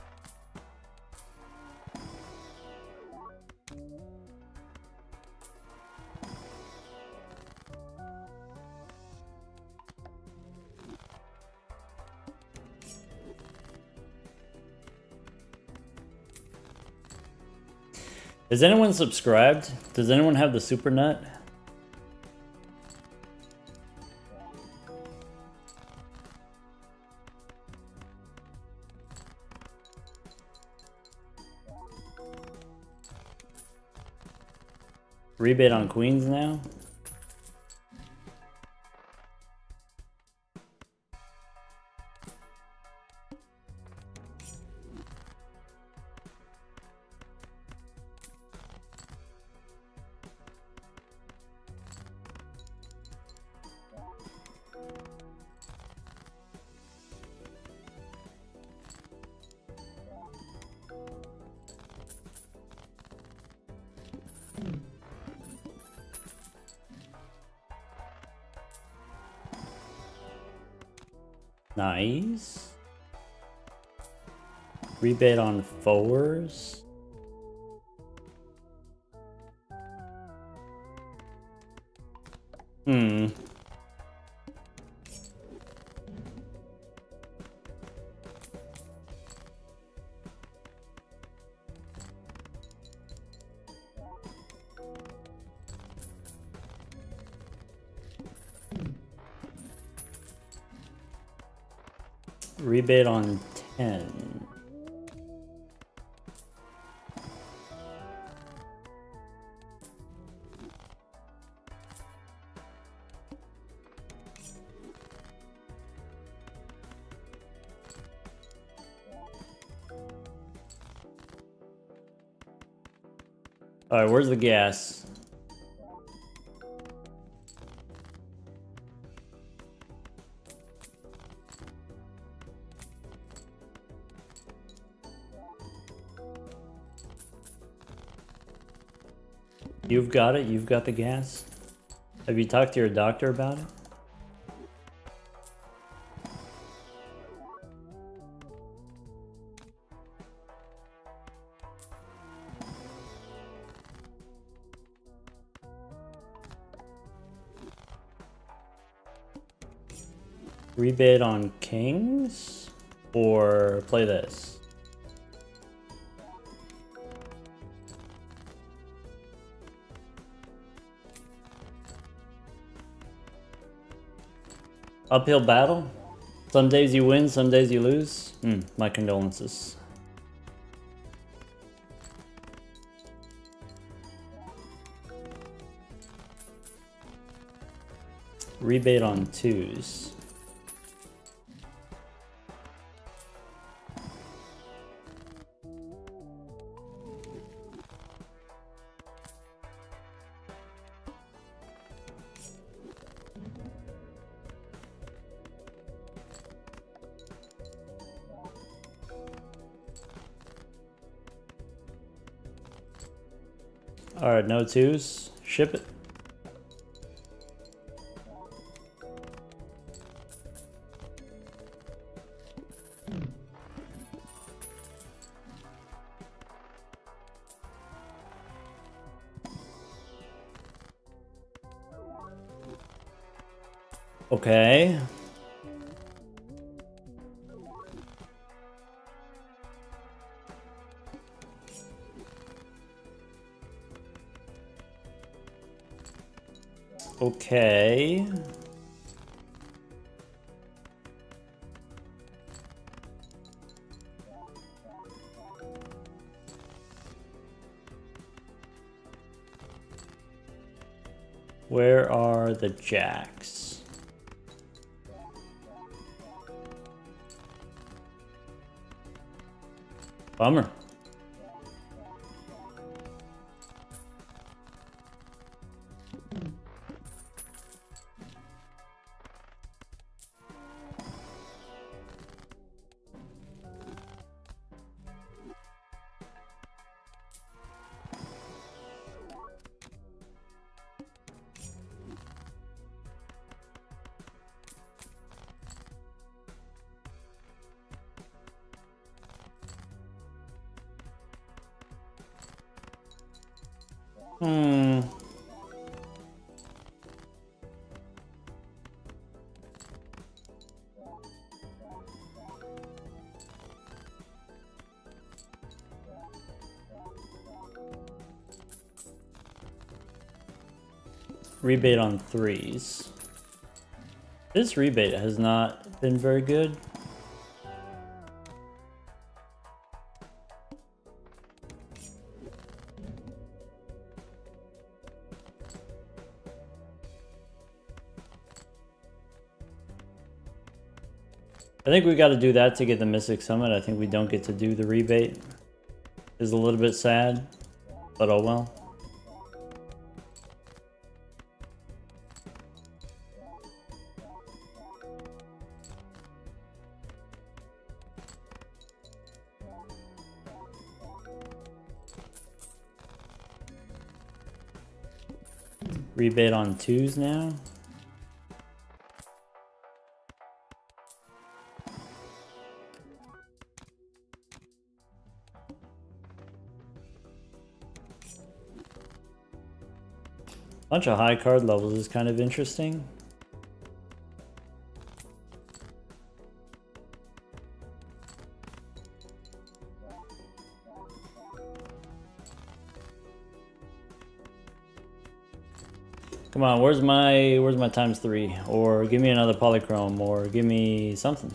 Is anyone subscribed? Does anyone have the super nut? Rebate on queens now? Nice. Rebate on 4s. Rebate on 10. Alright, where's the gas? You've got it? You've got the gas? Have you talked to your doctor about it? Rebate on kings? Or play this? Uphill battle? Some days you win, some days you lose? My condolences. Rebate on 2s. Alright, no 2s. Ship it. Okay. Okay. Where are the jacks? Bummer. Rebate on 3s. This rebate has not been very good. I think we got to do that to get the Mystic Summit. I think we don't get to do the rebate. Is a little bit sad, but oh well. Rebate on 2s now. Bunch of high card levels is kind of interesting. Come on, where's my ×3? Or give me another polychrome, or give me something.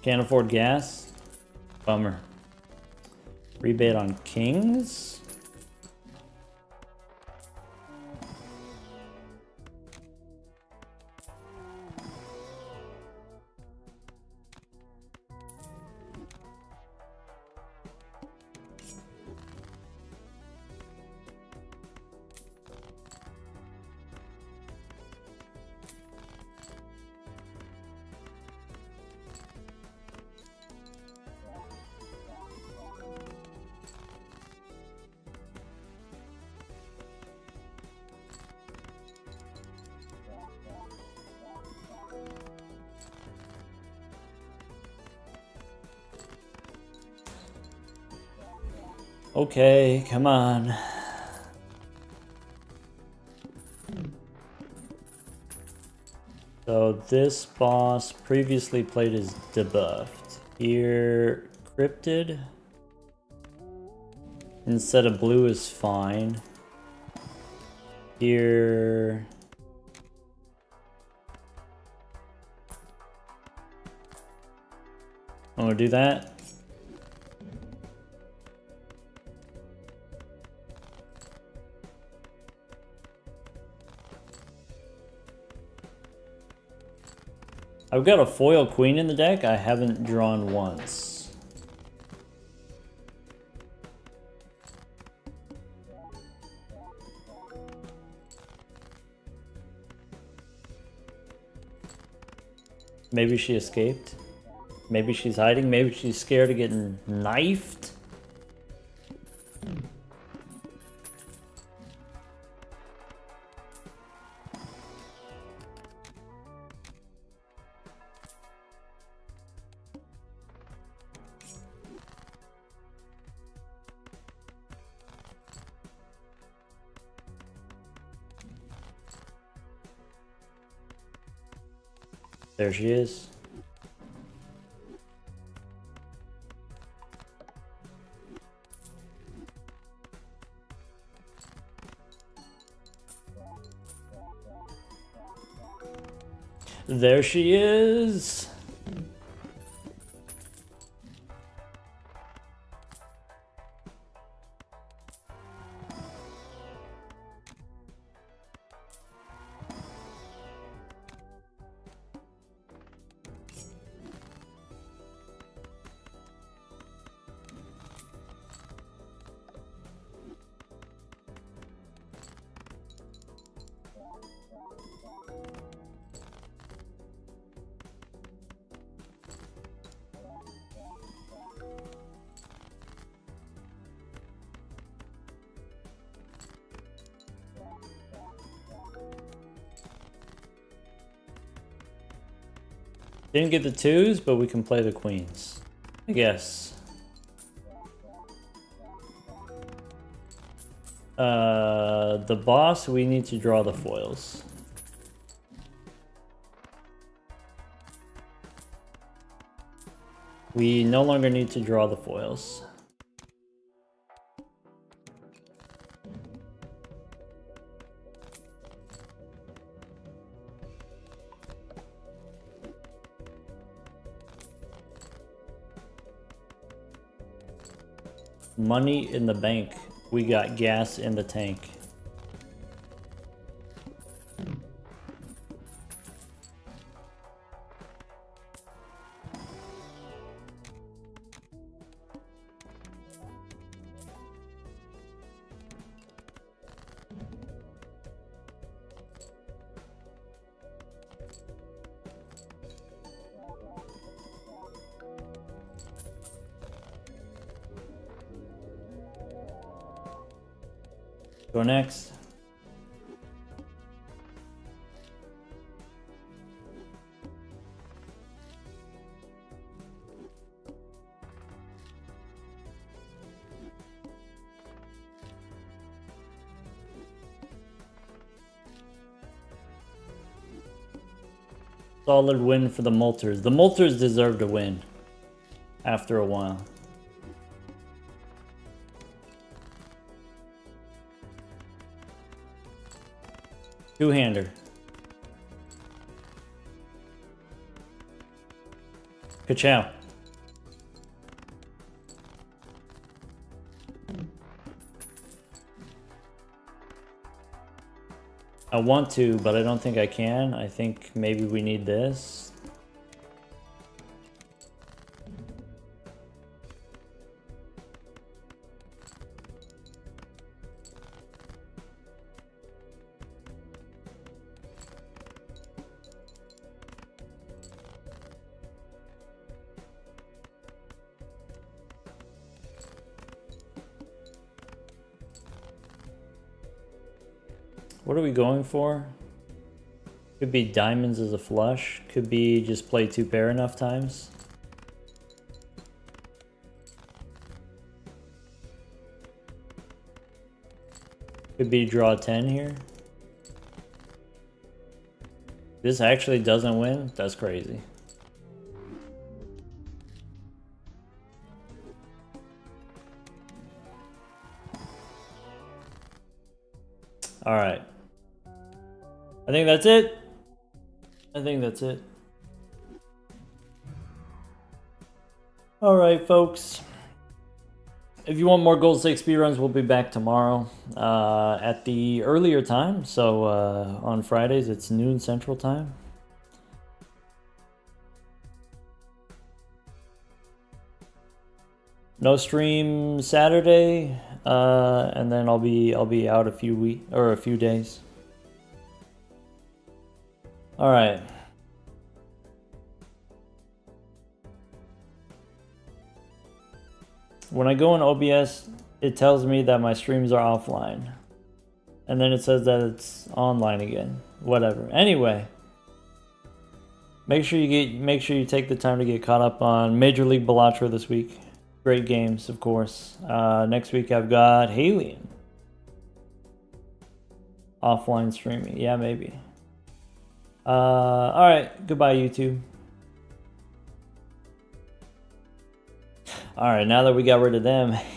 Can't afford gas? Bummer. Rebate on kings? Okay, come on. So this boss previously played as debuffed. Here, cryptid instead of blue is fine. Here, I'm gonna do that. I've got a foil queen in the deck I haven't drawn once. Maybe she escaped. Maybe she's hiding. Maybe she's scared of getting knifed. There she is. There she is. Didn't get the 2s, but we can play the queens, I guess. The boss, we need to draw the foils. We no longer need to draw the foils. Money in the bank. We got gas in the tank. Go next. Solid win for the Molters. The Molters deserve to win after a while. Two-hander. Ka-chow. I want to, but I don't think I can. I think maybe we need this. What are we going for? Could be diamonds as a flush. Could be just play two pair enough times. Could be draw 10 here. This actually doesn't win? That's crazy. All right. I think that's it. I think that's it. All right, folks. If you want more Gold Stake speedruns, we'll be back tomorrow at the earlier time. So on Fridays, it's noon Central Time. No stream Saturday, and then I'll be out a few days. All right. When I go in OBS, it tells me that my streams are offline. And then it says that it's online again. Whatever. Anyway, make sure you take the time to get caught up on Major League Balatro this week. Great games, of course. Next week I've got Halien. Offline streaming. Yeah, maybe. Alright, goodbye YouTube. Alright, now that we got rid of them,